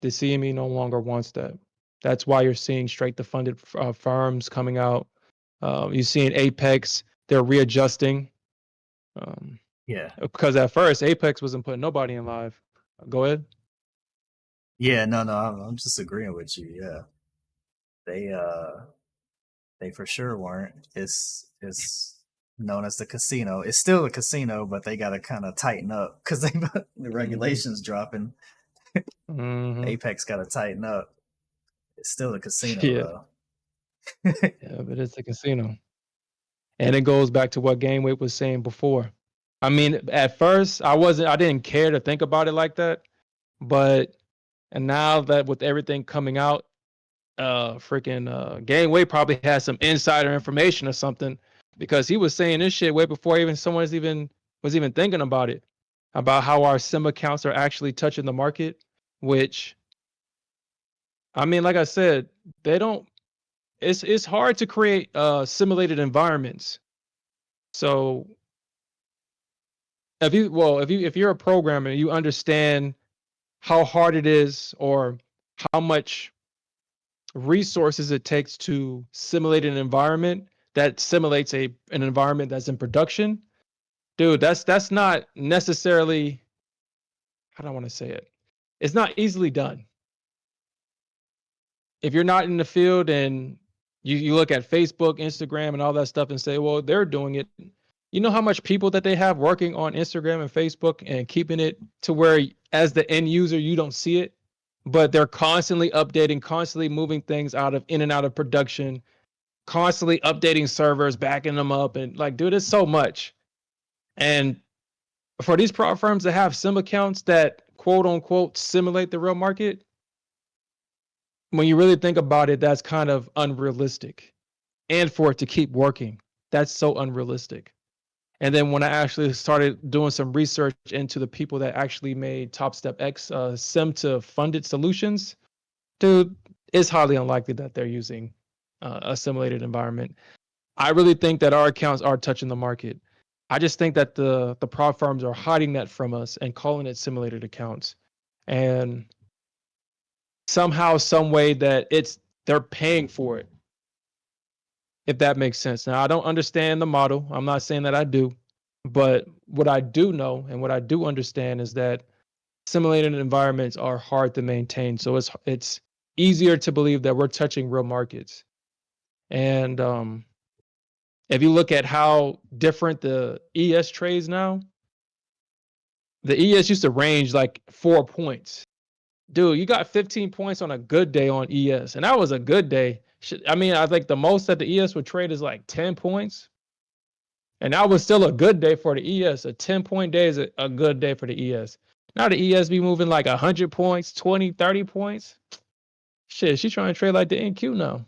Speaker 2: the CME no longer wants that. That's why you're seeing straight to funded firms coming out. You're seeing Apex, they're readjusting. Um,
Speaker 1: Yeah.
Speaker 2: because at first Apex wasn't putting nobody in live. Go ahead.
Speaker 1: Yeah, no, no, I'm just agreeing with you. Yeah. They they for sure weren't. It's known as the casino. It's still a casino, but they got to kind of tighten up because they the
Speaker 2: Hmm.
Speaker 1: regulations dropping.
Speaker 2: Hmm.
Speaker 1: Apex got to tighten up. It's still a
Speaker 2: Yeah,
Speaker 1: casino
Speaker 2: yeah, but it's a casino, and it goes back to what Game Weight was saying before. I mean, at first I didn't care to think about it like that, but and now that with everything coming out, freaking Game Weight probably has some insider information or something because he was saying this shit way before even someone's even was even thinking about it, about how our sim accounts are actually touching the market, which I mean, like I said, they don't. It's hard to create simulated environments. So if you're a programmer, you understand how hard it is or how much resources it takes to simulate an environment that simulates an environment that's in production. Dude, that's not necessarily, how do I want to say it? It's not easily done. If you're not in the field and you look at Facebook, Instagram, and all that stuff and say, well, they're doing it. You know how much people that they have working on Instagram and Facebook and keeping it to where as the end user, you don't see it, but they're constantly updating, constantly moving things out of in and out of production, constantly updating servers, backing them up. And like, dude, it's so much. And for these prop firms that have sim accounts that quote unquote simulate the real market, when you really think about it, that's kind of unrealistic. And for it to keep working, that's so unrealistic. And then when I actually started doing some research into the people that actually made Top Step X sim to funded solutions, dude, it's highly unlikely that they're using a simulated environment. I really think that our accounts are touching the market. I just think that the prop firms are hiding that from us and calling it simulated accounts. And somehow, some way that they're paying for it, if that makes sense. Now, I don't understand the model. I'm not saying that I do, but what I do know and what I do understand is that simulated environments are hard to maintain. So it's easier to believe that we're touching real markets. And if you look at how different the ES trades now, the ES used to range like 4 points. Dude, you got 15 points on a good day on ES, and that was a good day. I mean, I think the most that the ES would trade is like 10 points. And that was still a good day for the ES. A 10-point day is a good day for the ES. Now the ES be moving like 100 points, 20, 30 points. Shit, she's trying to trade like the NQ now.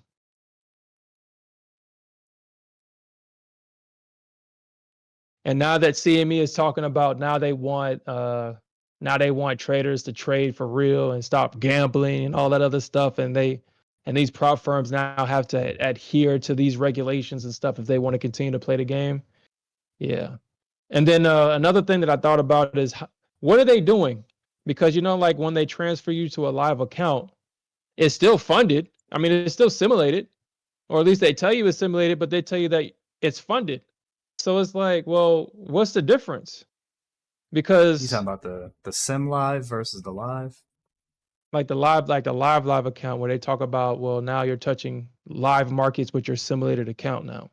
Speaker 2: And now that CME is talking about now they want traders to trade for real and stop gambling and all that other stuff. And these prop firms now have to adhere to these regulations and stuff if they want to continue to play the game. Yeah. And then another thing that I thought about is what are they doing? Because like when they transfer you to a live account, it's still funded. I mean, it's still simulated, or at least they tell you it's simulated, but they tell you that it's funded. So it's like, well, what's the difference?
Speaker 1: You talking
Speaker 2: Because
Speaker 1: about the sim live versus the live?
Speaker 2: like the live account where they talk about, well, now you're touching live markets with your simulated account now.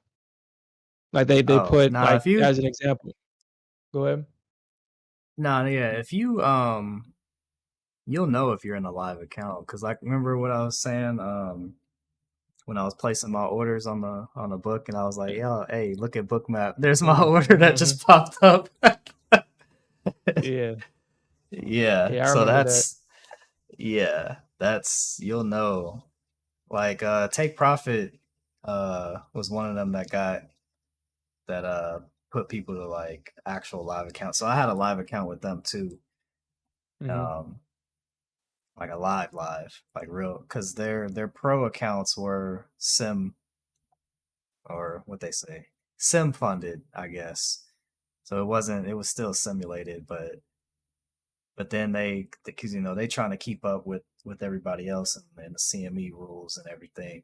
Speaker 2: Like they
Speaker 1: Oh,
Speaker 2: put
Speaker 1: nah.
Speaker 2: like
Speaker 1: If you
Speaker 2: as an example. Go ahead.
Speaker 1: nah, yeah. If you you'll know if you're in a live account because like remember what I was saying when I was placing my orders on the book and I was like, yo, hey, look at Bookmap. There's my order that
Speaker 2: Mm-hmm.
Speaker 1: just popped up.
Speaker 2: Yeah,
Speaker 1: Yeah,
Speaker 2: yeah, I
Speaker 1: so
Speaker 2: remember that.
Speaker 1: that's you'll know. Like Take Profit was one of them that got that put people to like actual live accounts. So I had a live account with them too.
Speaker 2: Mm-hmm.
Speaker 1: Um like a live like real cuz their pro accounts were sim or what they say sim funded, I guess. So it was still simulated, but then they because you know they trying to keep up with everybody else and the CME rules and everything.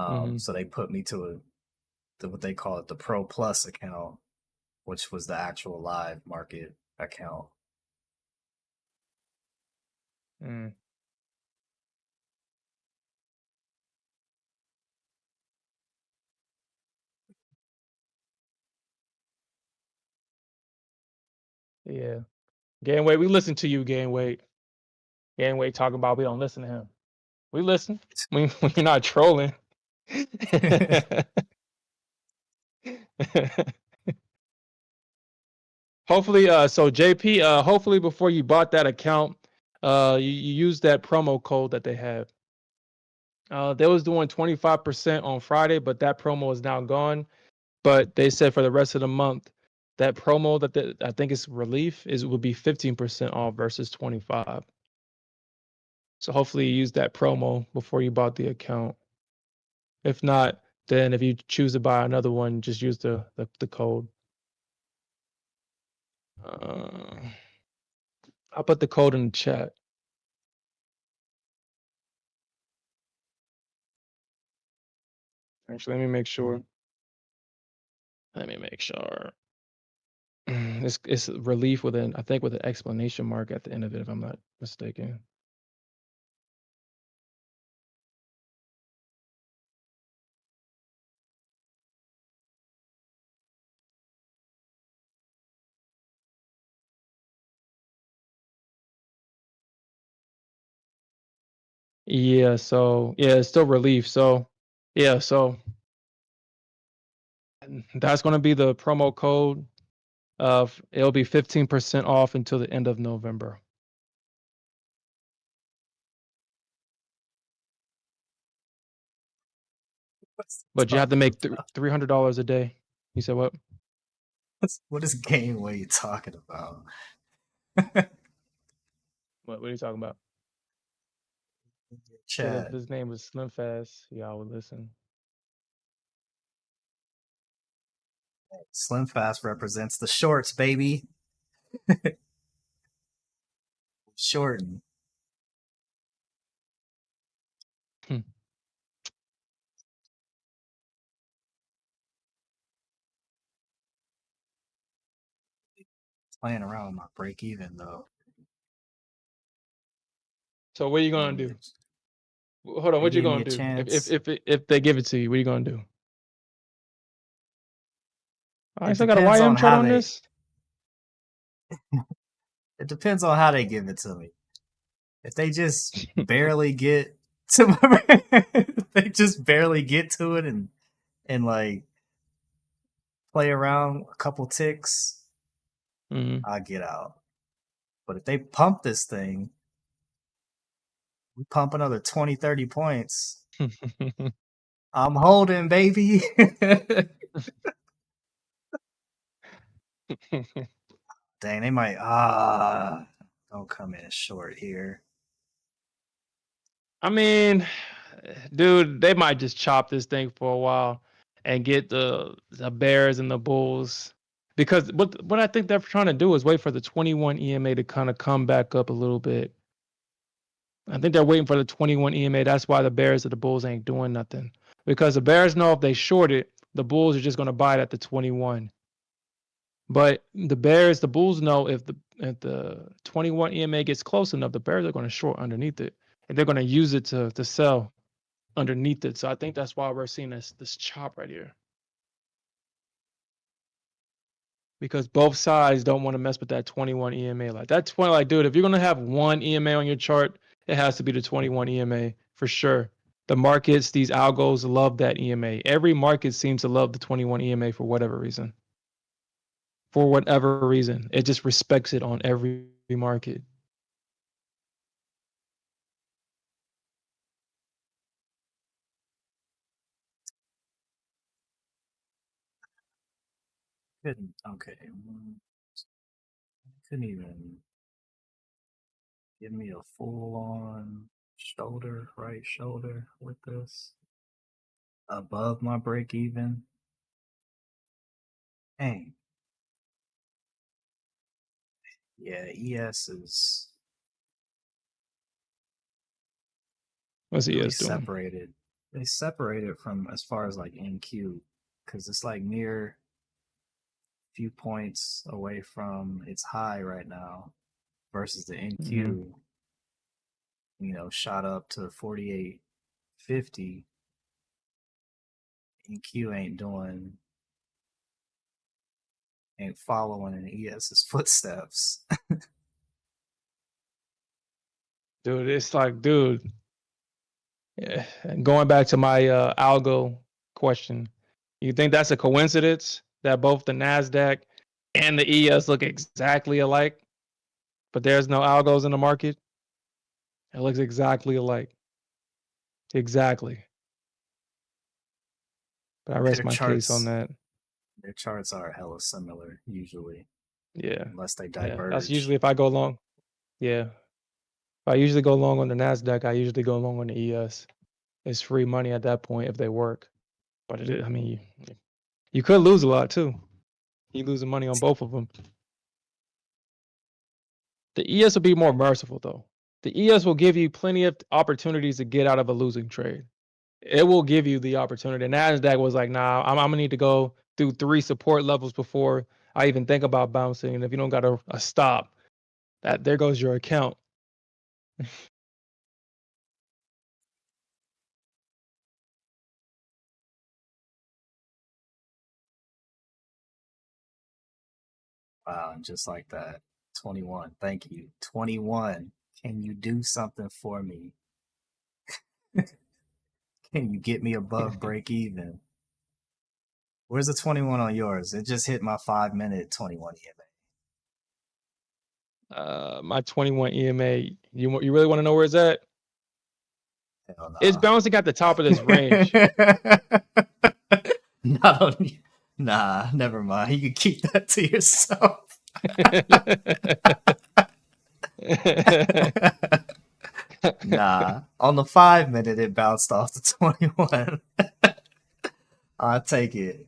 Speaker 2: Mm-hmm.
Speaker 1: So they put me to what they call it the Pro Plus account, which was the actual live market account.
Speaker 2: Mm. Yeah, Gainweight, we listen to you, Gainweight. Gainweight talking about we don't listen to him. We listen. We're not trolling. Hopefully, so JP, hopefully before you bought that account, you used that promo code that they have. They was doing 25% on Friday, but that promo is now gone. But they said for the rest of the month, that promo I think is relief is would be 15% off versus 25. So hopefully you used that promo before you bought the account. If not, then if you choose to buy another one, just use the code. Uh, I'll put the code in the chat. Actually, let me make sure. Let me make sure. It's relief with I think with an explanation mark at the end of it, if I'm not mistaken. Yeah, so yeah, it's still relief. So yeah, so that's gonna be the promo code of it'll be 15% off until the end of November.
Speaker 1: What's he
Speaker 2: But you have to
Speaker 1: talking
Speaker 2: make
Speaker 1: about?
Speaker 2: $300 a day. You said what?
Speaker 1: What is Gameway talking about?
Speaker 2: What are you talking about? Said if
Speaker 1: Chat.
Speaker 2: his name was Slim Fast, y'all would listen.
Speaker 1: Slim Fast represents the shorts, baby. Shorten.
Speaker 2: Hmm.
Speaker 1: Playing around with my break even though.
Speaker 2: So what are you
Speaker 1: Gave
Speaker 2: gonna
Speaker 1: me
Speaker 2: do? Hold on,
Speaker 1: they
Speaker 2: what you
Speaker 1: gave me
Speaker 2: gonna
Speaker 1: a
Speaker 2: do?
Speaker 1: chance.
Speaker 2: If they give it to you, what are you gonna do? I
Speaker 1: It
Speaker 2: still got a
Speaker 1: depends on
Speaker 2: YM chart
Speaker 1: how
Speaker 2: on
Speaker 1: they
Speaker 2: this.
Speaker 1: it depends on how they give it to me. If they just barely get to if they just barely get to it and like play around a couple ticks,
Speaker 2: Mhm.
Speaker 1: I get out. But if they pump this thing, we pump another 20, 30 points. I'm holding, baby. Dang, they might don't come in short here.
Speaker 2: I mean, dude, they might just chop this thing for a while and get the Bears and the Bulls because what I think they're trying to do is wait for the 21 EMA to kind of come back up a little bit. I think they're waiting for the 21 EMA. That's why the Bears or the Bulls ain't doing nothing because the Bears know if they short it, the Bulls are just going to buy it at the 21. But the Bulls know if the 21 EMA gets close enough, the Bears are going to short underneath it, and they're going to use it to sell underneath it. So I think that's why we're seeing this chop right here. because both sides don't want to mess with that 21 EMA. Like that 20, like dude, if you're gonna have one EMA on your chart, it has to be the 21 EMA for sure. The markets, these algos love that EMA. Every market seems to love the 21 EMA for whatever reason. For whatever reason, it just respects it on every market.
Speaker 1: Couldn't. Okay. Couldn't even give me a full on shoulder, right shoulder with this above my break even. Dang. Yeah, ES is
Speaker 2: What's
Speaker 1: really
Speaker 2: ES doing?
Speaker 1: separated. They separated from as far as like NQ because it's like near few points away from its high right now versus the
Speaker 2: Mm-hmm.
Speaker 1: NQ, shot up to 48.50. NQ ain't following in ES's footsteps.
Speaker 2: Dude, it's like, dude, yeah. And going back to my algo question, you think that's a coincidence that both the Nasdaq and the ES look exactly alike, but there's no algos in the market? It looks exactly alike. Exactly. But I
Speaker 1: their
Speaker 2: rest my case on
Speaker 1: charts
Speaker 2: that.
Speaker 1: their charts are hella similar usually,
Speaker 2: Yeah.
Speaker 1: unless they
Speaker 2: Yeah. That's usually
Speaker 1: diverge.
Speaker 2: if I go long. Yeah. If I usually go long on the Nasdaq, I usually go long on the ES. It's free money at that point if they work. But it is, I mean, you could lose a lot too. You losing money on both of them. The ES will be more merciful though. The ES will give you plenty of opportunities to get out of a losing trade. It will give you the opportunity. Nasdaq was like, nah, I'm gonna need to go through 3 support levels before I even think about bouncing. And if you don't got a stop, that there goes your account.
Speaker 1: Wow, and just like that, 21. Thank you. 21. Can you do something for me? Can you get me above break even? Where's the 21 on yours? It just hit my 5 minute 21
Speaker 2: My 21 EMA. You really want to know where it's at? It's
Speaker 1: EMA.
Speaker 2: bouncing at the top of this range.
Speaker 1: Hell no. Not on you. Nah, never mind. You can keep that to yourself. Nah, on the 5 minute, it bounced off the 21. I take it.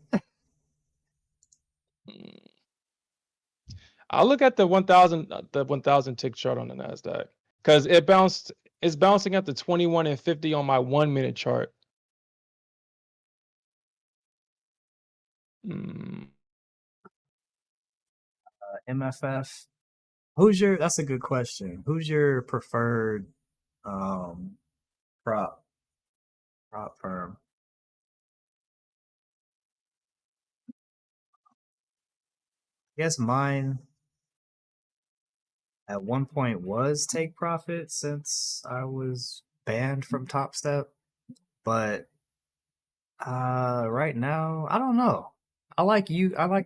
Speaker 2: I'll look at the 1000 tick chart on the Nasdaq because it bounced. It's bouncing at the 21 and 50 on my 1 minute chart. Mm,
Speaker 1: MFF. That's a good question. Who's your preferred um, prop firm? I guess mine at one point was Take Profit since I was banned from Top Step, but right now I don't know. I like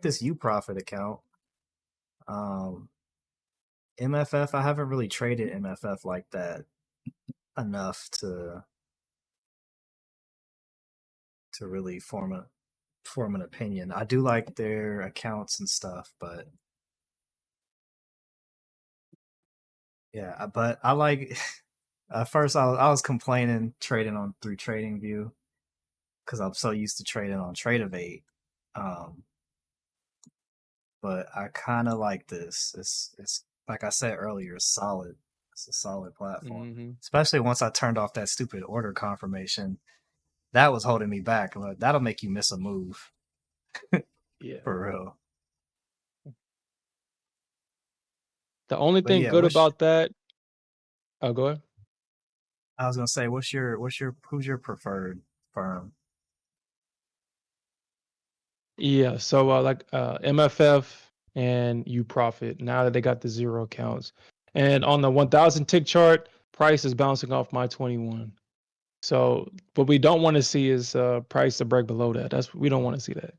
Speaker 1: this U Profit account. Um, MFF, I haven't really traded MFF like that enough to really form an opinion. I do like their accounts and stuff, but yeah, but I like at first I was complaining trading on through TradingView because I'm so used to trading on Tradeovate. Um, but I kind of like this. It's like I said earlier, it's solid. It's a solid platform,
Speaker 2: hmm
Speaker 1: especially once I turned off that stupid order confirmation. That was holding me back. But that'll make you miss a move
Speaker 2: Yeah.
Speaker 1: for real.
Speaker 2: The only
Speaker 1: But
Speaker 2: thing
Speaker 1: yeah,
Speaker 2: good about that. Oh, go ahead.
Speaker 1: I was gonna say, who's your preferred firm?
Speaker 2: Yeah. So like MFF. and you profit now that they got the 0 accounts. And on the 1000 tick chart, price is bouncing off my 21. So what we don't want to see is price to break below that. We don't want to see that.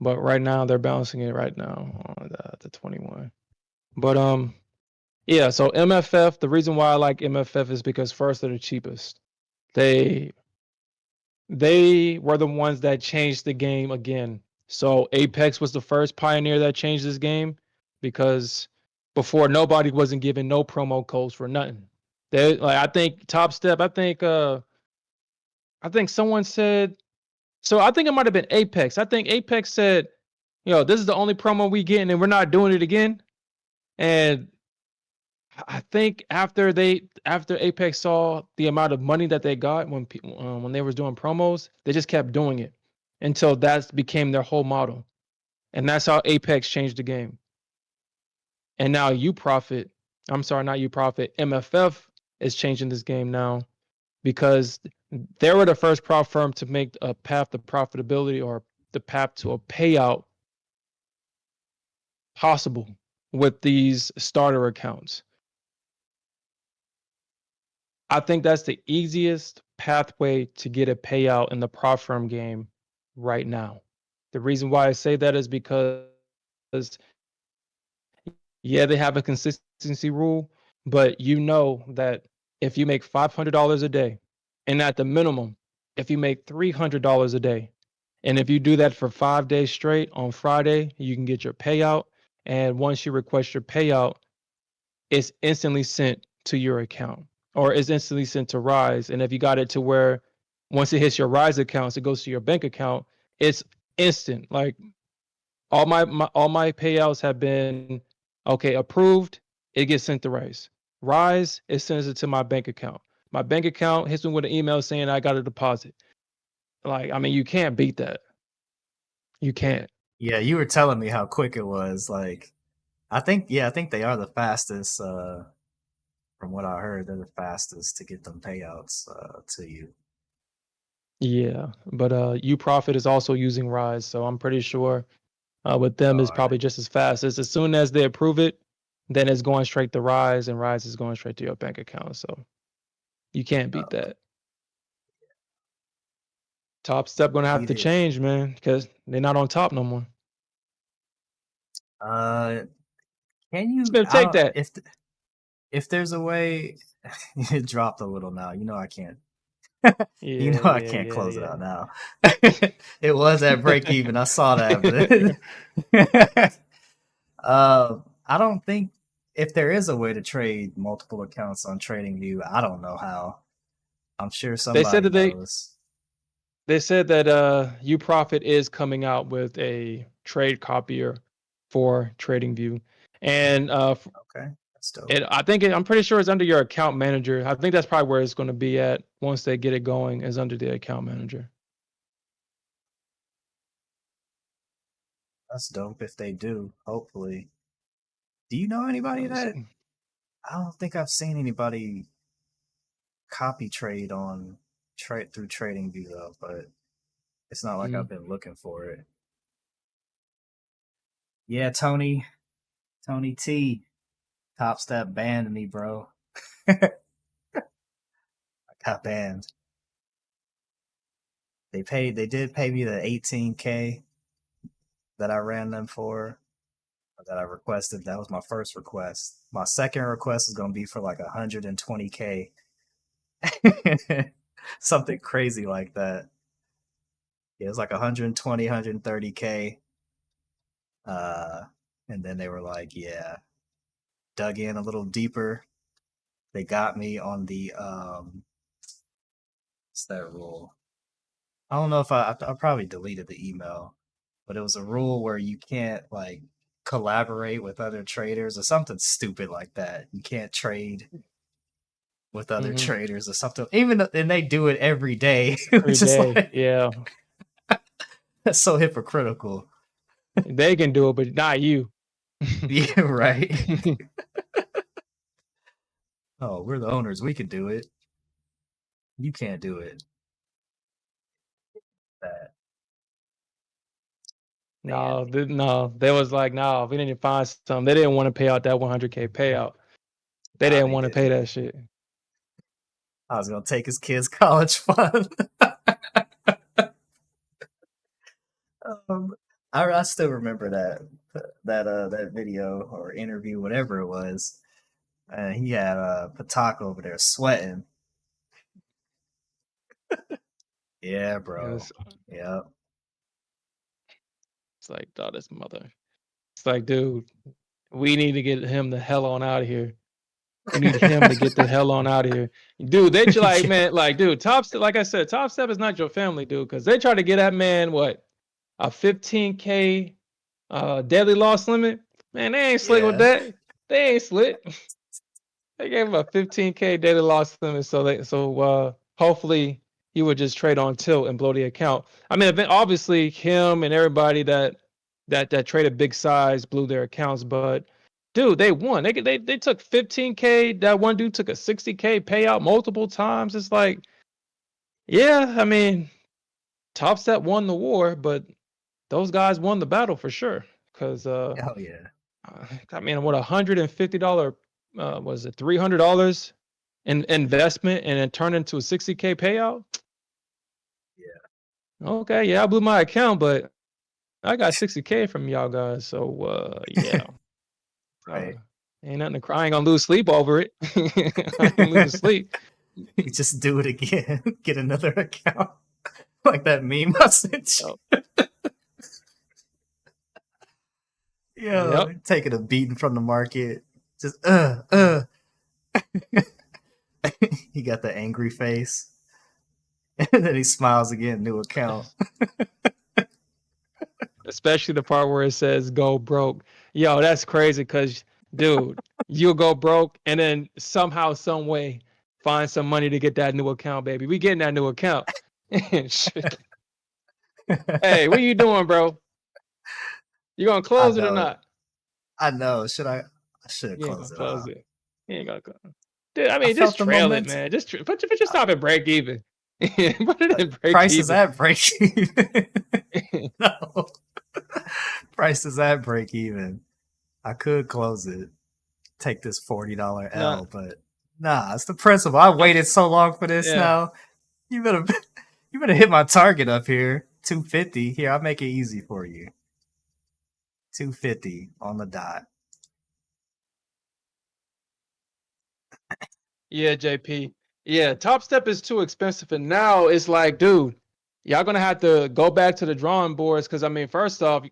Speaker 2: But right now they're bouncing it right now on the 21. But yeah, so MFF, the reason why I like MFF is because first they're the cheapest. They were the ones that changed the game again. So Apex was the first pioneer that changed this game because before nobody wasn't giving no promo codes for nothing. They like I think Top Step, I think someone said so I think it might have been Apex. I think Apex said, this is the only promo we getting and we're not doing it again. And I think after Apex saw the amount of money that they got when they was doing promos, they just kept doing it until that became their whole model, and that's how Apex changed the game. And now not you profit. MFF is changing this game now because they were the first prop firm to make a path to profitability or the path to a payout possible with these starter accounts. I think that's the easiest pathway to get a payout in the prop firm game right now. The reason why I say that is because, yeah, they have a consistency rule, but you know that if you make $500 a day, and at the minimum, if you make $300 a day, and if you do that for 5 days straight, on Friday, you can get your payout. And once you request your payout, it's instantly sent to your account or it's instantly sent to Rise. And if you got it to where once it hits your Rise accounts, it goes to your bank account, it's instant. Like all my payouts have been okay, approved, it gets sent to Rise. Rise, it sends it to my bank account. My bank account hits me with an email saying I got a deposit. Like, I mean, you can't beat that. You can't.
Speaker 1: Yeah, you were telling me how quick it was. Like, I think they are the fastest. From what I heard, they're the fastest to get them payouts to you.
Speaker 2: Yeah. But UProfit is also using Rise, so I'm pretty sure with them is
Speaker 1: All right.
Speaker 2: probably just as fast. As soon as they approve it, then it's going straight to Rise, and Rise is going straight to your bank account. So you can't beat
Speaker 1: Uh,
Speaker 2: that. Top Step gonna have
Speaker 1: beat
Speaker 2: to
Speaker 1: it.
Speaker 2: change, man, because they're not on top no more.
Speaker 1: Uh, can
Speaker 2: It's
Speaker 1: you?
Speaker 2: gonna
Speaker 1: I
Speaker 2: take
Speaker 1: don't.
Speaker 2: that.
Speaker 1: If there's a way, it dropped a little now. You know I can't. You know
Speaker 2: Yeah,
Speaker 1: I
Speaker 2: yeah,
Speaker 1: can't
Speaker 2: yeah,
Speaker 1: close it
Speaker 2: yeah.
Speaker 1: out now. It was at break even. I saw that, but I don't think if there is a way to trade multiple accounts on TradingView, I don't know how. I'm sure
Speaker 2: they said
Speaker 1: somebody
Speaker 2: that
Speaker 1: knows.
Speaker 2: UProfit is coming out with a trade copier for TradingView, and
Speaker 1: Okay, that's dope.
Speaker 2: I'm pretty sure it's under your account manager. I think that's probably where it's going to be at once they get it going. Is under the account manager.
Speaker 1: That's dope if they do. Hopefully. Do you know anybody
Speaker 2: Let me
Speaker 1: that?
Speaker 2: see.
Speaker 1: I don't think I've seen anybody copy trade on trade through TradingView though, but it's not like I've
Speaker 2: Mm.
Speaker 1: been looking for it. Yeah, Tony T, Top Step banned me, bro. I got banned. They did pay me the 18K that I ran them for, that I requested. That was my first request. My second request is gonna be for like 120K. Something crazy like that. Yeah, it was like 120, 130K. Uh, and then they were like, yeah, dug in a little deeper. They got me on the what's that rule? I don't know if I probably deleted the email, but it was a rule where you can't like collaborate with other traders or something stupid like that. You can't trade with other
Speaker 2: Mm-hmm.
Speaker 1: traders or something. Even and they do it every day,
Speaker 2: Every
Speaker 1: which is
Speaker 2: day,
Speaker 1: like
Speaker 2: yeah,
Speaker 1: that's so hypocritical.
Speaker 2: they can do it, but not you.
Speaker 1: Yeah, right. Oh, we're the owners. We can do it. You can't do it. That
Speaker 2: No, no, they was like, no, we need to find something. They didn't want to pay out that 100K payout. They
Speaker 1: Nah,
Speaker 2: didn't
Speaker 1: they
Speaker 2: want to pay
Speaker 1: didn't.
Speaker 2: that shit.
Speaker 1: I was gonna take his kids' college fund. um, I still remember that video or interview, whatever it was. And he had Patak over there sweating. Yeah, bro.
Speaker 2: It's,
Speaker 1: Yeah.
Speaker 2: it's like, dog, this mother. It's like, dude, we need to get him the hell on out of here. We need him to get the hell on out of here. Dude, they like,
Speaker 1: Yeah.
Speaker 2: man, like, dude, Top Step, like I said, Top Step is not your family, dude, because they try to get that man, what, a 15K daily loss limit? Man, they ain't slick with
Speaker 1: Yeah.
Speaker 2: that. They ain't slick. They gave him a 15K daily loss limit, so hopefully he would just trade on tilt and blow the account. I mean, obviously him and everybody that traded big size blew their accounts, but dude, they won. They took 15K. That one dude took a 60K payout multiple times. It's like, yeah, I mean, Top Step won the war, but those guys won the battle for sure. Because
Speaker 1: Oh yeah.
Speaker 2: I mean, what $150 was it $300 in investment and it turned into a 60K payout?
Speaker 1: Yeah.
Speaker 2: Okay, yeah, I blew my account, but I got 60K from y'all guys. So yeah, uh,
Speaker 1: Right.
Speaker 2: ain't nothing to cry. I ain't gonna lose sleep over it. I ain't losing sleep.
Speaker 1: You just do it again. Get another account. Like that meme I sent
Speaker 2: Yep.
Speaker 1: you. Yo,
Speaker 2: Yep.
Speaker 1: taking a beating from the market. Just he got the angry face. And then he smiles again, new account.
Speaker 2: Especially the part where it says "go broke." Yo, that's crazy. Cause, dude, you'll go broke and then somehow, some way, find some money to get that new account, baby. We getting that new account. Hey, what you doing, bro? You gonna
Speaker 1: I
Speaker 2: close it or
Speaker 1: know.
Speaker 2: not?
Speaker 1: I know. I should have
Speaker 2: You ain't gonna
Speaker 1: closed it
Speaker 2: close
Speaker 1: off.
Speaker 2: it. You ain't gonna close. Dude, I
Speaker 1: I
Speaker 2: mean, just
Speaker 1: felt the
Speaker 2: trail it,
Speaker 1: momentum.
Speaker 2: man. Just put your stop at break even. Put it in break
Speaker 1: Price is
Speaker 2: even.
Speaker 1: at break even. No. Price is at break even. I could close it, take this $40
Speaker 2: Nah,
Speaker 1: L, but nah, it's the principle. I
Speaker 2: I'm
Speaker 1: waited so long for this
Speaker 2: yeah.
Speaker 1: now. You better you better hit my target up here. 250. Here, I'll make it easy for you. 250 on the dot.
Speaker 2: Yeah, JP. Yeah, Top Step is too expensive, and now it's like, dude, y'all gonna have to go back to the drawing boards because I mean, first off,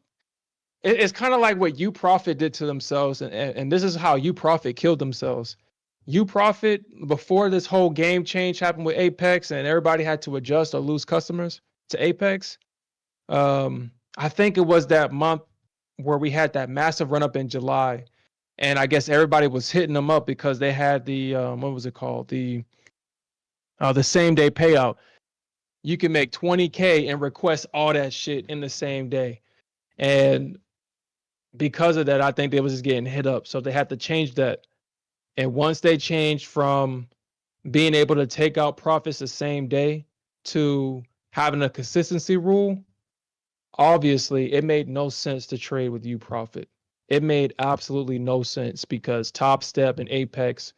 Speaker 2: it's kind of like what You Profit did to themselves, and this is how You Profit killed themselves. You Profit, before this whole game change happened with Apex, and everybody had to adjust or lose customers to Apex. I think it was that month where we had that massive run up in July, and I guess everybody was hitting them up because they had the what was it called, the same day payout. You can make 20K and request all that shit in the same day, and because of that, I think they was just getting hit up, so they had to change that. And once they changed from being able to take out profits the same day to having a consistency rule, obviously it made no sense to trade with You Profit. It made absolutely no sense because Top Step and Apex,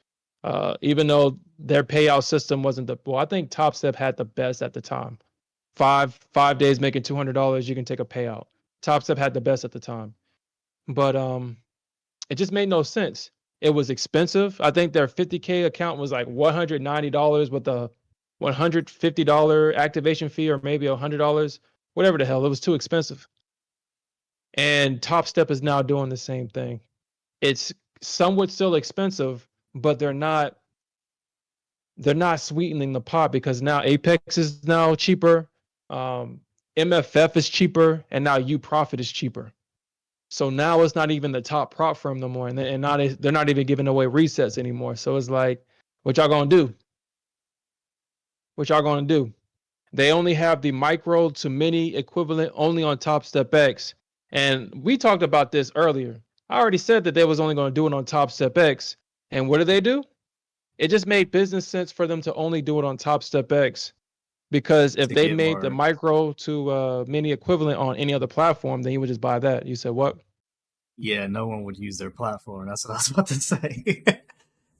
Speaker 2: even though their payout system wasn't I think Top Step had the best at the time. Five days making $200, you can take a payout. Top Step had the best at the time, but it just made no sense. It was expensive. I think their 50K account was like $190 with a $150 activation fee, or maybe $100, whatever the hell. It was too expensive. And Top Step is now doing the same thing. It's somewhat still expensive, but they're not sweetening the pot because now Apex is now cheaper, um, MFF is cheaper, and now You Profit is cheaper. So now it's not even the top prop firm no more, and they're not even giving away resets anymore. So it's like, what y'all gonna do? What y'all gonna do? They only have the micro to mini equivalent only on Top Step X, and we talked about this earlier. I already said that they was only going to do it on Top Step X, and what do? It just made business sense for them to only do it on Top Step X. Because if
Speaker 1: to
Speaker 2: they
Speaker 1: get
Speaker 2: made the
Speaker 1: more.
Speaker 2: micro to mini equivalent on any other platform, then you would just buy that. You said what?
Speaker 1: Yeah, no one would use their platform. That's what I was about to say.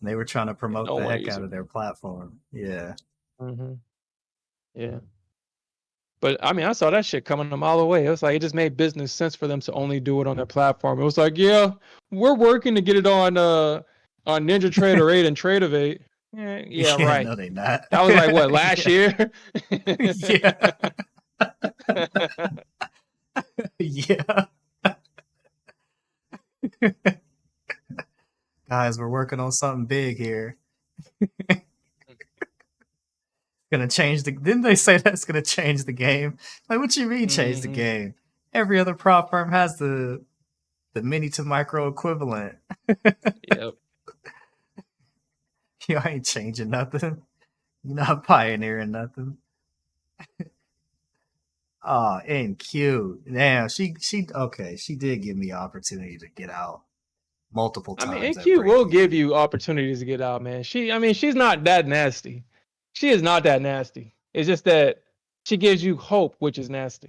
Speaker 1: They were trying to promote
Speaker 2: No
Speaker 1: the
Speaker 2: one
Speaker 1: heck
Speaker 2: use
Speaker 1: out
Speaker 2: it.
Speaker 1: of their platform. Yeah.
Speaker 2: Yeah. But I mean, I saw that shit coming a mile away. It was like it just made business sense for them to only do it on their platform. It was like, yeah, we're working to get it on NinjaTrader 8 and Tradeovate. Yeah,
Speaker 1: Yeah,
Speaker 2: right.
Speaker 1: no, they not.
Speaker 2: That was like what, last
Speaker 1: Yeah.
Speaker 2: year?
Speaker 1: Yeah. Yeah. Guys, we're working on something big here. Gonna change the. Didn't they say that's gonna change the game? Like, what you mean change the
Speaker 2: hmm
Speaker 1: game? Every other prop firm has the mini to micro equivalent.
Speaker 2: Yep.
Speaker 1: You ain't changing nothing. You're not pioneering nothing. Oh, NQ. Damn, she okay. She did give me opportunity to get out multiple
Speaker 2: I mean,
Speaker 1: times at
Speaker 2: NQ
Speaker 1: break
Speaker 2: will give
Speaker 1: even.
Speaker 2: you opportunities to get out, man. I mean, she's not that nasty. She is not that nasty. It's just that she gives you hope, which is nasty.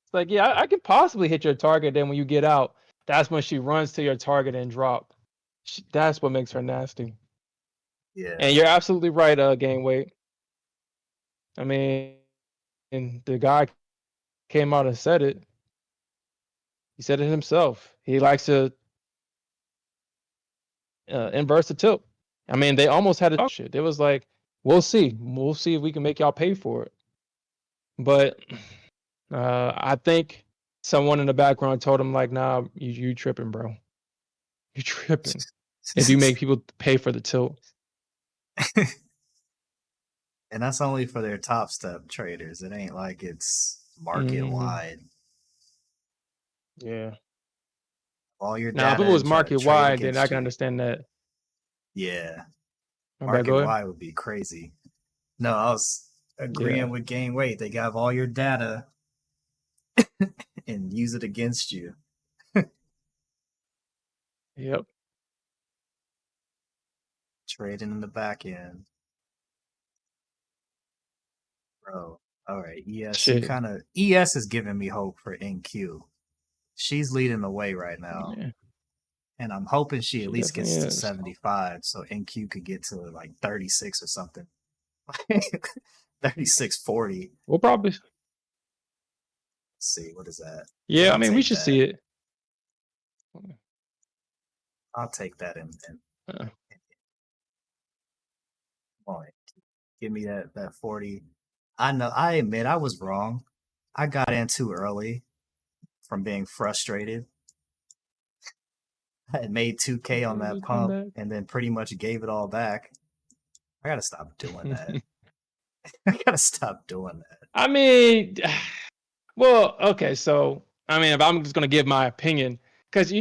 Speaker 2: It's like, yeah, I could possibly hit your target. Then when you get out, that's when she runs to your target and drop. That's what makes her nasty. And
Speaker 1: Yeah.
Speaker 2: you're absolutely right, gain weight. I mean, and the guy came out and said it. He said it himself. He likes to inverse the tilt. I mean, they almost had a shit. It was like, we'll see. We'll see if we can make y'all pay for it. But I think someone in the background told him like, nah, you tripping, bro. You tripping. If you make people pay for the tilt.
Speaker 1: And that's only for their top step traders. It ain't like it's market
Speaker 2: hmm
Speaker 1: wide.
Speaker 2: Yeah.
Speaker 1: All your
Speaker 2: Now, if it
Speaker 1: data
Speaker 2: was
Speaker 1: and try to
Speaker 2: market
Speaker 1: trade
Speaker 2: wide, then I
Speaker 1: against
Speaker 2: can
Speaker 1: you.
Speaker 2: understand that.
Speaker 1: Yeah.
Speaker 2: My bad,
Speaker 1: Market
Speaker 2: go ahead.
Speaker 1: wide would be crazy. No, I was
Speaker 2: Yeah.
Speaker 1: agreeing with gain weight. They got all your data and use it against you.
Speaker 2: Yep.
Speaker 1: Trading in the back end. Bro. All right. ES, you
Speaker 2: Shit.
Speaker 1: kind of ES is giving me hope for NQ. She's leading the way right now.
Speaker 2: Yeah.
Speaker 1: And I'm hoping she at
Speaker 2: She
Speaker 1: least
Speaker 2: definitely
Speaker 1: gets to
Speaker 2: is.
Speaker 1: 75 so NQ could get to like 36 or something. 36.40.
Speaker 2: We'll probably.
Speaker 1: Let's see, what is that? Yeah,
Speaker 2: Yeah, I
Speaker 1: I'll
Speaker 2: mean, we
Speaker 1: take
Speaker 2: should
Speaker 1: that.
Speaker 2: see it.
Speaker 1: I'll take that and
Speaker 2: Uh,
Speaker 1: come on, give me that 40. I know I admit I was wrong. I got in too early from being frustrated. I had made 2K on that
Speaker 2: Good
Speaker 1: pump
Speaker 2: comeback.
Speaker 1: and then pretty much gave it all back. I gotta stop doing that. I gotta stop doing that.
Speaker 2: I mean, well, okay. So, I mean, if I'm just gonna give my opinion, because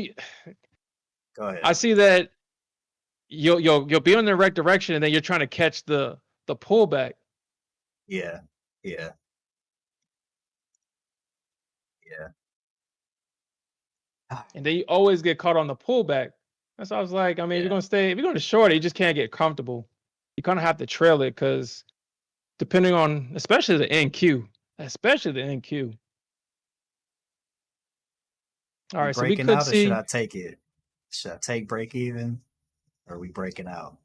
Speaker 1: Go
Speaker 2: I
Speaker 1: ahead.
Speaker 2: see that you'll be in the right direction, and then you're trying to catch the pullback,
Speaker 1: Yeah. Yeah. Yeah.
Speaker 2: and then you always get caught on the pullback. That's why I was like, I mean,
Speaker 1: Yeah.
Speaker 2: if you're going to short it, you just can't get comfortable. You kind of have to trail it because depending on, especially the NQ, especially the NQ. All
Speaker 1: We
Speaker 2: right, so we
Speaker 1: breaking
Speaker 2: could
Speaker 1: out or should
Speaker 2: see
Speaker 1: I take it? Should I take break even? Or are we breaking out?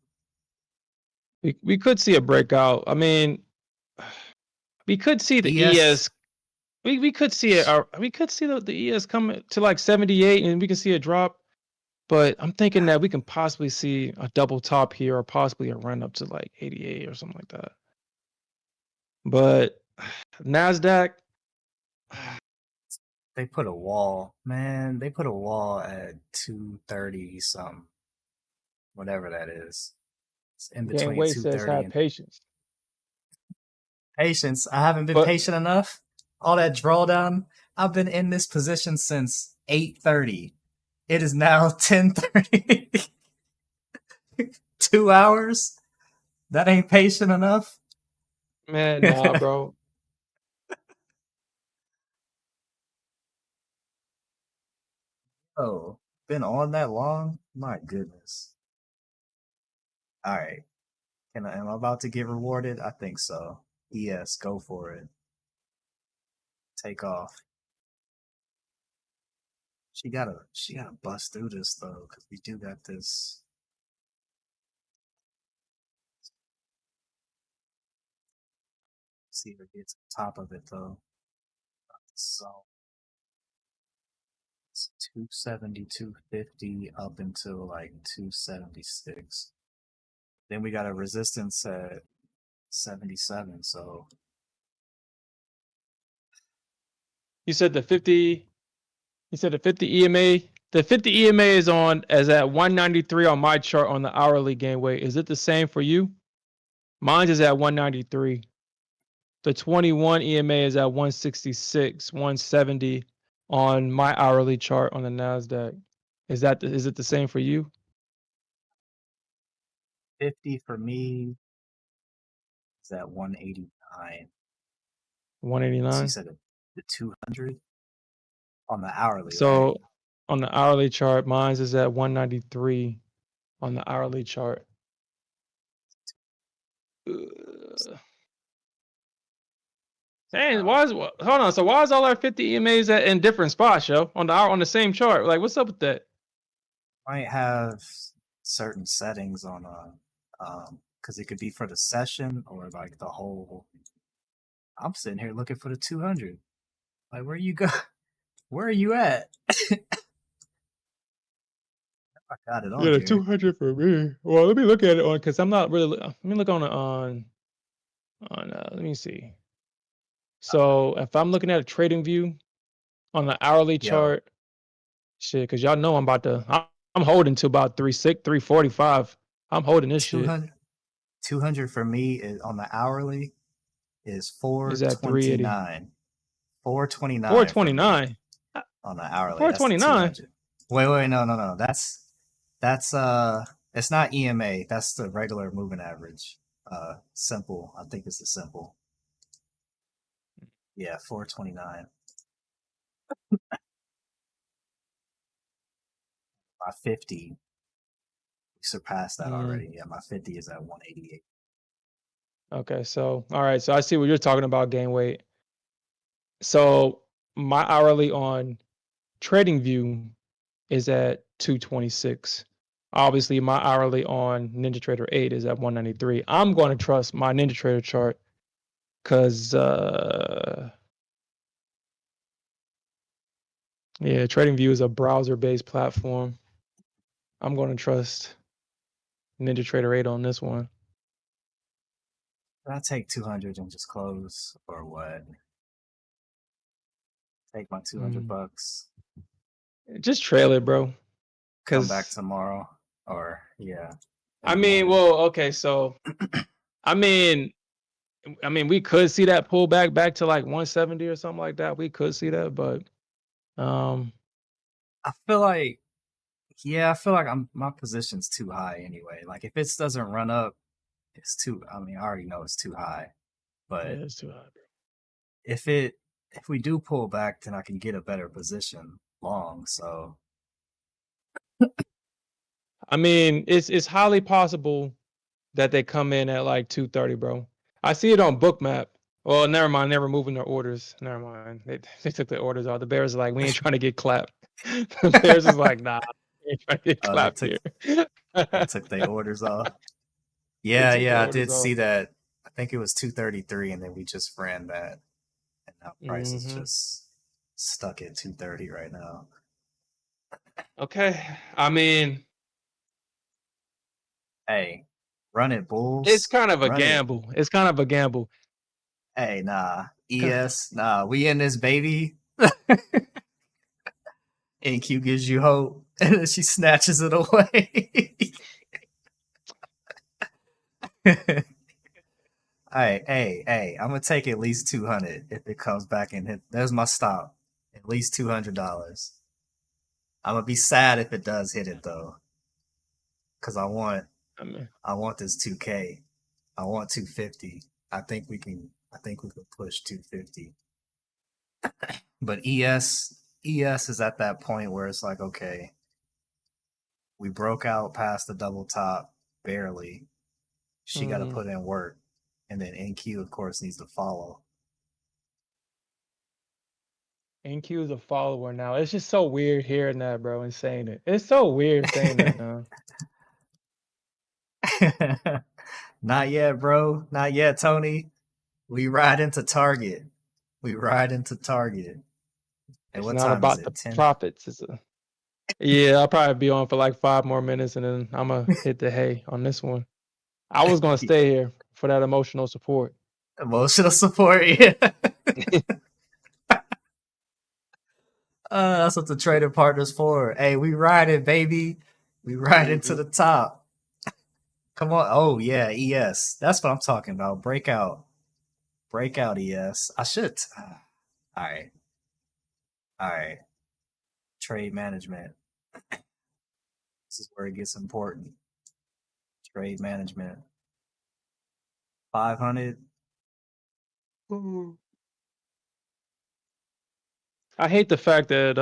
Speaker 2: we could see a breakout. I mean, we could see the
Speaker 1: ES.
Speaker 2: ES. We could see it. We could see the ES come to like 78, and we can see a drop. But I'm thinking that we can possibly see a double top here, or possibly a run up to like 88 or something like that. But Nasdaq,
Speaker 1: They put a wall. Man, they put a wall at 230 something. Whatever that is. It's in
Speaker 2: Gain
Speaker 1: between
Speaker 2: weight says
Speaker 1: 230
Speaker 2: have
Speaker 1: and
Speaker 2: patience.
Speaker 1: patience. I haven't been
Speaker 2: But
Speaker 1: patient enough. All that drawdown. I've been in this position since 8:30. It is now 10:30. 2 hours. That ain't patient enough.
Speaker 2: man, nah, bro.
Speaker 1: Oh, been on that long? My goodness. All right. Am I about to get rewarded? I think so. ES, go for it. Take off. She gotta bust through this though, because we do got this. See if it gets on top of it though. So it's 270, 250 up until like 276. Then we got a resistance at 77. So
Speaker 2: You said the 50. You said the 50 EMA. The 50 EMA is at 193 on my chart on the hourly gain weight. Is it the same for you? Mine is at 193. The 21 EMA is at 166, 170 on my hourly chart on the Nasdaq. Is it the same for you?
Speaker 1: 50 for me is at 189. So you
Speaker 2: 189.
Speaker 1: said the 200 on the hourly, right?
Speaker 2: So on the hourly chart, mine is at 193 on the hourly chart. Dang, hold on? So why is all our 50 EMAs in different spots, yo? On the same chart? Like, what's up with that?
Speaker 1: Might have certain settings on because it could be for the session or like the whole. I'm sitting here looking for the 200. Like, where you go? Where are you at? I got it on
Speaker 2: Yeah, the
Speaker 1: here.
Speaker 2: 200 for me. Well, let me look at it because I'm not really. Let me look on. Let me see. So if I'm looking at a trading view on the hourly
Speaker 1: Yo,
Speaker 2: chart, shit, because y'all know I'm holding to about 345. I'm holding this shit.
Speaker 1: 200, 200 for me is on the hourly is
Speaker 2: Is at 380.
Speaker 1: 429. 429 for me
Speaker 2: 429.
Speaker 1: on the hourly. That's the
Speaker 2: 429.
Speaker 1: 200. Wait, no. That's it's not EMA. That's the regular moving average. Simple. I think it's the simple. Yeah, 429. My 50, we surpassed that already. Yeah, my 50 is at 188.
Speaker 2: Okay, so all right, so I see what you're talking about, gain weight. So my hourly on TradingView is at 226. Obviously, my hourly on NinjaTrader 8 is at 193. I'm going to trust my NinjaTrader chart because yeah, TradingView is a browser-based platform. I'm going to trust NinjaTrader 8 on this one.
Speaker 1: Did I take 200 and just close or what? Take my 200 bucks,
Speaker 2: Just trail it, bro.
Speaker 1: come back
Speaker 2: Because
Speaker 1: tomorrow, or yeah, in
Speaker 2: I
Speaker 1: the
Speaker 2: mean,
Speaker 1: morning.
Speaker 2: well, okay, so I mean, we could see that pull back to like 170 or something like that. We could see that, but
Speaker 1: I feel like, yeah, I feel like my position's too high anyway. Like if it doesn't run up, it's too. I mean, I already know it's too high,
Speaker 2: yeah,
Speaker 1: but
Speaker 2: it's too high, bro.
Speaker 1: if we do pull back, then I can get a better position long. So
Speaker 2: I mean, it's highly possible that they come in at like 230, bro. I see it on Bookmap. Well, never mind. They're removing their orders. Never mind. They took the orders out. The Bears are like, we ain't trying to get clapped. The Bears is like, nah, we ain't trying to get
Speaker 1: they
Speaker 2: clapped
Speaker 1: took
Speaker 2: here.
Speaker 1: they took their orders off.
Speaker 2: They
Speaker 1: Yeah,
Speaker 2: took the
Speaker 1: yeah, I
Speaker 2: orders
Speaker 1: did
Speaker 2: off.
Speaker 1: see that. I think it was 233, and then we just ran that, and now price is
Speaker 2: Mm-hmm.
Speaker 1: just stuck at 230 right now.
Speaker 2: Okay. I mean,
Speaker 1: Hey, run it,
Speaker 2: it's
Speaker 1: Bulls.
Speaker 2: kind of a
Speaker 1: Run it.
Speaker 2: gamble. It's kind of a gamble.
Speaker 1: Hey, nah. ES, nah. We in this, baby. NQ gives you hope, and then she snatches it away. Hey, I'm gonna take at least 200 if it comes back and hit. There's my stop. At least $200. I'm gonna be sad if it does hit it though, because
Speaker 2: I mean,
Speaker 1: I want this 2K. I want 250. I think we can push 250. But ES is at that point where it's like, okay, we broke out past the double top barely. She got to
Speaker 2: mm-hmm.
Speaker 1: put in work. And then NQ, of course, needs to follow.
Speaker 2: NQ is a follower now. It's just so weird hearing that, bro, and saying it. It's so weird saying that now.
Speaker 1: Not yet, bro. Not yet, Tony. We ride into Target. We ride into Target. And
Speaker 2: It's
Speaker 1: what
Speaker 2: not
Speaker 1: time is
Speaker 2: about the
Speaker 1: it? 10?
Speaker 2: profits. Yeah, I'll probably be on for like 5 more minutes and then I'm gonna hit the hay on this one. I was gonna stay here for that emotional support.
Speaker 1: Emotional support. Yeah. That's what the trading partner's for. Hey, we ride it, baby. We ride into
Speaker 2: Mhm.
Speaker 1: the top. Come on. Oh, yeah. ES. That's what I'm talking about. Breakout. Breakout ES. I should. All right. All right. Trade management. This is where it gets important. Trade management. 500.
Speaker 2: I hate the fact that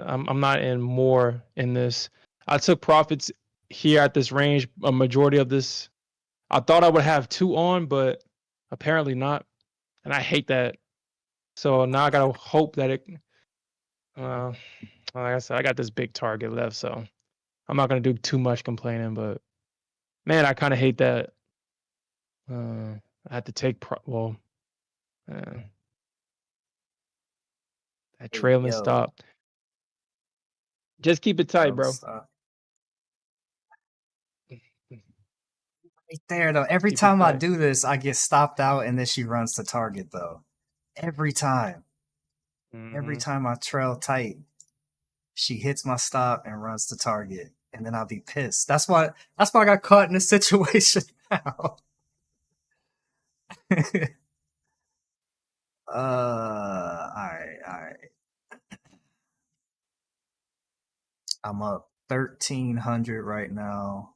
Speaker 2: I'm not in more in this. I took profits here at this range. A majority of this, I thought I would have two on, but apparently not. And I hate that. So now I gotta hope that it. Like I said, I got this big target left, so I'm not gonna do too much complaining. But man, I kind of hate that. I had to take uh, that
Speaker 1: Hey,
Speaker 2: trailing
Speaker 1: yo.
Speaker 2: stop. Just keep it tight,
Speaker 1: Bro,
Speaker 2: bro.
Speaker 1: stop. Right there, though. Every
Speaker 2: Keep it
Speaker 1: time I
Speaker 2: tight.
Speaker 1: do this, I get stopped out and then she runs to Target, though. Every time. Every
Speaker 2: Hmm.
Speaker 1: time I trail tight, she hits my stop and runs to Target. And then I'll be pissed. That's why I got caught in this situation now. Alright. I'm up 1,300 right now.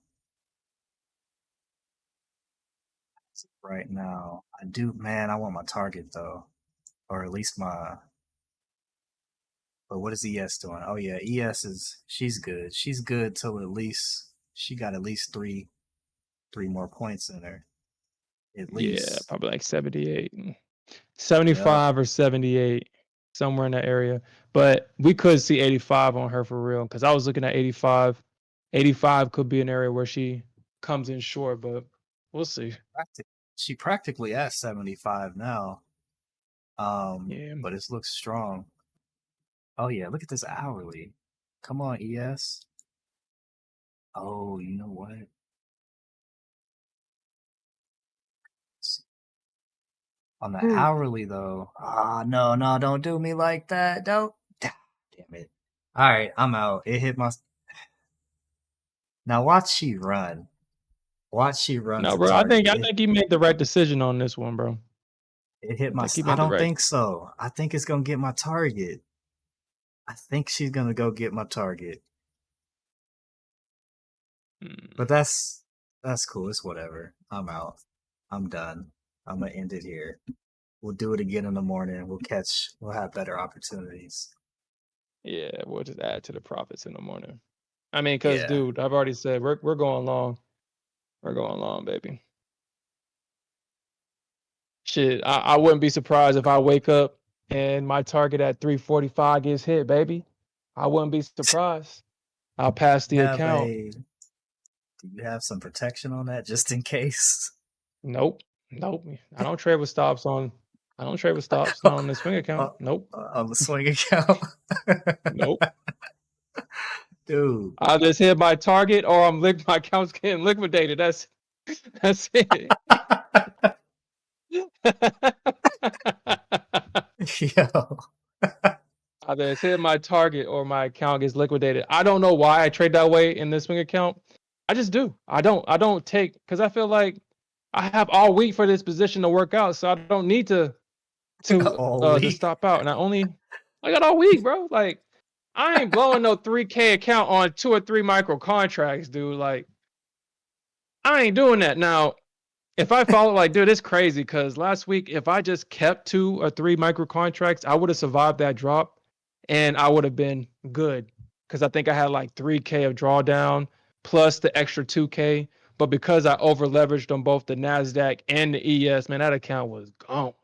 Speaker 1: Right now. I do, man, I want my target though. Or at least my, but what is ES doing? Oh yeah, ES is, she's good. She's good till at least, she got at least three more points in her. At
Speaker 2: Yeah,
Speaker 1: least.
Speaker 2: probably like 78.
Speaker 1: Yep.
Speaker 2: 75 or 78, somewhere in that area. But we could see 85 on her for real because I was looking at 85. 85 could be an area where she comes in short, but we'll see.
Speaker 1: She practically at 75 now.
Speaker 2: Yeah.
Speaker 1: But it looks strong. Oh yeah, look at this hourly. Come on, ES. Oh, you know what? On the
Speaker 2: Mm.
Speaker 1: hourly though. No, don't do me like that. Don't. Damn it. All right, I'm out. It hit my. Now watch she run. Watch she run
Speaker 2: No,
Speaker 1: to
Speaker 2: bro. I
Speaker 1: target.
Speaker 2: think I think he made the right decision on this one, bro.
Speaker 1: It hit
Speaker 2: I
Speaker 1: my.
Speaker 2: think he
Speaker 1: I
Speaker 2: made the
Speaker 1: don't
Speaker 2: right.
Speaker 1: think so. I think it's gonna get my target. I think she's gonna go get my target. But
Speaker 2: Mm,
Speaker 1: that's cool. It's whatever. I'm out. I'm done. I'm gonna end it here. We'll do it again in the morning. We'll have better opportunities.
Speaker 2: yeah, we'll just add to the profits in the morning. I mean, cause
Speaker 1: Yeah.
Speaker 2: dude, I've already said we're going long. We're going long, baby. Shit, I wouldn't be surprised if I wake up and my target at 345 gets hit, baby. I wouldn't be surprised. I'll pass the
Speaker 1: Have
Speaker 2: account.
Speaker 1: a do you have some protection on that just in case?
Speaker 2: Nope. Nope. I don't trade with stops on I don't trade with stops, not on the swing
Speaker 1: uh,
Speaker 2: account. Nope.
Speaker 1: on the swing account?
Speaker 2: Nope.
Speaker 1: Dude.
Speaker 2: I just hit my target or my account's getting liquidated. That's it.
Speaker 1: Yo.
Speaker 2: Either it's hit my target or my account gets liquidated. I don't know why I trade that way in this swing account. I just do. I don't take because I feel like I have all week for this position to work out, so I don't need
Speaker 1: All
Speaker 2: to
Speaker 1: week.
Speaker 2: stop out. And I got all week, bro. Like I ain't blowing no 3K account on 2 or 3 micro contracts, dude. Like I ain't doing that. Now, if I follow like, dude, it's crazy because last week, if I just kept 2 or 3 micro contracts, I would have survived that drop and I would have been good. Because I think I had like 3K of drawdown plus the extra 2K. But because I over leveraged on both the NASDAQ and the ES, man, that account was gone.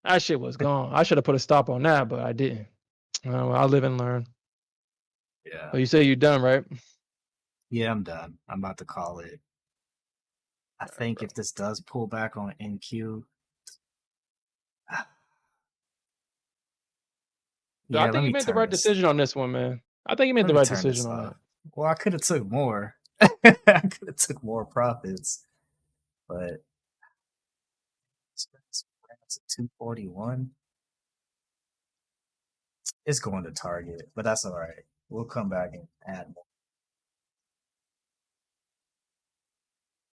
Speaker 2: That shit was gone. I should have put a stop on that, but I didn't. Well, I'll live and learn.
Speaker 1: Yeah.
Speaker 2: But you say you're done, right?
Speaker 1: Yeah, I'm done. I'm about to call it. I think
Speaker 2: Bro.
Speaker 1: if this does pull back on NQ,
Speaker 2: I
Speaker 1: yeah, let
Speaker 2: think you
Speaker 1: me
Speaker 2: made the
Speaker 1: turn
Speaker 2: right
Speaker 1: this.
Speaker 2: decision on this one, man. I think you made
Speaker 1: Let
Speaker 2: the
Speaker 1: me
Speaker 2: right
Speaker 1: turn
Speaker 2: decision
Speaker 1: this
Speaker 2: on
Speaker 1: off.
Speaker 2: that.
Speaker 1: Well, I could have took more. I could have took more profits, but it's at 241. It's going to target, but that's all right. We'll come back and add more.